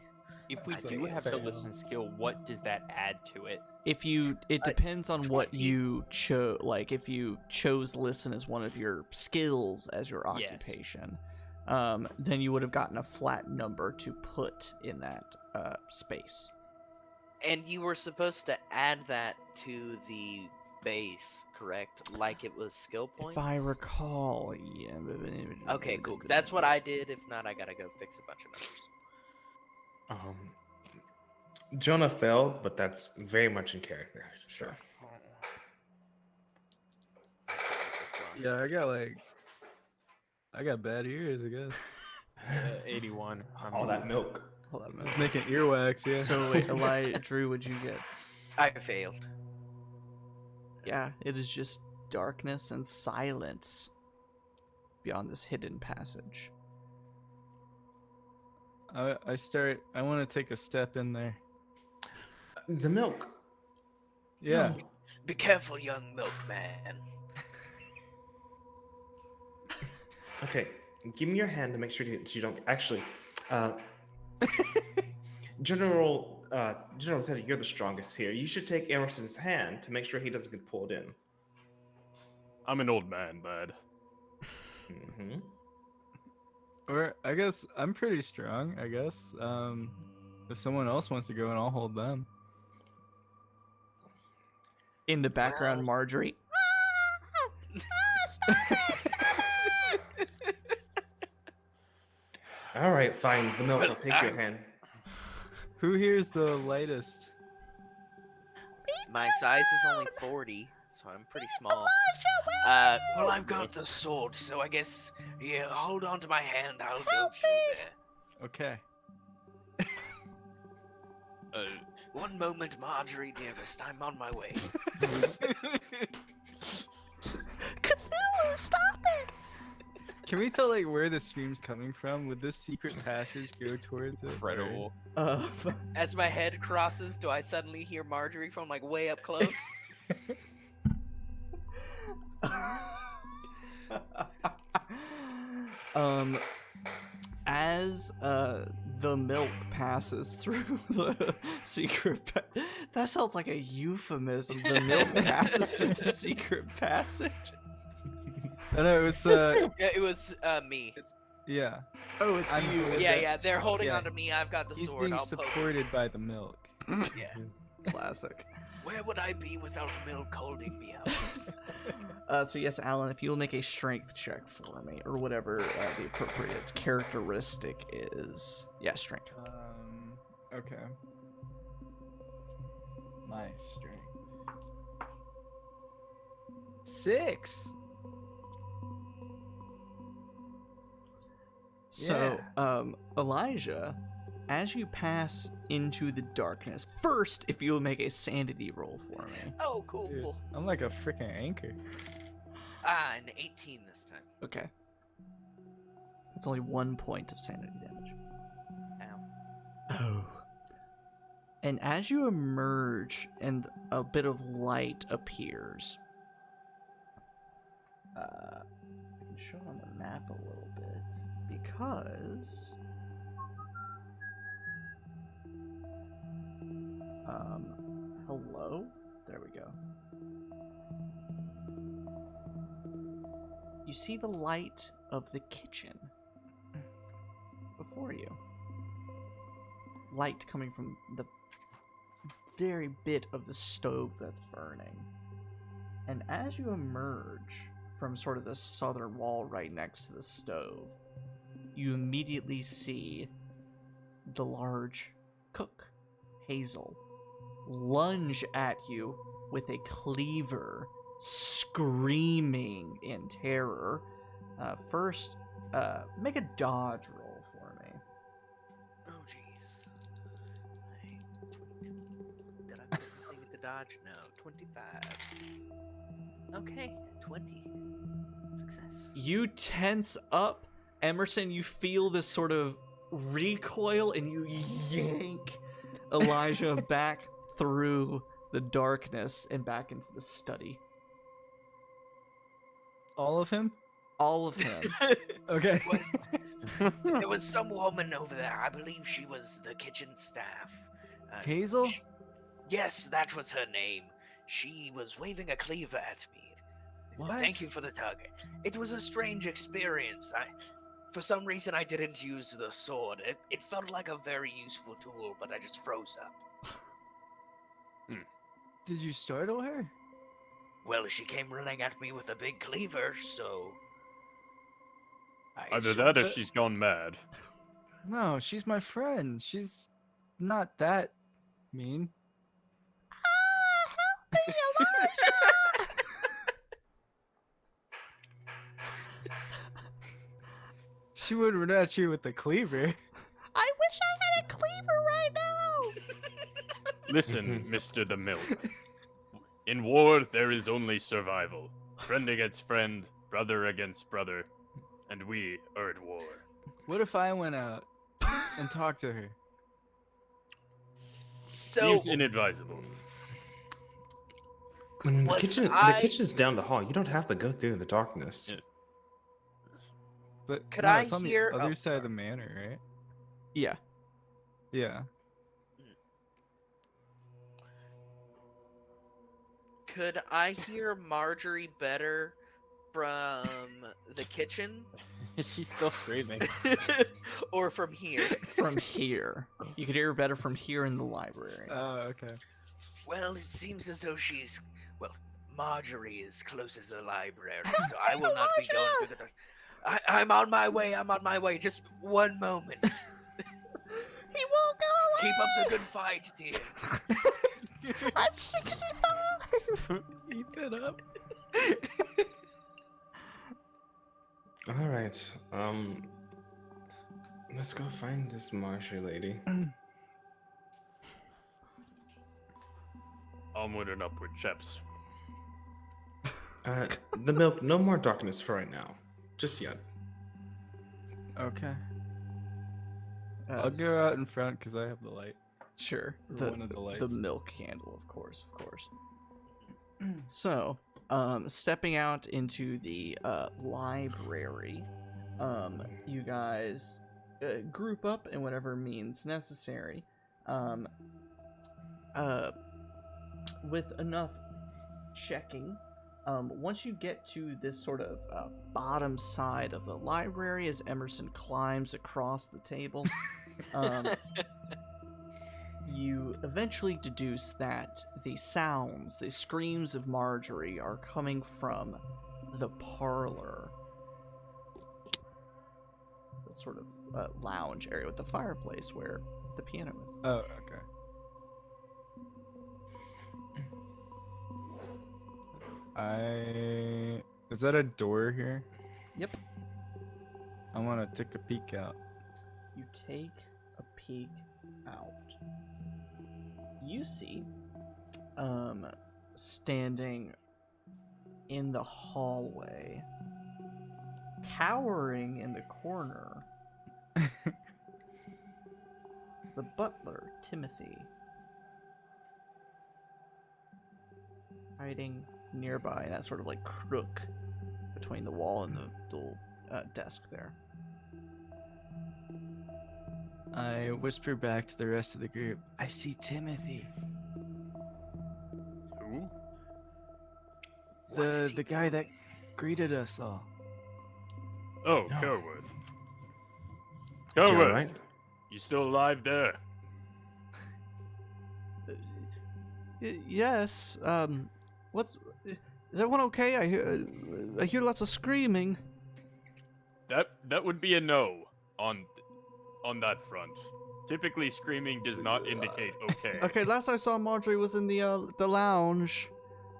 If we do have the listen skill, what does that add to it? It depends on what you chose. Like if you chose listen as one of your skills as your Yes. occupation, then you would have gotten a flat number to put in that space. And you were supposed to add that to the base, correct? Like it was skill points? If I recall, yeah. Okay, cool. That's what I did. If not, I gotta go fix a bunch of numbers. Jonah failed, but that's very much in character. Sure. Yeah, I got bad ears, I guess. 81. All that milk. Hold on a I minute. was making earwax, yeah. So wait, Drew, what'd you get? I failed. Yeah, it is just darkness and silence beyond this hidden passage. I want to take a step in there. The milk. Yeah. No. Be careful, young milkman. Okay, give me your hand to make sure you don't actually. General said you're the strongest here. You should take Emerson's hand to make sure he doesn't get pulled in. I'm an old man, bud. Mm-hmm. Or I guess I'm pretty strong, I guess. If someone else wants to go in, I'll hold them. In the background, Marjorie. All right, fine. The milk. I'll take your hand. Who here's the lightest? My size is only 40, so I'm pretty small. Well, I've got the sword, so I guess, yeah, hold on to my hand. I'll go through there. Okay. One moment, Marjorie, dearest. I'm on my way. Cthulhu, stop it! Can we tell where the stream's coming from? Would this secret passage go towards it? Incredible. As my head crosses, do I suddenly hear Marjorie from way up close? As the milk passes through the secret that sounds like a euphemism. The milk passes through the secret passage. I know, it was It was me. yeah. Oh, it's I'm you. good. Yeah, they're holding Yeah. onto me. I've got the He's sword. being I'll poke. supported by the milk. Yeah. Classic. Where would I be without milk holding me up? So yes, Alan, if you'll make a strength check for me, or whatever the appropriate characteristic is. Yeah, strength. Okay. My strength. 6. So, Elijah, as you pass into the darkness, first, if you'll make a sanity roll for me. Oh, cool. Dude, I'm like a freaking anchor. An 18 this time. Okay. It's only 1 point of sanity damage. Ow. Oh. And as you emerge and a bit of light appears, I can show on the map a little bit because hello? There we go. You see the light of the kitchen before you. Light coming from the very bit of the stove that's burning. And as you emerge from sort of the southern wall right next to the stove, you immediately see the large cook, Hazel, lunge at you with a cleaver, screaming in terror. First, make a dodge roll for me. Oh, jeez. Did I get the dodge? No. 25. Okay, 20. Success. You tense up, Emerson. You feel this sort of recoil, and you yank Elijah back through the darkness and back into the study. All of him? All of him. Okay. There was some woman over there. I believe she was the kitchen staff. Hazel? Yes, that was her name. She was waving a cleaver at me. What? Thank you for the tug. It was a strange experience. For some reason, I didn't use the sword. It felt like a very useful tool, but I just froze up. Did you startle her? Well, she came running at me with a big cleaver, so... Either that or she's gone mad. No, she's my friend. She's not that mean. She would run at you with the cleaver. I wish I had a cleaver right now. Listen, Mr. the Milk. In war, there is only survival. Friend against friend, brother against brother. And we are at war. What if I went out and talked to her? So, Seems inadvisable. The Was the kitchen's down the hall. You don't have to go through the darkness. Yeah. But Could no, I it's on hear- the other oh, side of sorry. the manor, right? Yeah. Yeah. Could I hear Marjorie better from the kitchen She's still screaming. or from here? From here. You could hear her better from here in the library. Oh, okay. well, it seems as though she's... Well, Marjorie is closest to the library, so I will not be going through the dark. I'm on my way. Just one moment. He won't go away! Keep up the good fight, dear. I'm 65! Keep it up. All right. Let's go find this Marcia lady. Onward and upward, chaps. The milk. No more darkness for right now. Just yet. Okay. Uh, I'll go out in front because I have the light. Sure. Or one of the lights. The milk candle, of course. So, stepping out into the library, you guys group up in whatever means necessary. With enough checking, once you get to this sort of bottom side of the library, as Emerson climbs across the table, you eventually deduce that the sounds, the screams of Marjorie are coming from the parlor. The sort of lounge area with the fireplace where the piano is. Oh, okay. Is that a door here? Yep. I want to take a peek out. You take a peek out. You see, standing in the hallway, cowering in the corner, is the butler, Timothy, hiding nearby in that sort of like crook between the wall and the little desk there. I whisper back to the rest of the group, I see Timothy. Who? The guy that greeted us all. Oh, No. Kerworth. Is he Kerworth, alright? you still alive there? Yes. What's? Is everyone okay? I hear lots of screaming. That would be a no on that front. Typically, screaming does not indicate okay. Okay, last I saw Marjorie was in the lounge.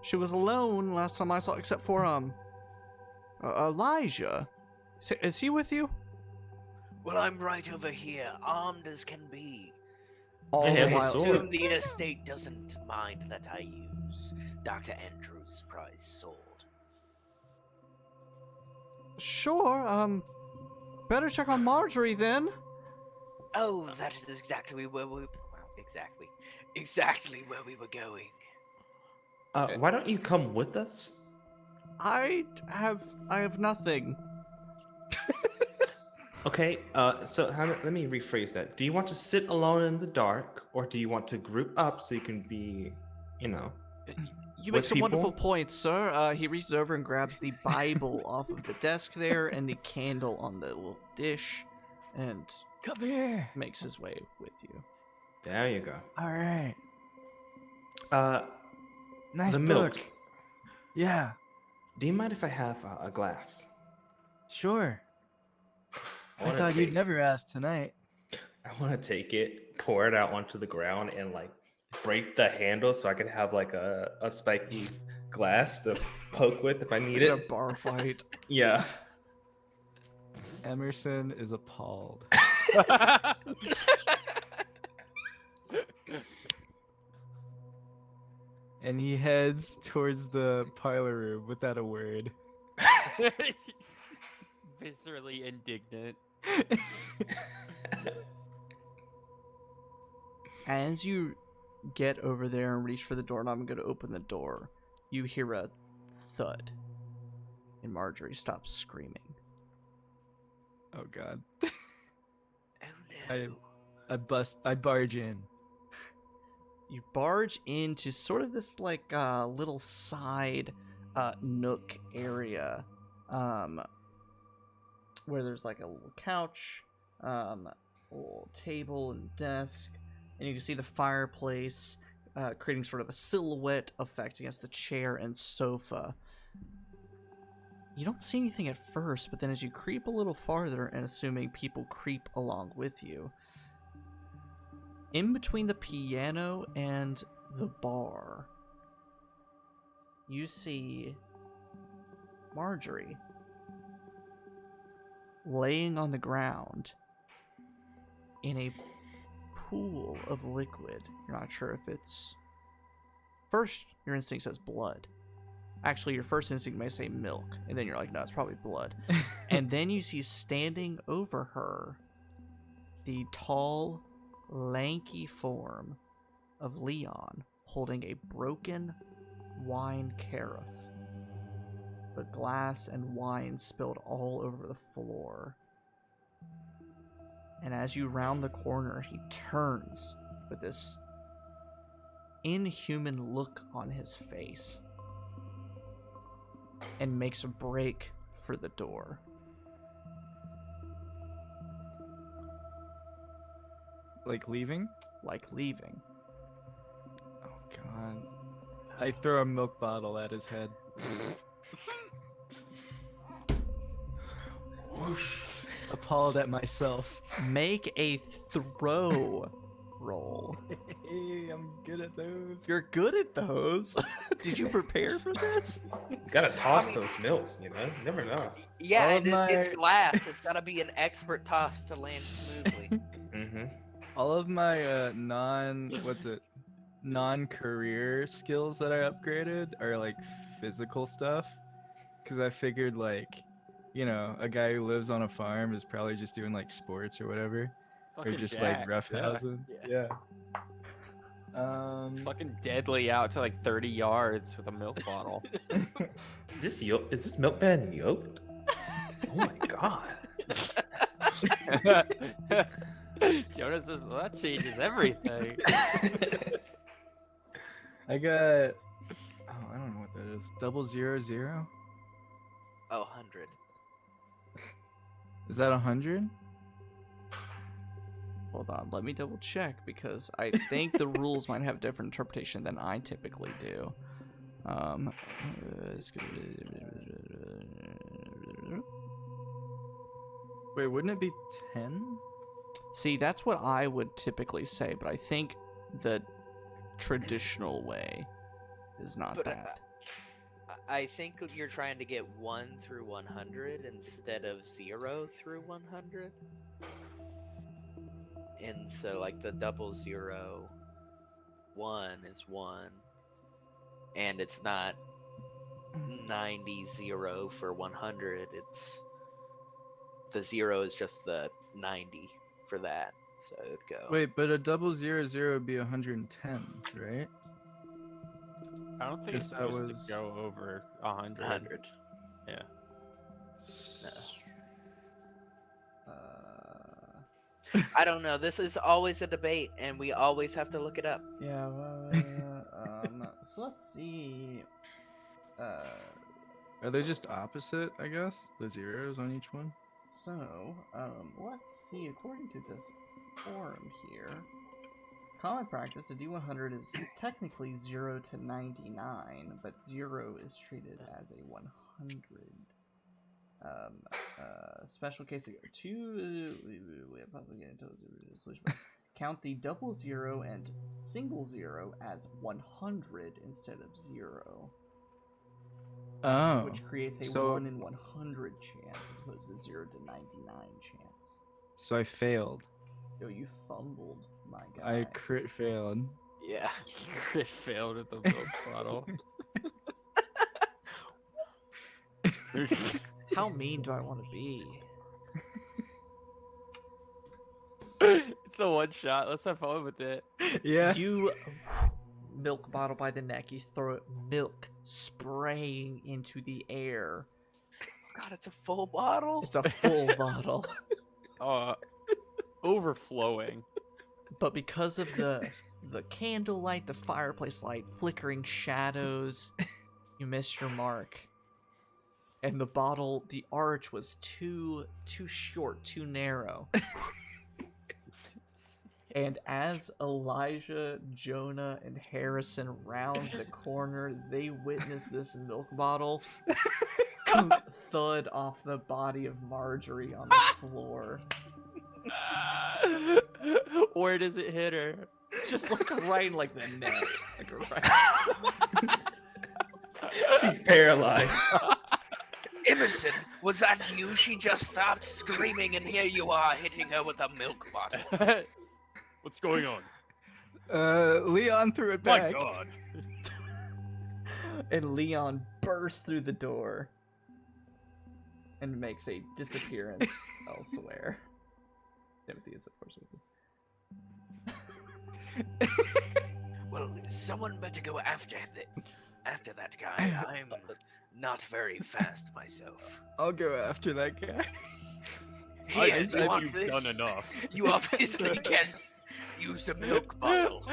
She was alone last time I saw, except for Elijah. Is he with you? Well, I'm right over here, armed as can be. All He the has a while. sword. Assume the estate doesn't mind that I use Dr. Andrews' prized sword. Sure. Better check on Marjorie then. Oh, that is exactly where we... Well, exactly where we were going. Why don't you come with us? I have nothing. Okay, let me rephrase that. Do you want to sit alone in the dark, or do you want to group up so you can be, You make With some wonderful people? points, sir. He reaches over and grabs the Bible off of the desk there and the candle on the little dish and Come here. makes his way with you. There you go. All right. Nice The book. milk. Yeah, Do you mind if I have a glass? sure. I wanna thought you'd take- never ask tonight. I want to take it, pour it out onto the ground, and like break the handle so I can have like a spiky glass to poke with if I need In a it. bar fight. Yeah. Emerson is appalled. And he heads towards the parlor room without a word. Viscerally indignant. As you get over there and reach for the doorknob and go to open the door, you hear a thud. And Marjorie stops screaming. Oh god. Oh no. I barge in. You barge into sort of this like little side nook area where there's like a little couch, a little table and desk, and you can see the fireplace creating sort of a silhouette effect against the chair and sofa. You don't see anything at first, but then as you creep a little farther and assuming people creep along with you, in between the piano and the bar, you see Marjorie laying on the ground in a pool of liquid. You're not sure if it's... First, your instinct says blood. Actually, your first instinct may say milk, and then you're like, no, it's probably blood. And then you see standing over her the tall, lanky form of Leon holding a broken wine carafe. The glass and wine spilled all over the floor. And as you round the corner, he turns with this inhuman look on his face and makes a break for the door. Like leaving? like leaving. Oh god. I throw a milk bottle at his head. Appalled at myself. Make a throw roll. Hey, I'm good at those. You're good at those. Did you prepare for this? You gotta toss those milks, you know? You never know. Yeah, All and of it's my- glass. It's gotta be an expert toss to land smoothly. Mm-hmm. All of my non-career skills that I upgraded are like physical stuff, because I figured like, you know, a guy who lives on a farm is probably just doing like sports or whatever, or Fucking just like jacked, yeah. roughhousing. Yeah. Fucking deadly out to like 30 yards with a milk bottle. Is this milkman yoked? Oh my god. Jonas says, well, that changes everything. I got. Oh, I don't know what that is. 000? Oh, 100. Is that 100? Hold on, let me double check because I think the rules might have a different interpretation than I typically do. Wait, wouldn't it be 10? See, that's what I would typically say, but I think the traditional way is not But, that. I think you're trying to get 1 through 100 instead of 0 through 100. And so, like, the 001 is 1. And it's not 90-0 for 100. It's... The 0 is just the 90 for that. So it would go... Wait, but a 000 would be 110, right? I don't think If it's that supposed was- to go over 100. 100. Yeah. I don't know. This is always a debate, and we always have to look it up. Yeah, so let's see. Are they just opposite, I guess? The zeros on each one? So, let's see. According to this forum here, common practice, a D100 is technically 0 to 99, but 0 is treated as a 100. Special case of count the 00 and 0 as 100 instead of 0. Oh. Which creates a so- 1 in 100 chance as opposed to 0 to 99 chance. So I failed. Yo, you fumbled, my guy. I crit failed. Yeah. Chris failed at the milk bottle. How mean do I want to be? It's a one shot. Let's have fun with it. Yeah. You milk bottle by the neck, you throw it, milk spraying into the air. God, it's a full bottle? It's a full bottle. Overflowing. But because of the candlelight, the fireplace light, flickering shadows, you missed your mark. And the bottle, the arch was too short, too narrow. And as Elijah, Jonah, and Harrison round the corner, they witness this milk bottle thud off the body of Marjorie on the floor. Where does it hit her? Just like right in like the neck. Like right. She's paralyzed. Emerson, was that you? She just stopped screaming, and here you are hitting her with a milk bottle. What's going on? Leon threw it My back. God. And Leon bursts through the door and makes a disappearance elsewhere. Timothy is, of course, with you. Well, someone better go after that guy. I'm not very fast myself. I'll go after that guy. Here, I've you want you've this? done enough. You obviously can't use a milk bottle.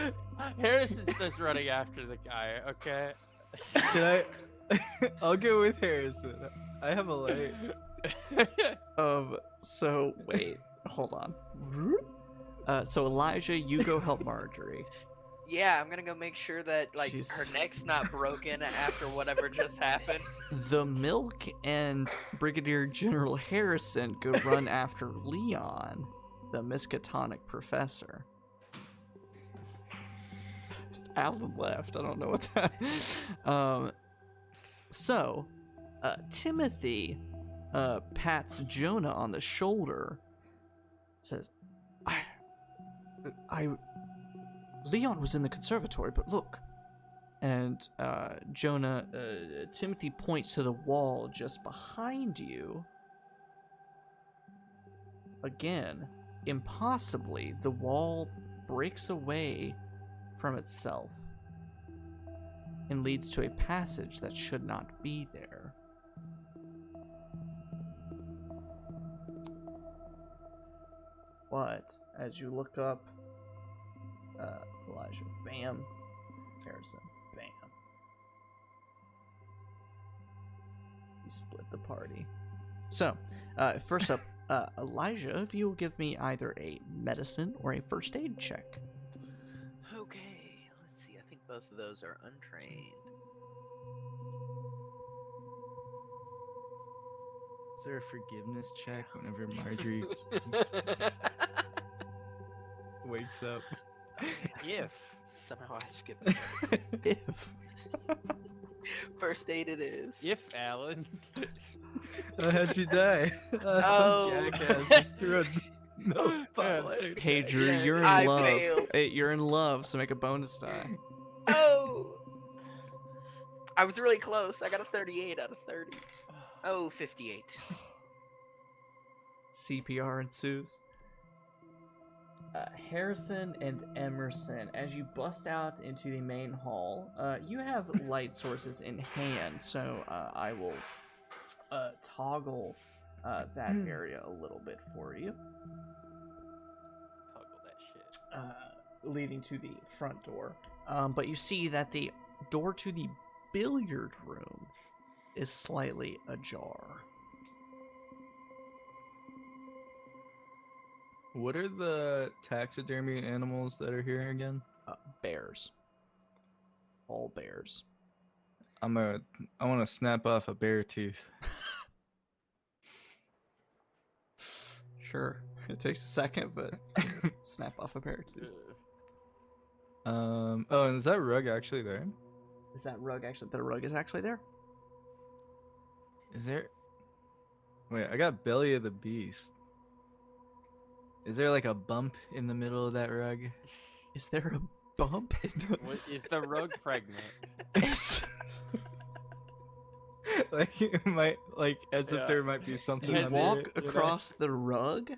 Harrison's just running after the guy, okay? Can I? I'll go with Harrison. I have a light. So wait, hold on. So Elijah, you go help Marjorie. Yeah, I'm gonna go make sure that like Jeez. her neck's not broken after whatever just happened. The Milk and Brigadier General Harrison go run after Leon, the Miskatonic professor. Alan left. I don't know what that. So, Timothy pats Jonah on the shoulder. Says, "I Leon was in the conservatory, but look." And Timothy points to the wall just behind you. Again, impossibly, the wall breaks away from itself and leads to a passage that should not be there. But as you look up, Elijah, bam, Harrison, bam. You split the party. So, first up, Elijah, if you will give me either a medicine or a first aid check. Okay, let's see. I think both of those are untrained. Is there a forgiveness check whenever Marjorie wakes up? If Somehow I skipped it. If. First aid it is. Alan. How'd you die? Oh. Some jackass just threw a milk bottle at her. Hey, Drew, you're in I love. failed. Hey, you're in love, so make a bonus die. Oh! I was really close. I got a 38 out of 30. Oh, 58. CPR ensues. Harrison and Emerson, as you bust out into the main hall, you have light sources in hand, so I will toggle that area a little bit for you. Toggle that shit. Leading to the front door. But you see that the door to the billiard room is slightly ajar. What are the taxidermy animals that are here again? Bears. All bears. I want to snap off a bear tooth. Sure. It takes a second, but snap off a bear tooth. Oh, and is that rug actually there? Is that rug actually? The rug is actually there? Is there? Wait, I got belly of the beast. Is there like a bump in the middle of that rug? Is there a bump? What, is the rug pregnant? Like it might, like as if there might be something. You under walk it, you know? across the rug,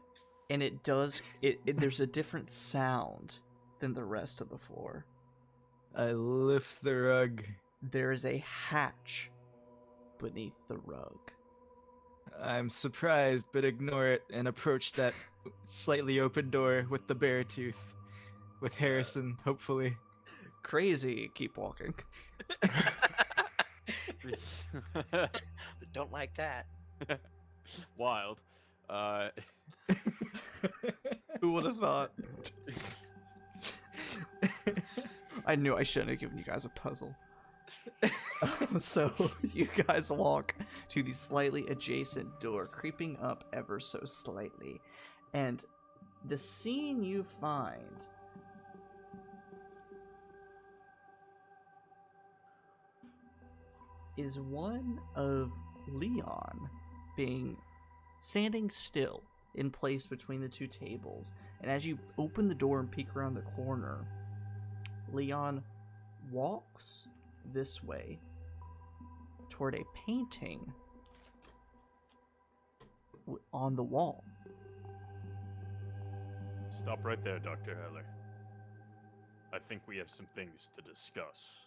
and it does. There's a different sound than the rest of the floor. I lift the rug. There is a hatch beneath the rug. I'm surprised, but ignore it and approach that slightly open door with the bear tooth, with Harrison, hopefully. Crazy. Keep walking. Don't like that. Wild. Who would have thought? I knew I shouldn't have given you guys a puzzle. So you guys walk to the slightly adjacent door, creeping up ever so slightly, and the scene you find is one of Leon standing still in place between the two tables. And as you open the door and peek around the corner, Leon walks this way toward a painting on the wall. Stop right there, Dr. Heller. I think we have some things to discuss.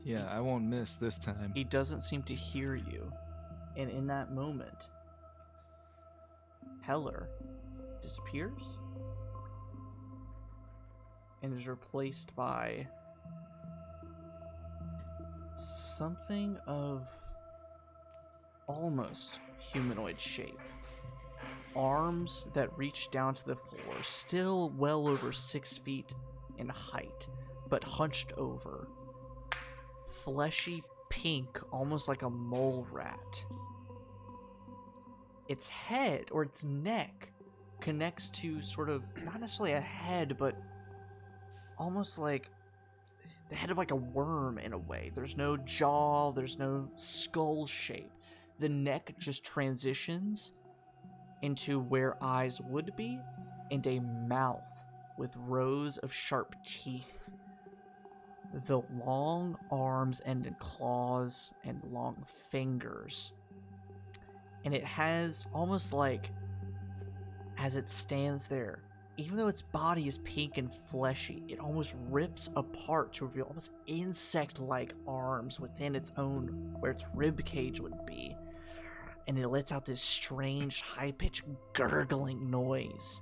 Yeah, I won't miss this time. He doesn't seem to hear you, and in that moment, Heller disappears and is replaced by something of almost humanoid shape. arms that reach down to the floor, still well over 6 feet in height, but hunched over. Fleshy pink, almost like a mole rat. Its head, or its neck, connects to sort of, not necessarily a head, but almost like the head of like a worm in a way. There's no jaw, there's no skull shape. The neck just transitions into where eyes would be, and a mouth with rows of sharp teeth. The long arms and claws and long fingers. And it has almost like, as it stands there, even though its body is pink and fleshy, it almost rips apart to reveal almost insect-like arms within its own, where its rib cage would be. And it lets out this strange, high-pitched gurgling noise.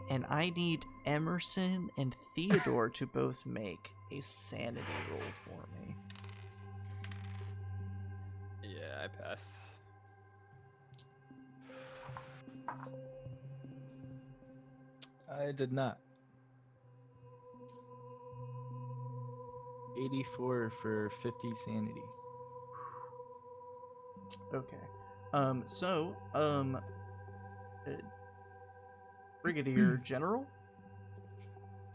And I need Emerson and Theodore to both make a sanity roll for me. Yeah, I passed. I did not. 84 for 50 sanity. Okay. Brigadier General,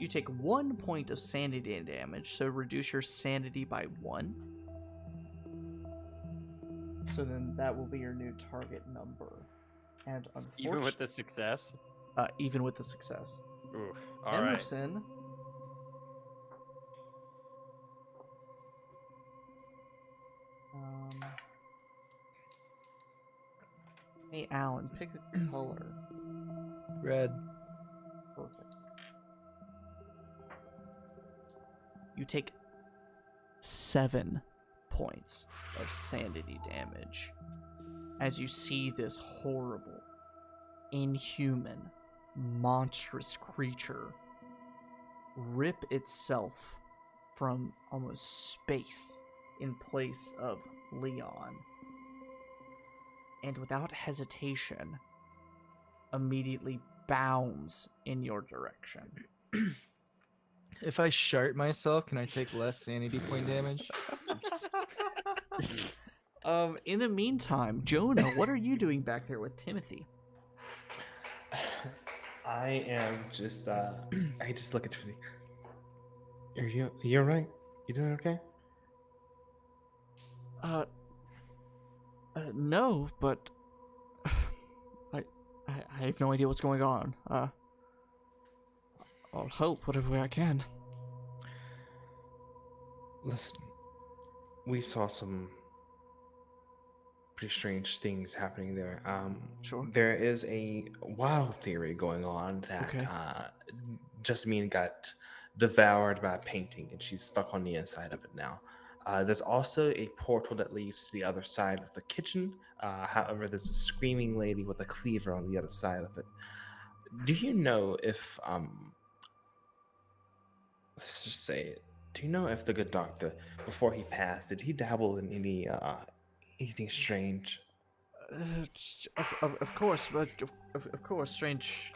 you take 1 point of sanity damage, so reduce your sanity by 1. So then that will be your new target number. And unfortunately, Even with the success? even with the success. Oof. All right. Emerson. Hey, Alan, pick a color. Red. Perfect. You take 7 points of sanity damage as you see this horrible, inhuman, monstrous creature rip itself from almost space in place of Leon, and without hesitation immediately bounds in your direction. If I shart myself, can I take less sanity point damage? In the meantime, Jonah, what are you doing back there with Timothy? I am just I just look at Timothy. You're right. You doing okay? No, but I have no idea what's going on. I'll help whatever way I can. Listen, we saw some pretty strange things happening there. Sure. There is a wild theory going on that Okay. Jasmine got devoured by a painting and she's stuck on the inside of it now. There's also a portal that leads to the other side of the kitchen. However, there's a screaming lady with a cleaver on the other side of it. Do you know if, let's just say it. Do you know if the good doctor, before he passed, did he dabble in any anything strange? Of course, but of course, strange.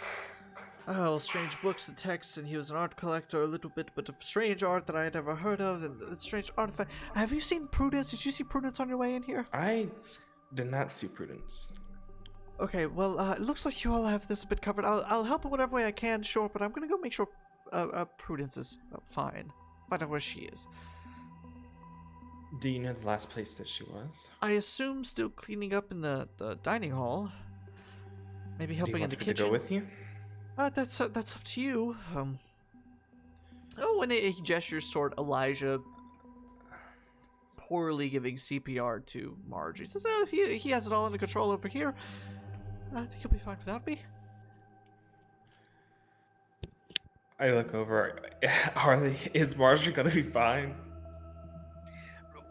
Oh, strange books and texts, and he was an art collector a little bit, but of strange art that I had never heard of, and strange artifact. Have you seen Prudence? Did you see Prudence on your way in here? I did not see Prudence. Okay, well, it looks like you all have this a bit covered. I'll help in whatever way I can, sure, but I'm gonna go make sure Prudence is fine. Find out where she is. Do you know the last place that she was? I assume still cleaning up in the dining hall. Maybe Do you helping in want the me kitchen. to go with you? That's up to you. Oh, and he gestures toward Elijah, poorly giving CPR to Marge. He says, "Oh, he has it all under control over here. I think he'll be fine without me." I look over. Is Marjorie gonna be fine?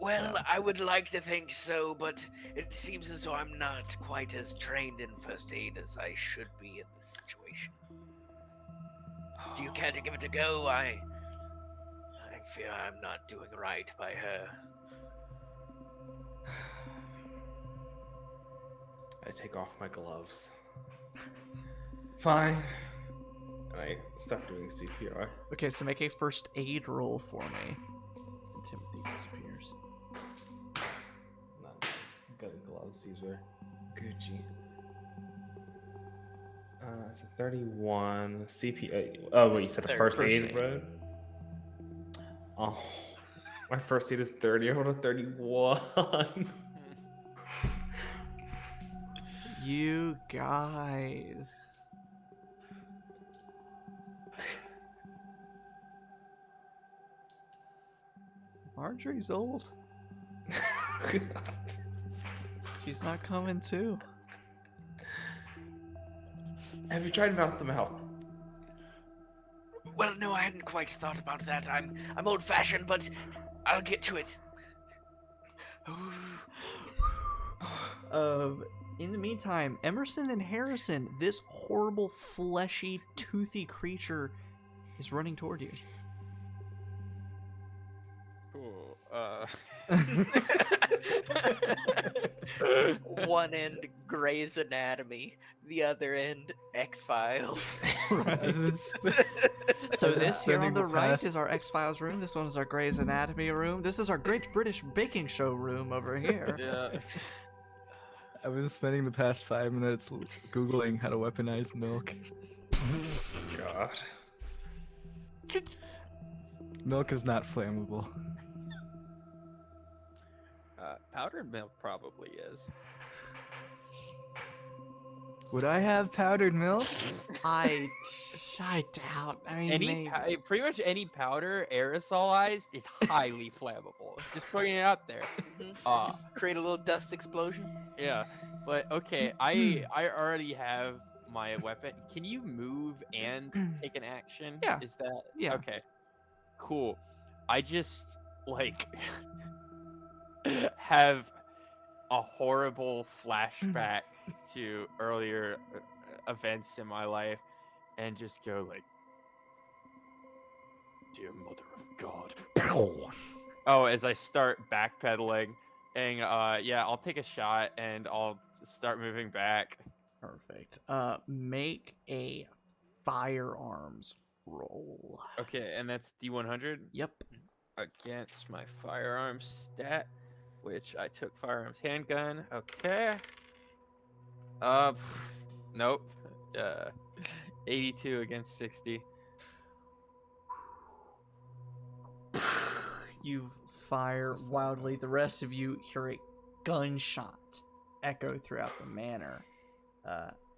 Well, I would like to think so, but it seems as though I'm not quite as trained in first aid as I should be in this situation. Do you care to give it a go? I fear I'm not doing right by her. I take off my gloves. Fine. And I stop doing CPR. Okay, so make a first aid roll for me. And Timothy disappears. Not got gloves, these were Gucci. It's a 31 CPR. Oh, wait, you said a first aid, bro? Oh, my first aid is 30. I rolled a 31. You guys. Marjorie's old. She's not coming too. Have you tried mouth to mouth? Well, no, I hadn't quite thought about that. I'm old-fashioned, but I'll get to it. In the meantime, Emerson and Harrison, this horrible, fleshy, toothy creature is running toward you. Cool. One end Grey's Anatomy, the other end X-Files. So this here on Spending the the right past- is our X-Files room. This one is our Grey's Anatomy room. This is our Great British Baking Show room over here. Yeah. I've been spending the past 5 minutes Googling how to weaponize milk. God. Milk is not flammable. Powdered milk probably is. Would I have powdered milk? I doubt. I mean, maybe. Pretty much any powder aerosolized is highly flammable. Just putting it out there. Create a little dust explosion. Yeah, but okay, I already have my weapon. Can you move and take an action? Yeah. Is that Yeah. okay? Cool. I just like have a horrible flashback to earlier events in my life, and just go like, "Dear Mother of God." Oh, as I start backpedaling, and yeah, I'll take a shot and I'll start moving back. Perfect. Make a firearms roll. Okay, and that's D100 Yep. against my firearms stat, which I took firearms handgun. Okay. Nope. 82 against 60. You fire wildly. The rest of you hear a gunshot echo throughout the manor.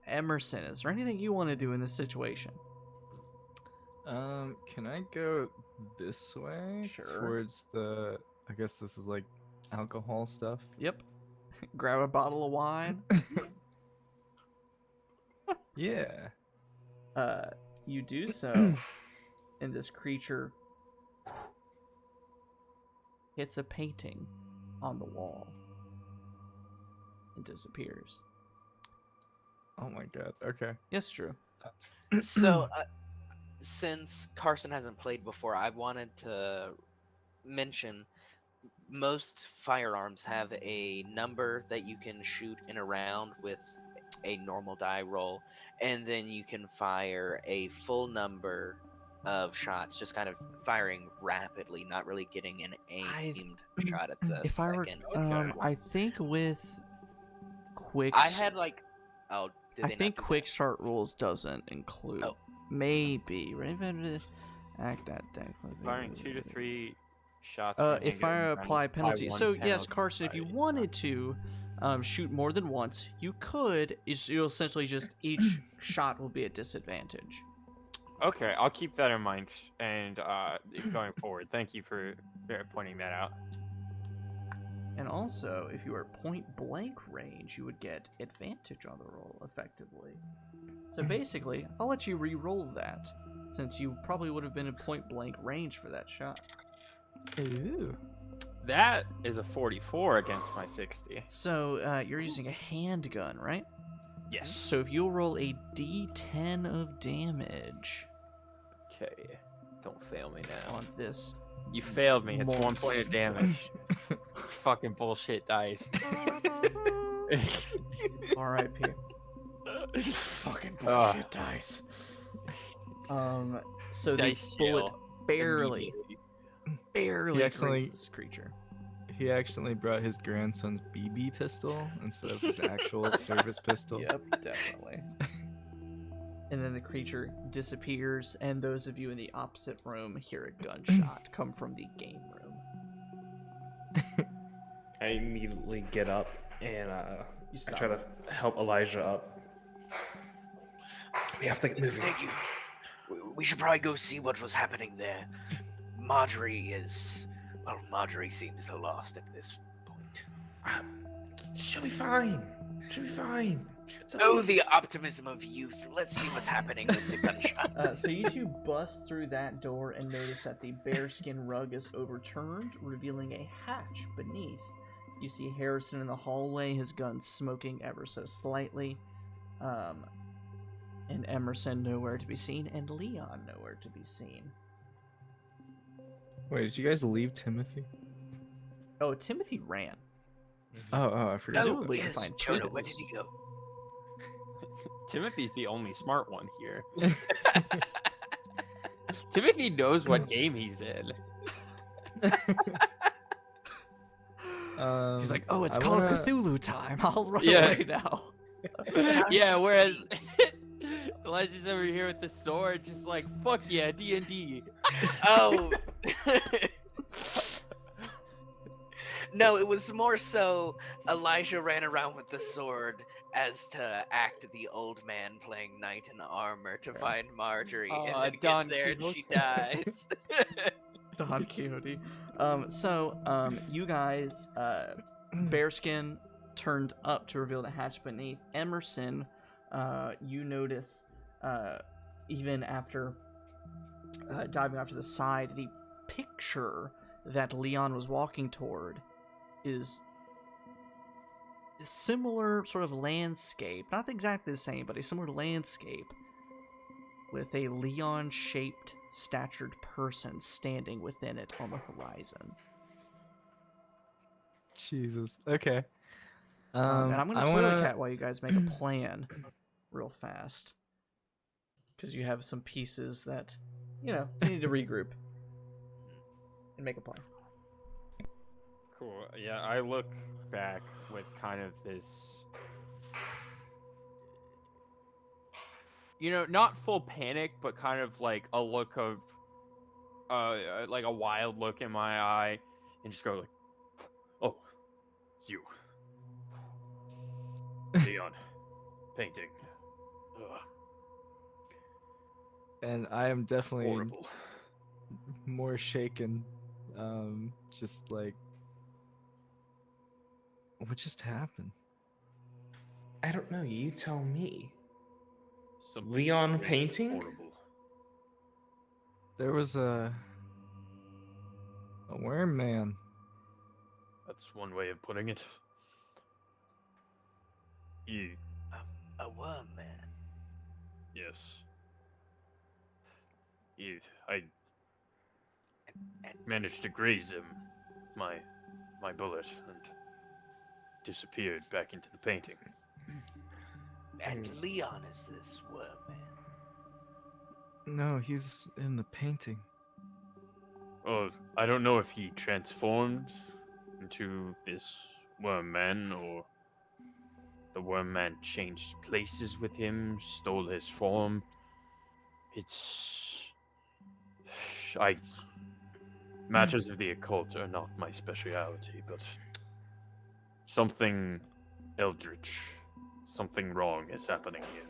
Emerson, is there anything you want to do in this situation? Can I go this way? Sure. Towards the, I guess this is like alcohol stuff. Yep. Grab a bottle of wine. Yeah. You do so, and this creature hits a painting on the wall and disappears. Oh my god. Okay. Yes, Drew. So, since Carson hasn't played before, I wanted to mention most firearms have a number that you can shoot in a round with a normal die roll, and then you can fire a full number of shots, just kind of firing rapidly, not really getting an aimed shot at the If I were, second. I think with quick, I had like, oh, did I they think not do quick start rules doesn't include. Oh. Maybe. Act that deck. Firing 2 to 3 shots. If I apply penalty. one So yes, penalty. Carson, if you wanted to shoot more than once, you could. You'll essentially just each shot will be at disadvantage. Okay, I'll keep that in mind, and going forward, thank you for pointing that out. And also, if you are point blank range, you would get advantage on the roll effectively. So basically, I'll let you re-roll that, since you probably would have been in point blank range for that shot. Ooh. That is a 44 against my 60. So you're using a handgun, right? Yes. So if you'll roll a d10 of damage Okay. Don't fail me now. on this. You failed me. It's 1 point of monster. damage. Fucking bullshit dice. R.I.P. Fucking bullshit dice. So the Dice bullet jail barely immediately. He accidentally- grazes this creature. He accidentally brought his grandson's BB pistol instead of his actual service pistol. Yep, definitely. And then the creature disappears, and those of you in the opposite room hear a gunshot come from the game room. I immediately get up and You I stop. try to help Elijah up. We have to get moving. Thank you. We should probably go see what was happening there. Marjorie seems lost at this point. She'll be fine. She'll be fine. Oh, the optimism of youth. Let's see what's happening with the gunshots. So you two bust through that door and notice that the bearskin rug is overturned, revealing a hatch beneath. You see Harrison in the hallway, his gun smoking ever so slightly. And Emerson nowhere to be seen, and Leon nowhere to be seen. Wait, did you guys leave Timothy? Oh, Timothy ran. Oh, I forgot. Oh, Presumably to yes, find Jonah, where trinkets. did he go? Timothy's the only smart one here. Timothy knows what game he's in. He's like, oh, it's I called wanna- Cthulhu time. I'll run Yeah. away now. Yeah, whereas Elijah's over here with the sword, just like, fuck yeah, D&D. Oh. No, it was more so Elijah ran around with the sword as to act the old man playing knight in armor to find Marjorie, and Aw, then gets Don there and she Quixote. dies. Don Quixote. You guys, bearskin turned up to reveal the hatch beneath. Emerson, you notice, even after diving off to the side, the picture that Leon was walking toward is a similar sort of landscape. Not exactly the same, but a similar landscape with a Leon-shaped statured person standing within it on the horizon. Jesus. Okay. And I'm I gonna toilet wanna- cat while you guys make a plan real fast. Because you have some pieces that, you need to regroup and make a plan. Cool. Yeah, I look back with kind of this, not full panic, but kind of like a look of, like a wild look in my eye, and just go like, Oh, it's you. Leon. Painting. Ugh, And I am definitely horrible. more shaken. Just like, what just happened? I don't know. You tell me. Something Leon strange and painting? Horrible. There was a worm man. That's one way of putting it. You, A worm man. yes. I managed to graze him, my bullet, and disappeared back into the painting. And Leon is this worm man. No, he's in the painting. Oh, I don't know if he transformed into this worm man or the worm man changed places with him, stole his form. Matters of the occult are not my speciality, but something eldritch, something wrong is happening here.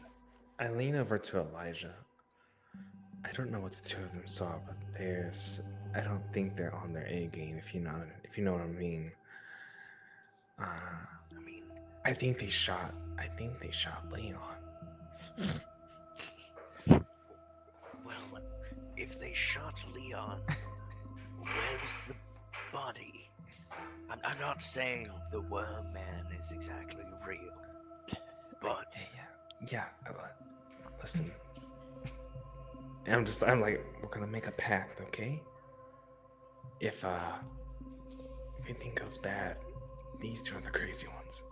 I lean over to Elijah. I don't know what the two of them saw, but I don't think they're on their A game, if you know what I mean. I think they shot Leon. Well, if they shot Leon, where's the body? I'm not saying the worm man is exactly real, but Yeah. Listen. I'm like, we're gonna make a pact, okay? If anything goes bad, these two are the crazy ones.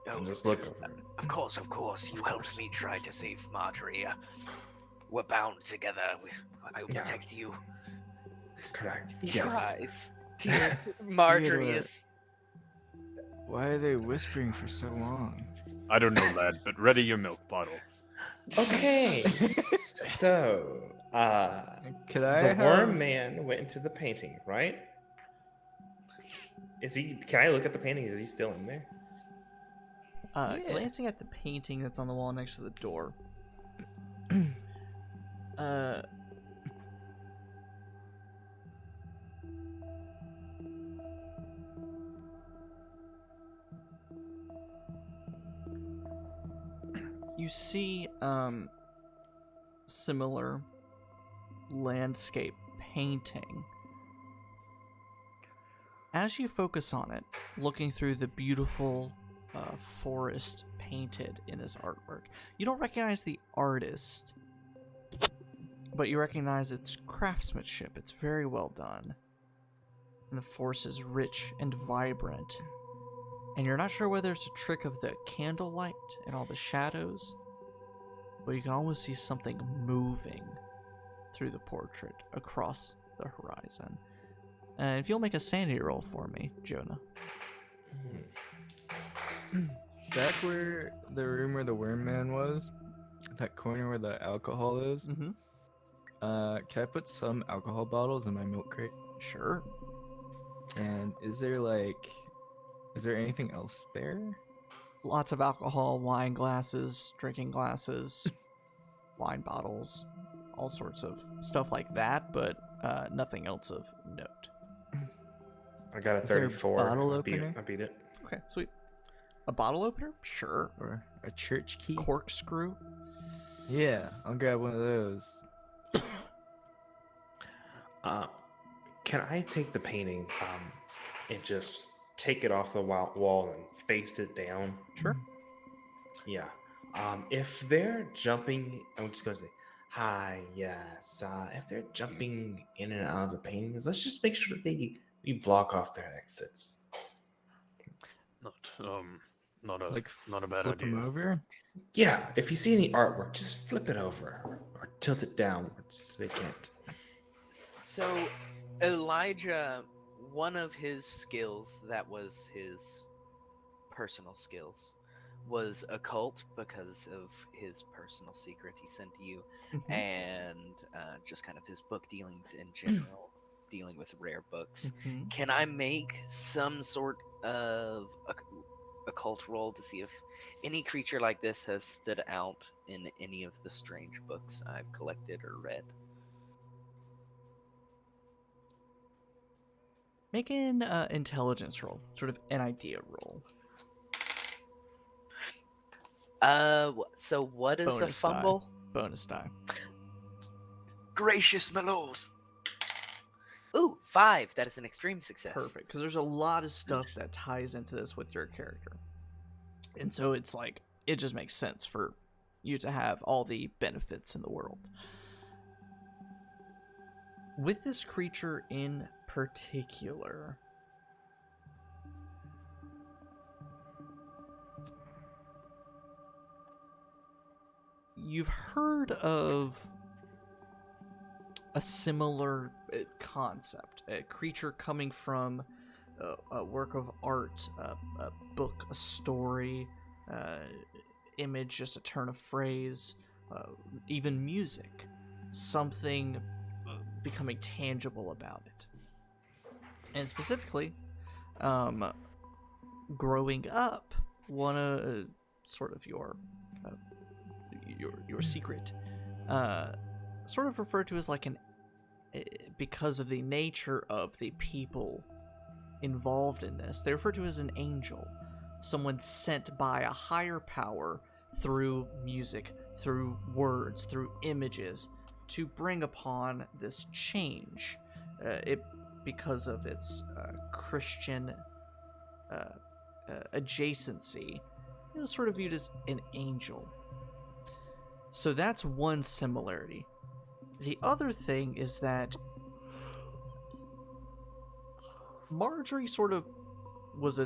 And just look over it. Of course. You Of helped course. me try to save Marjorie. We're bound together. I will Yeah. protect you. Correct. He Yes. cries. Tears. Marjorie Theodore. is. Why are they whispering for so long? I don't know, lad, but ready your milk bottle. Okay. So, Could I the have... worm man went into the painting, right? Is he? Can I look at the painting? Is he still in there? Yeah. Glancing at the painting that's on the wall next to the door. You see similar landscape painting. As you focus on it, looking through the beautiful forest painted in this artwork, you don't recognize the artist, but you recognize its craftsmanship. It's very well done. And the forest is rich and vibrant. And you're not sure whether it's a trick of the candlelight and all the shadows, but you can almost see something moving through the portrait across the horizon. And if you'll make a sanity roll for me, Jonah. Back where the room where the worm man was, that corner where the alcohol is, Mm-hmm. can I put some alcohol bottles in my milk crate? Sure. And is there anything else there? Lots of alcohol, wine glasses, drinking glasses, wine bottles, all sorts of stuff like that, but nothing else of note. I got it. Is there a 34. bottle I beat it. opener? I beat it. Okay, sweet. A bottle opener? Sure. Or a church key? Corkscrew? Yeah, I'll grab one of those. Can I take the painting and just take it off the wall and face it down? Sure. Yeah. If they're jumping, I'm just going to say, hi, yes. If they're jumping in and out of the paintings, let's just make sure that we block off their exits. Not a bad Flip idea. them over? Yeah, if you see any artwork, just flip it over or tilt it downwards so they can't. So, Elijah, one of his skills that was his personal skills was occult because of his personal secret he sent to you, and just kind of his book dealings in general, dealing with rare books. Mhm. Can I make some sort of occult roll to see if any creature like this has stood out in any of the strange books I've collected or read? Make an intelligence roll, sort of an idea roll. So what is Bonus a fumble? Die. Bonus die. Gracious my lord. Ooh, 5. That is an extreme success. Perfect, because there's a lot of stuff that ties into this with your character. And so it's like, it just makes sense for you to have all the benefits in the world. With this creature in particular, you've heard of a similar concept, a creature coming from a work of art, a book, a story, image, just a turn of phrase, even music, something becoming tangible about it. And specifically, growing up, one of sort of your secret, sort of referred to as like an, because of the nature of the people involved in this, they refer to as an angel, someone sent by a higher power through music, through words, through images, to bring upon this change. Because of its Christian adjacency, it was sort of viewed as an angel. So that's one similarity. The other thing is that Marjorie sort of was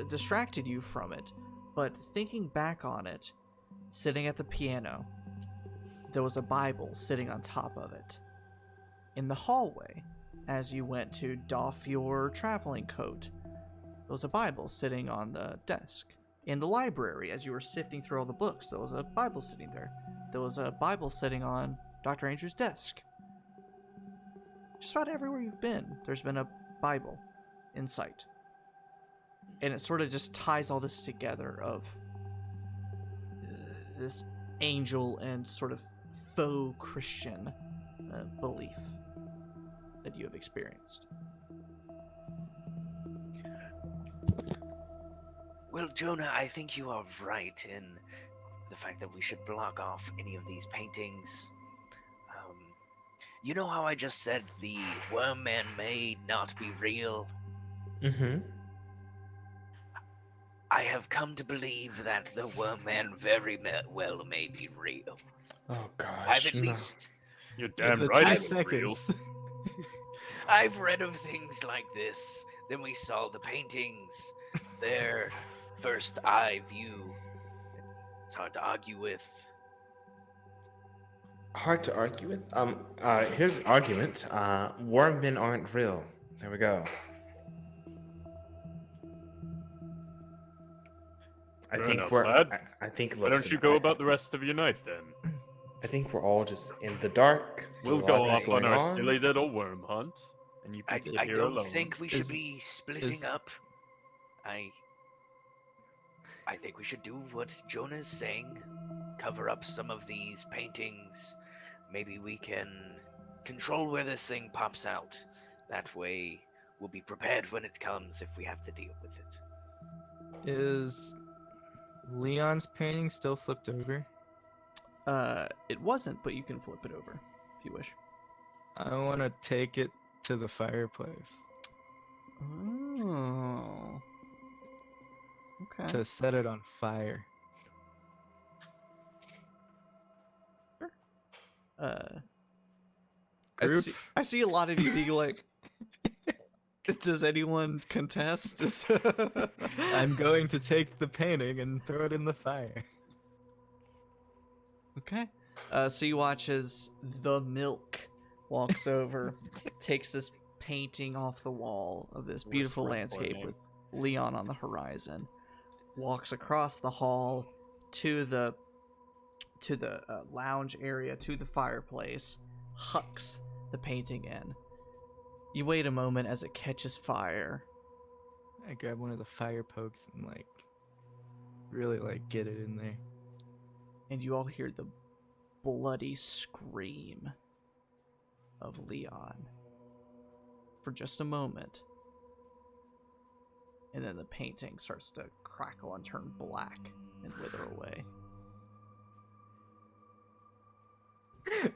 distracted you from it But thinking back on it, sitting at the piano, there was a Bible sitting on top of it. In the hallway, as you went to doff your traveling coat, there was a Bible sitting on the desk. In the library, as you were sifting through all the books, there was a Bible sitting there. There was a Bible sitting on Dr. Andrew's desk. Just about everywhere you've been, there's been a Bible in sight. And it sort of just ties all this together of this angel and sort of faux Christian belief that you have experienced. Well, Jonah, I think you are right in the fact that we should block off any of these paintings. You know how I just said the worm man may not be real? Mm-hmm. I have come to believe that the worm man very well may be real. Oh gosh. I've at no. least You're damn The right 2 it's real. seconds. I've read of things like this. Then we saw the paintings, their first eye view. It's hard to argue with. Hard to argue with. Here's an argument. Worm men aren't real. There we go. I Fair think enough, we're. lad. I think. Why don't listen, you go about the rest of your night then? I think we're all just in the dark. We'll There's a go lot of things off on going our silly little worm hunt, and you can sit I here don't alone. think we should Is- be splitting is- up. I think we should do what Jonah is saying. Cover up some of these paintings. Maybe we can control where this thing pops out. That way, we'll be prepared when it comes if we have to deal with it. Is Leon's painting still flipped over? It wasn't, but you can flip it over if you wish. I want to take it to the fireplace Oh. Okay. to set it on fire. Group? I see a lot of you being like, does anyone contest? I'm going to take the painting and throw it in the fire. Okay. So you watch as the milk walks over, takes this painting off the wall of this beautiful Worst landscape name. with Leon on the horizon, walks across the hall to the lounge area, to the fireplace, hucks the painting in. You wait a moment as it catches fire. I grab one of the fire pokes and really get it in there. And you all hear the bloody scream of Leon for just a moment. And then the painting starts to crackle and turn black and wither away.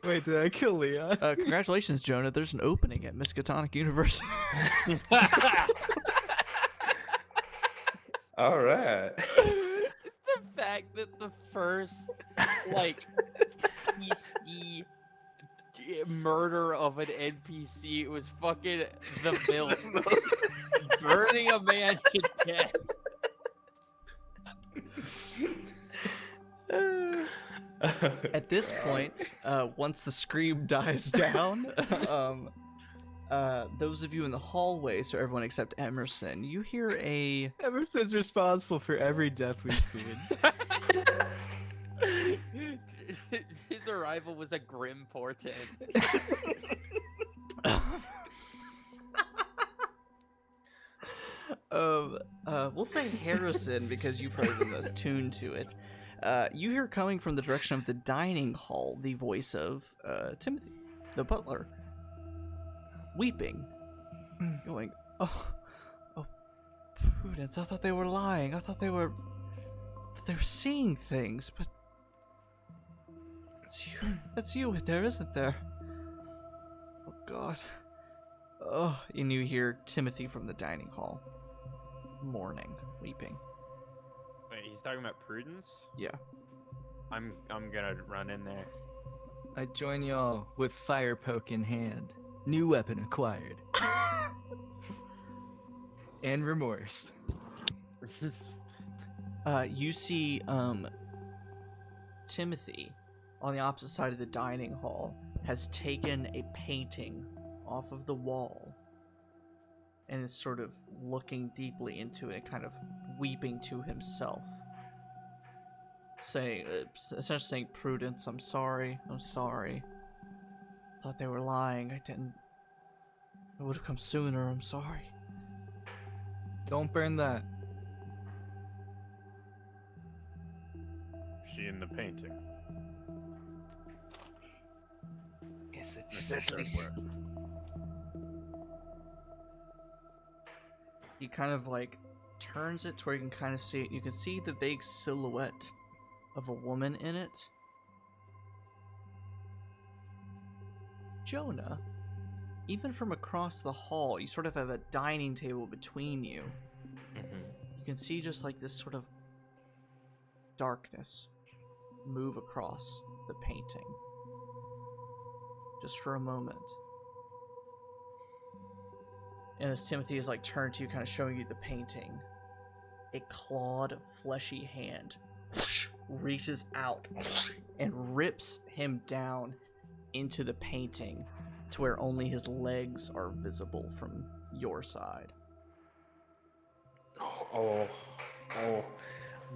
Wait, did I kill Leon? Congratulations, Jonah. There's an opening at Miskatonic University. All right. It's the fact that the first, PC murder of an NPC was fucking the milk. Burning a man to death. At this point, once the scream dies down, those of you in the hallway, so everyone except Emerson, you hear a... Emerson's responsible for every death we've seen. His arrival was a grim portent. We'll say Harrison because you've heard the most tuned to it. You hear coming from the direction of the dining hall the voice of Timothy, the butler, weeping, going, "Oh, Prudence! I thought they were lying. I thought they were seeing things, but it's you there, isn't there? Oh God! Oh!" And you hear Timothy from the dining hall, mourning, weeping. Wait, he's talking about Prudence? Yeah. I'm gonna run in there. I join y'all with fire poke in hand. New weapon acquired. And remorse. You see Timothy on the opposite side of the dining hall has taken a painting off of the wall and is sort of looking deeply into it, kind of weeping to himself, saying, essentially saying, "Prudence, I'm sorry. Thought they were lying. I would have come sooner. I'm sorry." Don't burn that. She in the painting. Yes, it That's certainly. absurd work. He kind of like turns it to where you can kind of see it. You can see the vague silhouette of a woman in it. Jonah, even from across the hall, you sort of have a dining table between you. You can see just like this sort of darkness move across the painting. Just for a moment. And as Timothy is like turned to you, kind of showing you the painting, a clawed, fleshy hand reaches out and rips him down into the painting to where only his legs are visible from your side. Oh.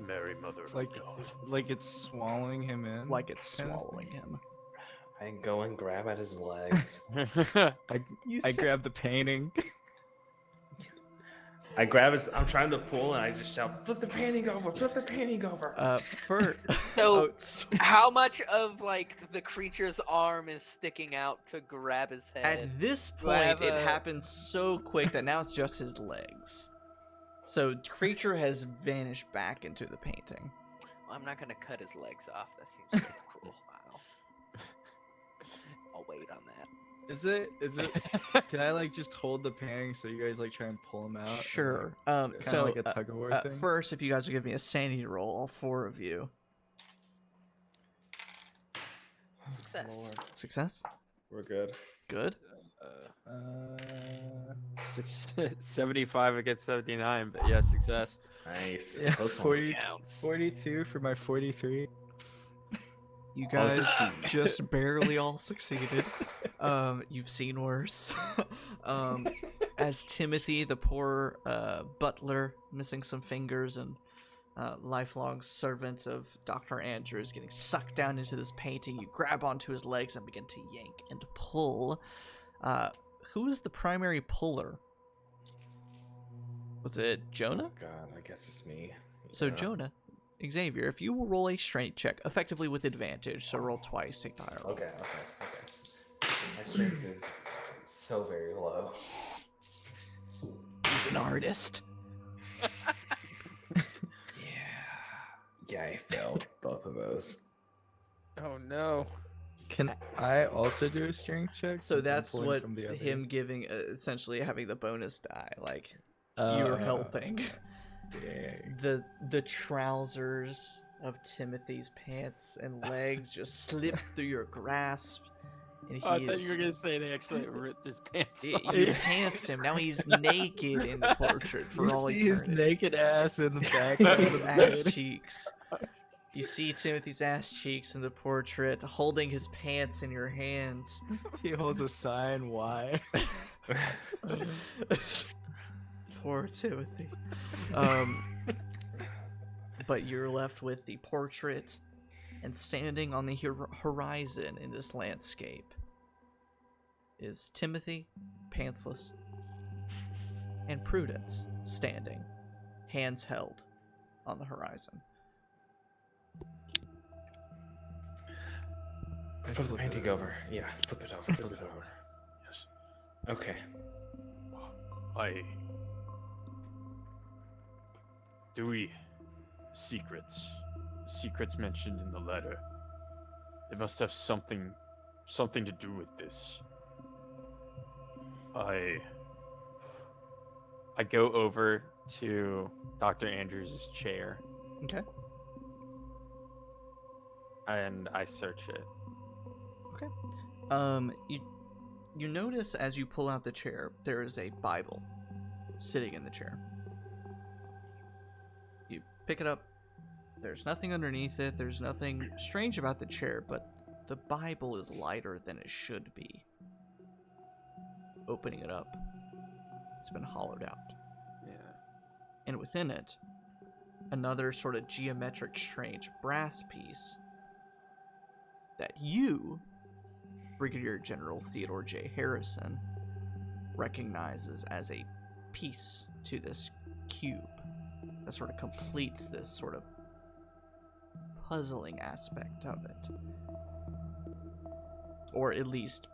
Mary, Mother of Like, God. like it's swallowing him in. Like it's kinda swallowing him. I go and grab at his legs. I grab the painting. I grab his. I'm trying to pull, and I just shout, "Flip the painting over! Flip the painting over!" So- so How much of like the creature's arm is sticking out to grab his head? at this Do I point, have it a- happens so quick that now it's just his legs. So creature has vanished back into the painting. Well, I'm not gonna cut his legs off. That seems like cruel. Wow. I'll wait on that. Is it? Can I like just hold the painting so you guys like try and pull him out? Sure. Kind of So like a tug of war thing. first, if you guys will give me a sanity roll, all four of you. Success. Success. We're good. Good. 75 against 79, but yeah, success. Nice. Yeah, Close one. 40, Counts. 42 for my 43. You All guys succeed. just barely all succeeded. You've seen worse. As Timothy, the poor butler, missing some fingers and lifelong servant of Dr. Andrews, getting sucked down into this painting, you grab onto his legs and begin to yank and pull. Who is the primary puller? Was it Jonah? God, I guess it's me. So Yeah. Jonah, Xavier, if you will roll a strength check, effectively with advantage, so roll twice, take the higher roll. Okay. My strength is so very low. He's an artist. Yeah, I failed both of those. Oh no. Can I also do a strength check? So since I'm that's pulling what from the other? him giving, essentially having the bonus die, like Oh, you're helping. Dang. The trousers of Timothy's pants and legs just slip through your grasp, and he Oh, I thought is. you were gonna say they actually ripped his pants You off. pantsed him. Now he's naked in the portrait for You all see his eternity. naked ass in the back His of the ass bed. cheeks. You see Timothy's ass cheeks in the portrait, holding his pants in your hands. He holds a sign. Why? Poor Timothy. But you're left with the portrait, and standing on the horizon in this landscape is Timothy, pantsless, and Prudence standing, hands held on the horizon. Flip the painting over. Yeah, flip it over. Flip it over. Yes. Okay. Do we... Secrets mentioned in the letter. They must have something to do with this. I go over to Dr. Andrews' chair Okay. and I search it. You notice as you pull out the chair, there is a Bible sitting in the chair. You pick it up, There's nothing underneath it. There's nothing strange about the chair, but the Bible is lighter than it should be. Opening it up, it's been hollowed out. Yeah. And within it, another sort of geometric strange brass piece that you, Brigadier General Theodore J. Harrison, recognizes as a piece to this cube that sort of completes this sort of puzzling aspect of it. Or at least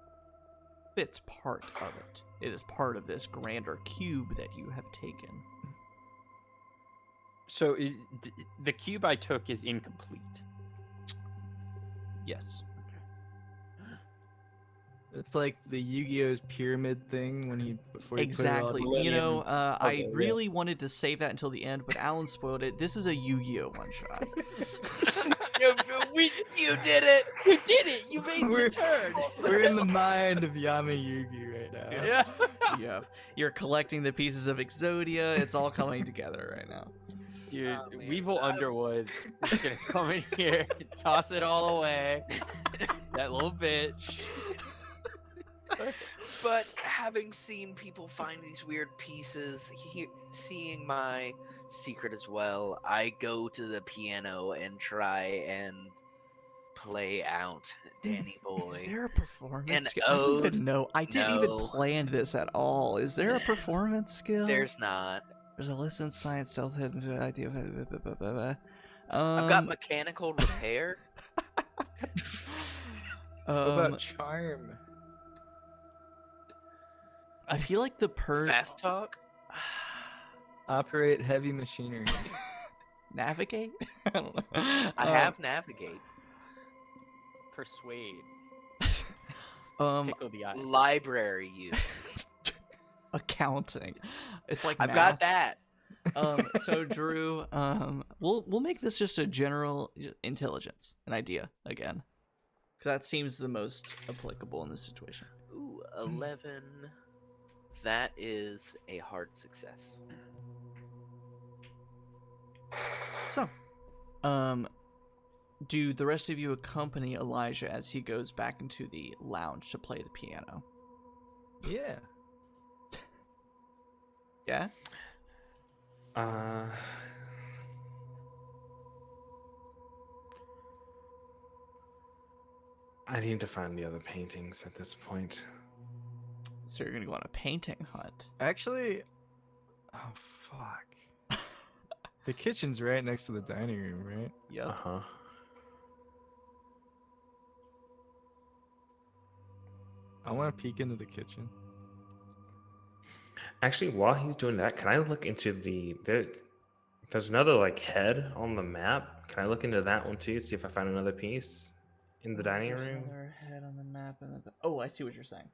fits part of it. It is part of this grander cube that you have taken. So the cube I took is incomplete. Yes. It's like the Yu-Gi-Oh's pyramid thing when he before Exactly. He put it all You know, I puzzle, yeah. really wanted to save that until the end, but Alan spoiled it. This is a Yu-Gi-Oh one-shot. You did it! You did it! You made We're- the turn! We're in the mind of Yami Yugi right now. Yeah. Yeah. You're collecting the pieces of Exodia. It's all coming together right now. Dude, Oh, man. Weevil Underwood is gonna come in here and toss it all away. That little bitch. But having seen people find these weird pieces, seeing my secret as well, I go to the piano and try and play out Danny Boy. Is there a performance An skill? I don't ode? even know. I didn't even No. plan this at all. Is there a performance skill? There's not. There's a listen, science, stealth, head into the idea of I've got mechanical repair. What about charm? I feel like the Fast talk. Operate heavy machinery. navigate. I don't know. I have navigate. Persuade. Um, Tickle the eye. Library use. accounting. It's like I've math. got that. So Drew, we'll make this just a general intelligence, an idea again, because that seems the most applicable in this situation. Ooh, 11. That is a hard success. So, do the rest of you accompany Elijah as he goes back into the lounge to play the piano? Yeah. Yeah? I need to find the other paintings at this point. So you're gonna go on a painting hunt. Actually, oh fuck. The kitchen's right next to the dining room, right? Yep. Uh-huh. I want to peek into the kitchen. Actually, while he's doing that, can I look into there's another like head on the map. Can I look into that one too? See if I find another piece in the dining There's room? another head on the map. Oh, I see what you're saying.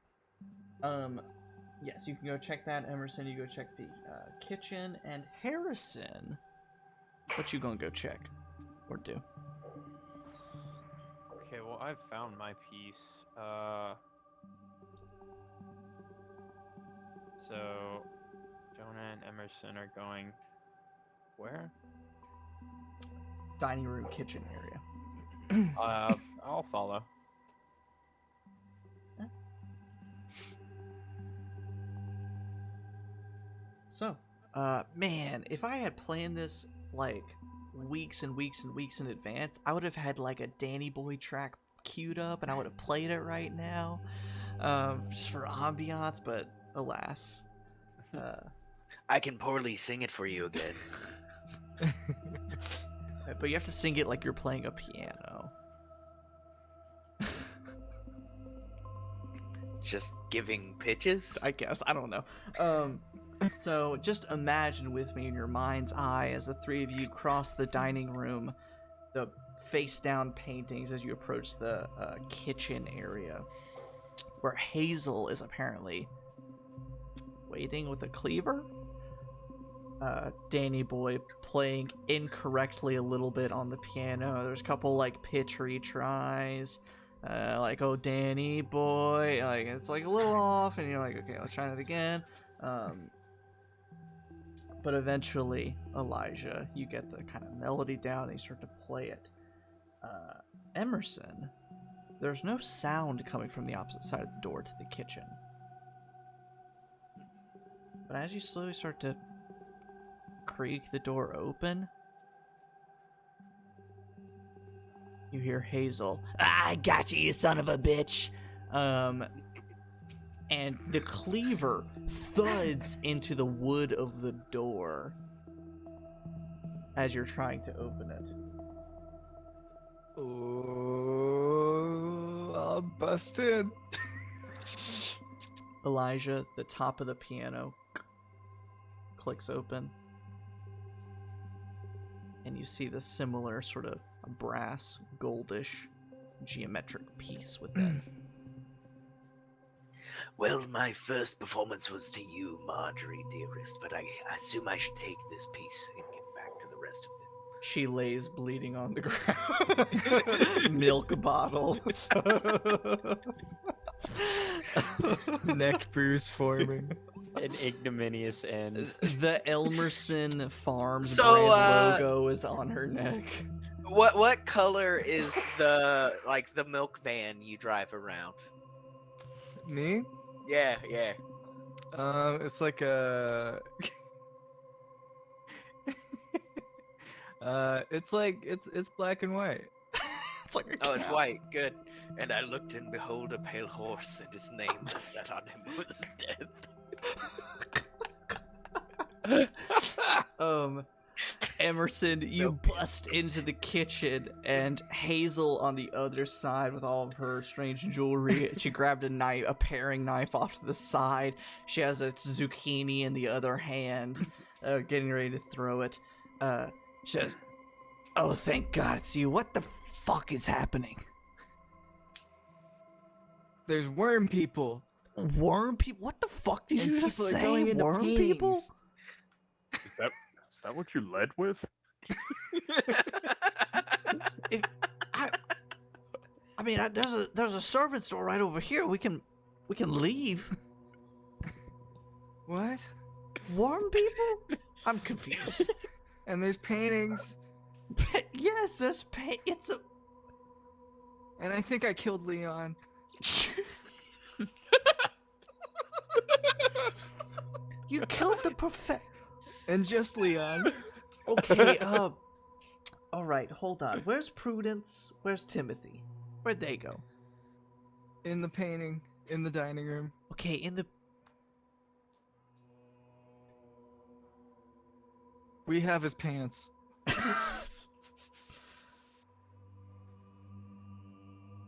Yes, you can go check that. Emerson, you go check the kitchen. And Harrison, what you gonna go check or do? Okay, well, I've found my piece. So, Jonah and Emerson are going where? Dining room, kitchen area. I'll follow. So, man, if I had planned this like weeks and weeks and weeks in advance, I would have had like a Danny Boy track queued up and I would have played it right now, just for ambiance. But alas, I can poorly sing it for you again. but you have to sing it like you're playing a piano. Just giving pitches? I guess. I don't know. So just imagine with me in your mind's eye as the three of you cross the dining room, the face-down paintings as you approach the kitchen area, where Hazel is apparently waiting with a cleaver. Danny Boy playing incorrectly a little bit on the piano. There's a couple like pitch retries. Like, oh, Danny Boy, like it's like a little off, and you're like, okay, let's try that again. But eventually, Elijah, you get the kind of melody down and you start to play it. Emerson, there's no sound coming from the opposite side of the door to the kitchen. But as you slowly start to creak the door open, you hear Hazel, "I got you, you son of a bitch!" And the cleaver thuds into the wood of the door as you're trying to open it. Oh, I'll bust in. Elijah, the top of the piano clicks open, and you see the similar sort of brass, goldish, geometric piece within. Well, my first performance was to you, Marjorie, dearest, but I assume I should take this piece and get back to the rest of them. She lays bleeding on the ground. Milk bottle. Neck bruise forming. An ignominious end. The Elmerson Farms So, brand logo is on her neck. What color is the milk van you drive around? Me? Yeah. It's like a. It's black and white. It's like a Oh, it's cow. white. Good. And I looked, and behold, a pale horse, and his name that sat on him was Death. Emerson, you bust into the kitchen, and Hazel on the other side with all of her strange jewelry. She grabbed a paring knife off to the side. She has a zucchini in the other hand, getting ready to throw it. She says, "Oh, thank God it's you. What the fuck is happening?" There's worm people. Worm people? What the fuck did And you just people are say? going into Worm people? paintings. Is that what you led with? I mean, there's a servant store right over here. We can leave. What? Worm people? I'm confused. And there's paintings. Yes, there's it's a. And I think I killed Leon. You killed the prophet. And just Leon. Okay, all right, hold on. Where's Prudence? Where's Timothy? Where'd they go? In the painting. In the dining room. Okay, in the. We have his pants.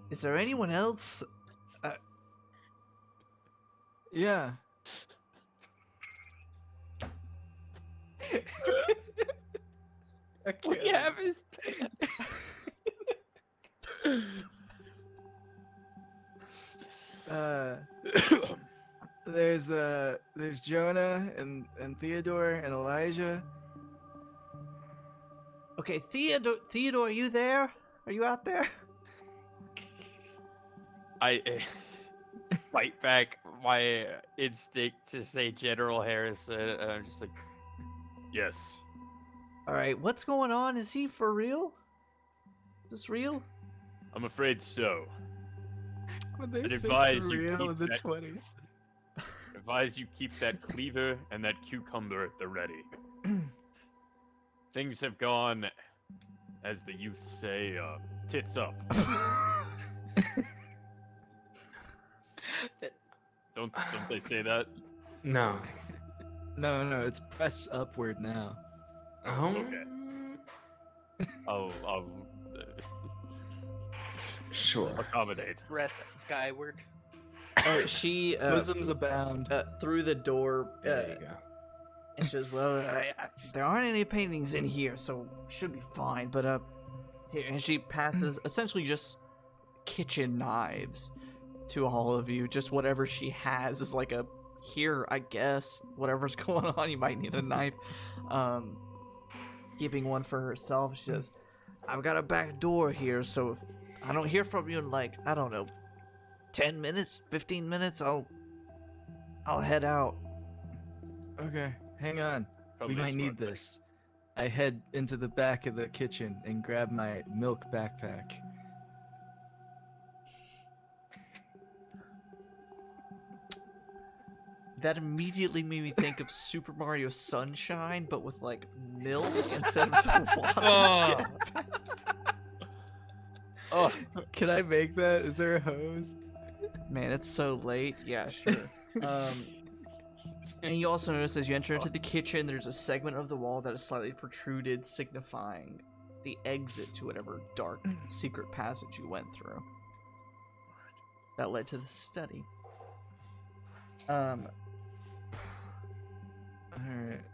Is there anyone else? Yeah. We have his pants. There's Jonah and Theodore and Elijah. Okay, Theodore, are you there? Are you out there? I fight back my instinct to say General Harrison, and I'm just like, Yes. All right, what's going on? Is he for real? Is this real? I'm afraid so. When they I'd say advise for you real keep in the that- 20s. Advise you keep that cleaver and that cucumber at the ready. Things have gone, as the youth say, tits up. Don't they say that? No. No, it's press upward now. Okay. I'll Sure. accommodate. Rest skyward. She Bosoms abound. through the door. There you go. And she says, "Well, there aren't any paintings in here, so should be fine." But here, and she passes essentially just kitchen knives to all of you. Just whatever she has is like a here, I guess. Whatever's going on, you might need a knife. Keeping one for herself. She says, "I've got a back door here, so if I don't hear from you in like, I don't know, 10 minutes, 15 minutes, I'll head out." Okay, hang on. Probably we a might need smart thing. this. I head into the back of the kitchen and grab my milk backpack. That immediately made me think of Super Mario Sunshine, but with like milk instead of the water. Oh, Can I make that? Is there a hose? Man, it's so late. Yeah, sure. And you also notice as you enter into the kitchen, there's a segment of the wall that is slightly protruded, signifying the exit to whatever dark secret passage you went through. That led to the study. Alright.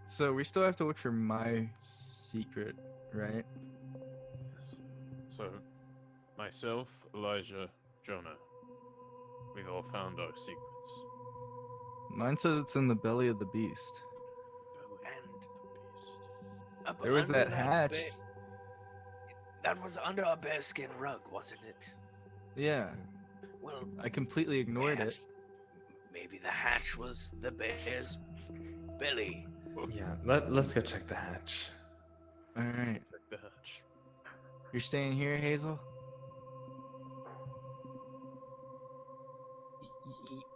So we still have to look for my secret, right? So, myself, Elijah, Jonah, we've all found our secrets. Mine says it's in the belly of the beast. And There was under that hatch. that was under a bearskin rug, wasn't it? Yeah, Well, I completely ignored it. perhaps maybe the hatch was the bear's belly. Yeah, let's go check the hatch. Alright. Check the hatch. You're staying here, Hazel?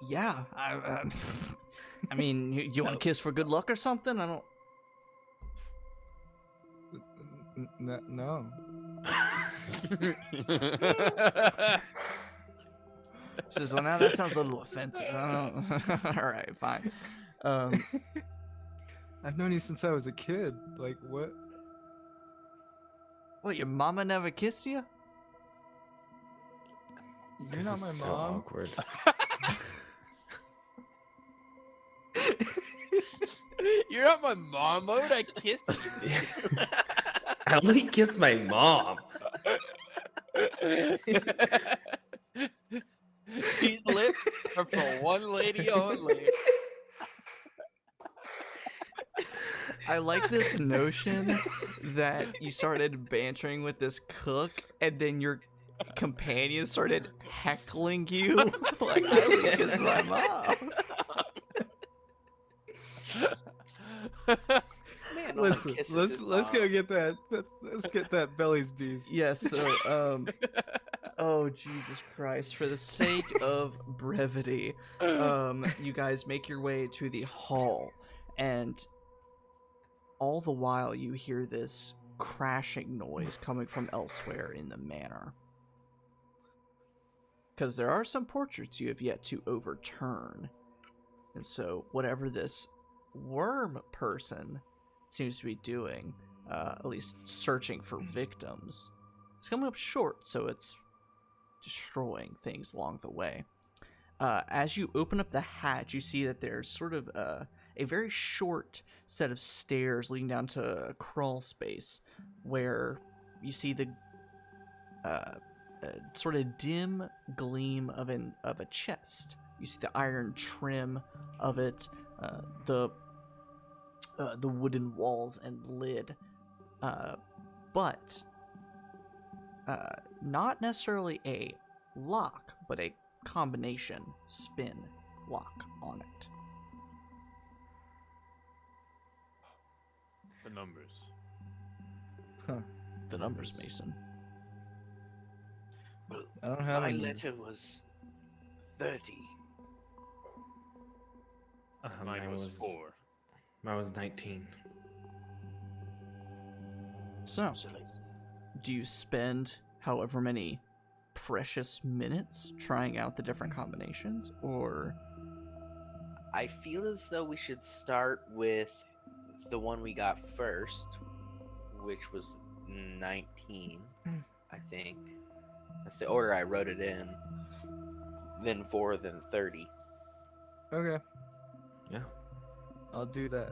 Yeah, I mean, you want a kiss for good luck or something? I don't. No. She says, well, now that sounds a little offensive. I don't. All right, fine. I've known you since I was a kid. Like, what? What, your mama never kissed you? You're This not is my so mom. awkward. you're not my mom. Why would I kiss you? I only kiss my mom. These lips are for one lady only. I like this notion that you started bantering with this cook, and then your companion started heckling you. Like, I would kiss my mom. Man, no one Listen, kisses let's his go mom. get that. Let's get that belly's beast. Yes, so, oh, Jesus Christ. For the sake of brevity, you guys make your way to the hall, and all the while you hear this crashing noise coming from elsewhere in the manor. Because there are some portraits you have yet to overturn. And so, whatever this worm person seems to be doing, at least searching for victims, it's coming up short, so it's destroying things along the way. As you open up the hatch, you see that there's sort of a very short set of stairs leading down to a crawl space, where you see the sort of dim gleam of a chest. You see the iron trim of it, the wooden walls and lid, but not necessarily a lock, but a combination spin lock on it. The numbers. The numbers, Mason. Well, I don't have my any. letter was 30. Mine was 4. Mine was 19. So, So like, do you spend however many precious minutes trying out the different combinations, or I feel as though we should start with the one we got first, which was 19, I think. That's the order I wrote it in. Then 4, then 30. Okay, Yeah. I'll do that.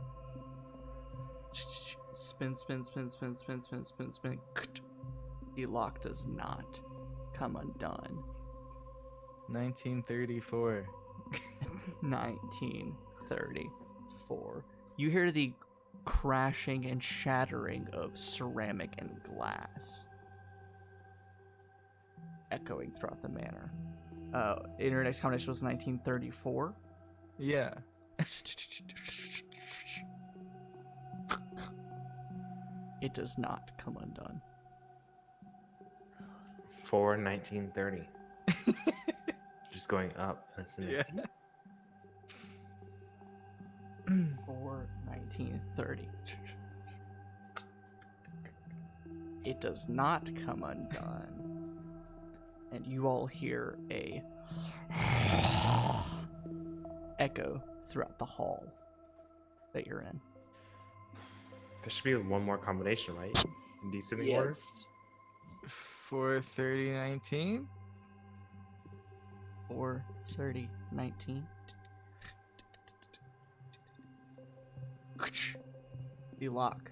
spin, spin, spin, spin, spin, spin, spin, spin. The lock does not come undone. 1934. 1934. You hear the crashing and shattering of ceramic and glass echoing throughout the manor. In your next combination was 1934. Yeah. It does not come undone. 4/1930. Just going up. Yeah. For 1930. It does not come undone. And you all hear a echo throughout the hall that you're in. There should be one more combination, right? In descending order? 4/30/19. 4/30/19. The lock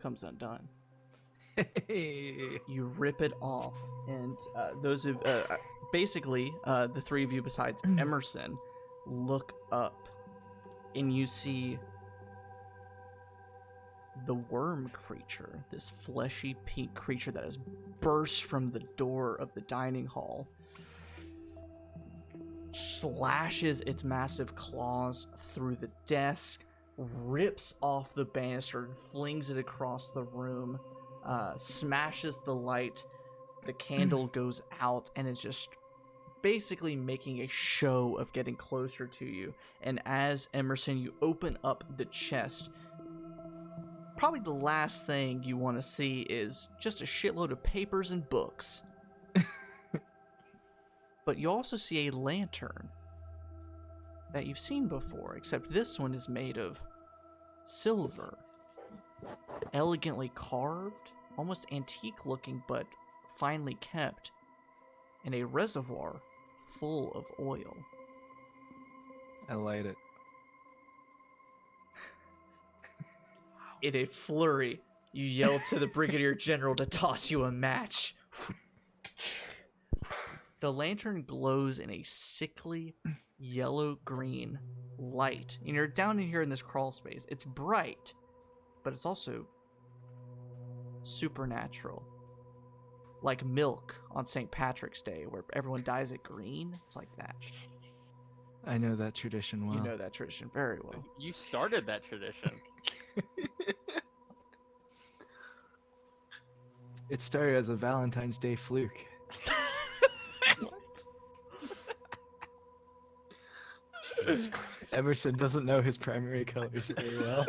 comes undone. Hey. You rip it off, and those of basically the three of you besides Emerson look up, and you see the worm creature, this fleshy pink creature that has burst from the door of the dining hall, slashes its massive claws through the desk, rips off the banister and flings it across the room, smashes the light, the candle goes out, and is just basically making a show of getting closer to you. And as Emerson, you open up the chest, probably the last thing you want to see is just a shitload of papers and books. But you also see a lantern that you've seen before, except this one is made of silver, elegantly carved, almost antique looking, but finely kept, and a reservoir full of oil. I light it. In a flurry, you yell to the Brigadier General to toss you a match. The lantern glows in a sickly yellow-green light. And you're down in here in this crawl space. It's bright, but it's also supernatural. Like milk on St. Patrick's Day, where everyone dyes it green. It's like that. I know that tradition well. You know that tradition very well. You started that tradition. It started as a Valentine's Day fluke. Emerson doesn't know his primary colors very well.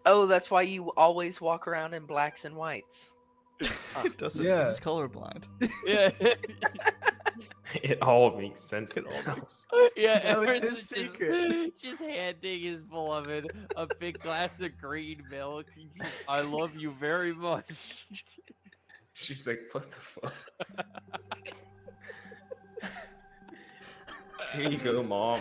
Oh, that's why you always walk around in blacks and whites. It doesn't. Yeah. He's colorblind. Yeah. It all makes sense. Yeah, That was his Emerson's secret. Just handing his beloved a big glass of green milk. I love you very much. She's like, what the fuck? Here you go, Mom.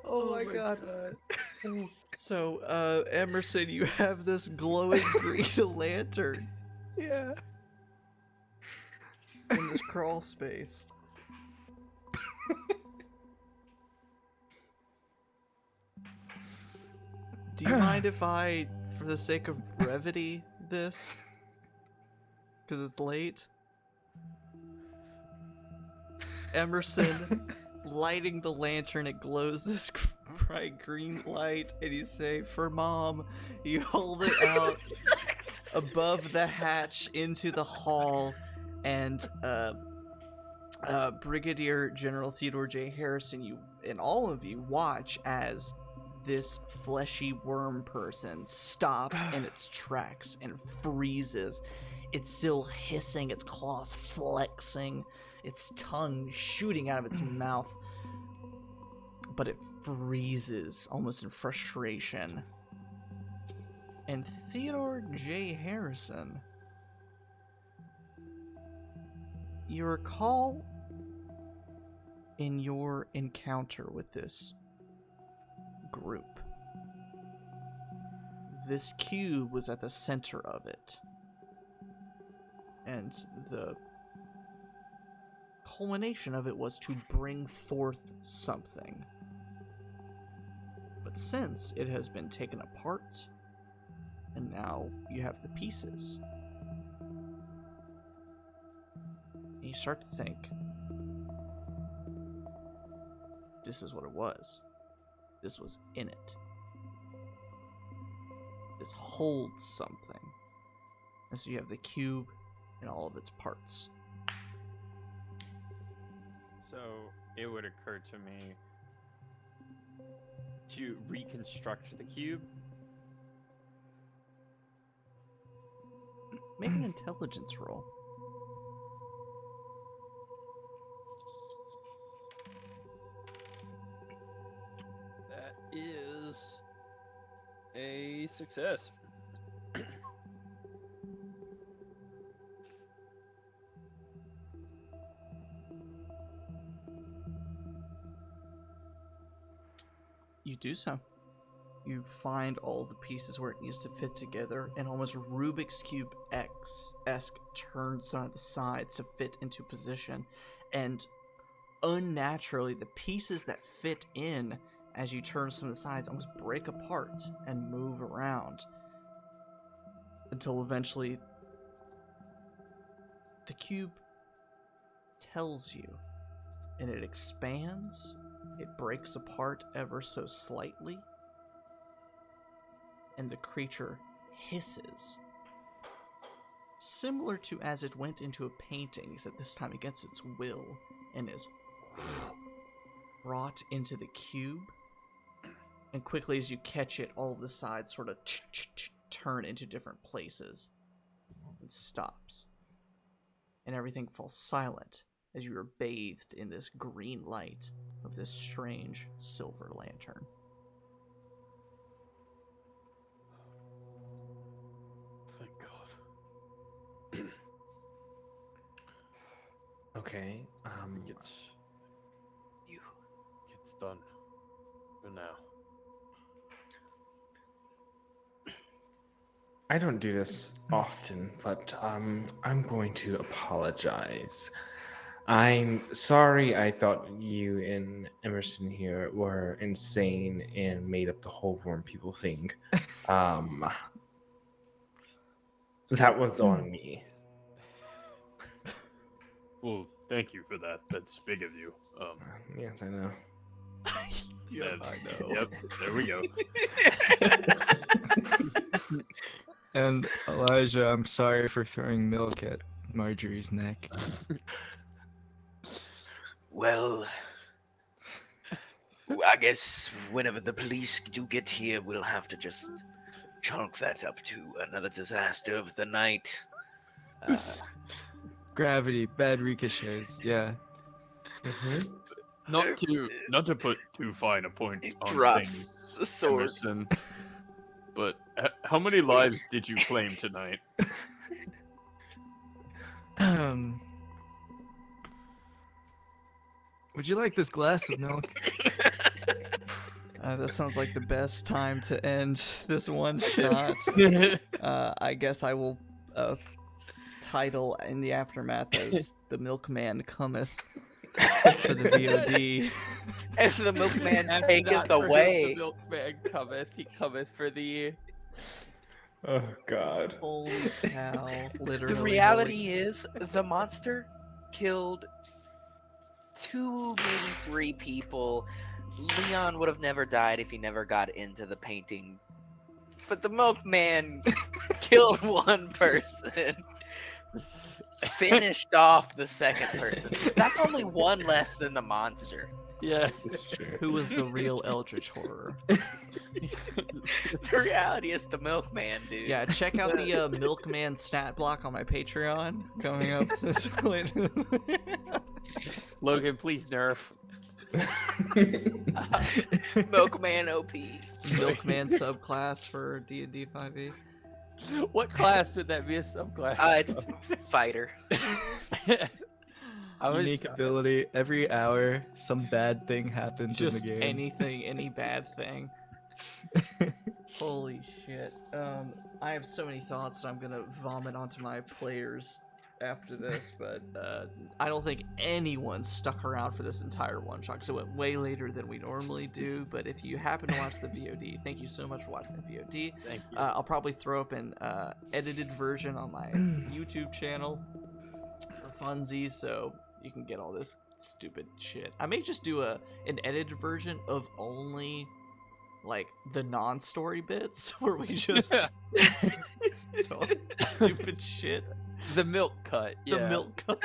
Oh my god. So, Emerson, you have this glowing green lantern Yeah. in this crawl space. Do you mind if I, for the sake of brevity, this? Because it's late. Emerson, lighting the lantern, it glows this bright green light, and you say, "For Mom." You hold it out above the hatch into the hall, and Brigadier General Theodore J. Harrison, you and all of you watch as this fleshy worm person stops in its tracks and freezes. It's still hissing, its claws flexing, its tongue shooting out of its mouth, but it freezes almost in frustration. And Theodore J. Harrison, you recall in your encounter with this group, this cube was at the center of it. and the culmination of it was to bring forth something. But since it has been taken apart, and now you have the pieces, and you start to think, this is what it was. This was in it. This holds something. And so you have the cube and all of its parts. So it would occur to me to reconstruct the cube. Make an intelligence roll. That is a success. You do so. You find all the pieces where it needs to fit together, and almost Rubik's Cube X-esque turn some of the sides to fit into position, and unnaturally, the pieces that fit in as you turn some of the sides almost break apart and move around until eventually the cube tells you, and it expands, it breaks apart ever so slightly, and the creature hisses. Similar to as it went into a painting, except this time against its will, and is brought into the cube. And quickly as you catch it, all of the sides sort of turn into different places. And stops. And everything falls silent as you are bathed in this green light of this strange silver lantern. Thank God. Okay. Gets done for now. I don't do this often, but I'm going to apologize. I'm sorry. I thought you and Emerson here were insane and made up the whole worm people thing. That was on me. Well, thank you for that. That's big of you. Yes, I know. Yeah, I know. Yep, there we go. And Elijah, I'm sorry for throwing milk at Marjorie's neck. Well, I guess whenever the police do get here, we'll have to just chalk that up to another disaster of the night. Gravity, bad ricochets, yeah. Not to put too fine a point It on drops things, the sword. Emerson, but how many lives did you claim tonight? Would you like this glass of milk? That sounds like the best time to end this one shot. I guess I will title in the aftermath as "The Milkman Cometh" for the VOD. And the milkman That's taketh not for him, away. The milkman cometh. He cometh for the. Oh God. Holy cow! Literally. The reality is, the monster killed 2, maybe 3 people. Leon would have never died if he never got into the painting. But the milkman killed 1 person. Finished off the second person. That's only 1 less than the monster. Yeah. This is true. Who was the real Eldritch Horror? The reality is the milkman, dude. Yeah, check out the Milkman stat block on my Patreon coming up since later. Logan, please nerf. Milkman OP. Milkman subclass for D&D 5e. What class would that be a subclass? It's fighter. I was Unique ability. Every hour, some bad thing happens Just in the game. anything, any bad thing. Holy shit. I have so many thoughts that I'm gonna vomit onto my players after this, but I don't think anyone stuck around for this entire one shot because it went way later than we normally do. But if you happen to watch the VOD, thank you so much for watching the VOD. Thank you. I'll probably throw up an edited version on my YouTube channel for funsies, so you can get all this stupid shit. I may just do an edited version of only like the non-story bits where we just tell stupid shit. The milk cut. The Yeah. milk cut.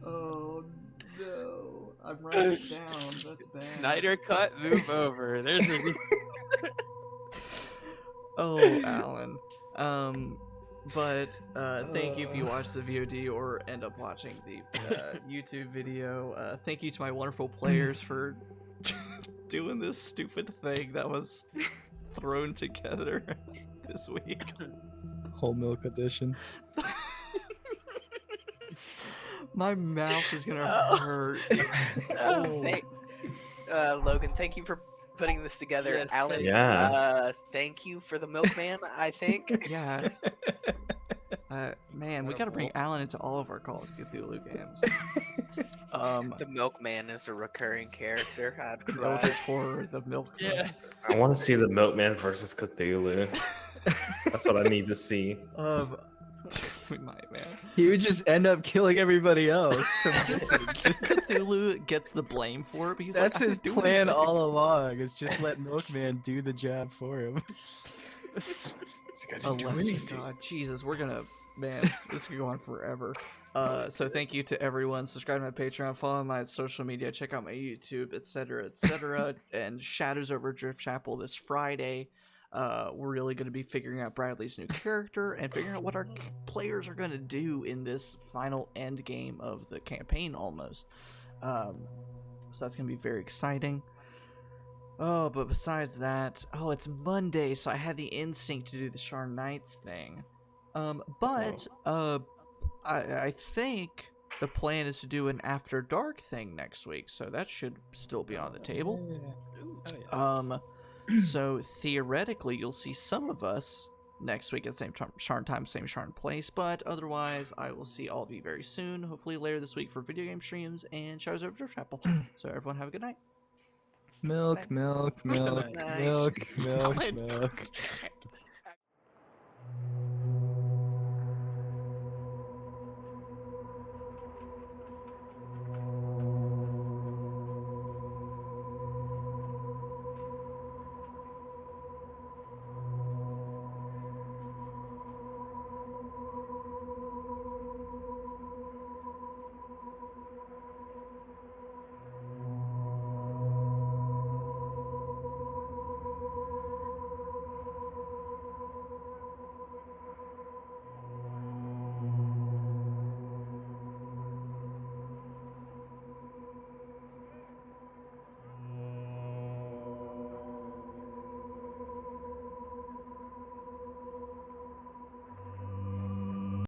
Oh no! I'm writing it down. That's bad. Snyder cut. Move over. There's a. Oh, Alan. But thank you if you watch the VOD or end up watching the YouTube video. Thank you to my wonderful players for doing this stupid thing that was thrown together this week. Whole milk edition. My mouth is gonna hurt. Logan, thank you for putting this together. Yes, Alan, thank Yeah. thank you for the milkman, I think. Yeah. Man, we gotta bring Alan into all of our Call of Cthulhu games. The milkman is a recurring character. I'd The cry. Eldritch Horror, the milk. Yeah. I want to see the Milkman versus Cthulhu. That's what I need to see. We might, man. He would just end up killing everybody else. Cthulhu gets the blame for it, but he's That's like, his I didn't do plan anything. all along. Is just let Milkman do the job for him. Unless, God, Jesus, we're gonna, man, this could go on forever. So thank you to everyone. Subscribe to my Patreon, follow my social media, check out my YouTube, etc., etc. And Shadows over Drift Chapel this Friday. We're really going to be figuring out Bradley's new character and figuring out what our players are going to do in this final end game of the campaign almost. So that's going to be very exciting. Oh, but besides that, it's Monday, so I had the instinct to do the Sharn Knights thing. I think the plan is to do an After Dark thing next week, so that should still be on the table. So theoretically, you'll see some of us next week at the same Sharn time, same Sharn place, but otherwise, I will see all of you very soon, hopefully later this week for video game streams and Shadows over Drift Chapel. So everyone have a good night. Milk, milk, milk, Nice. milk, milk, Alan. milk.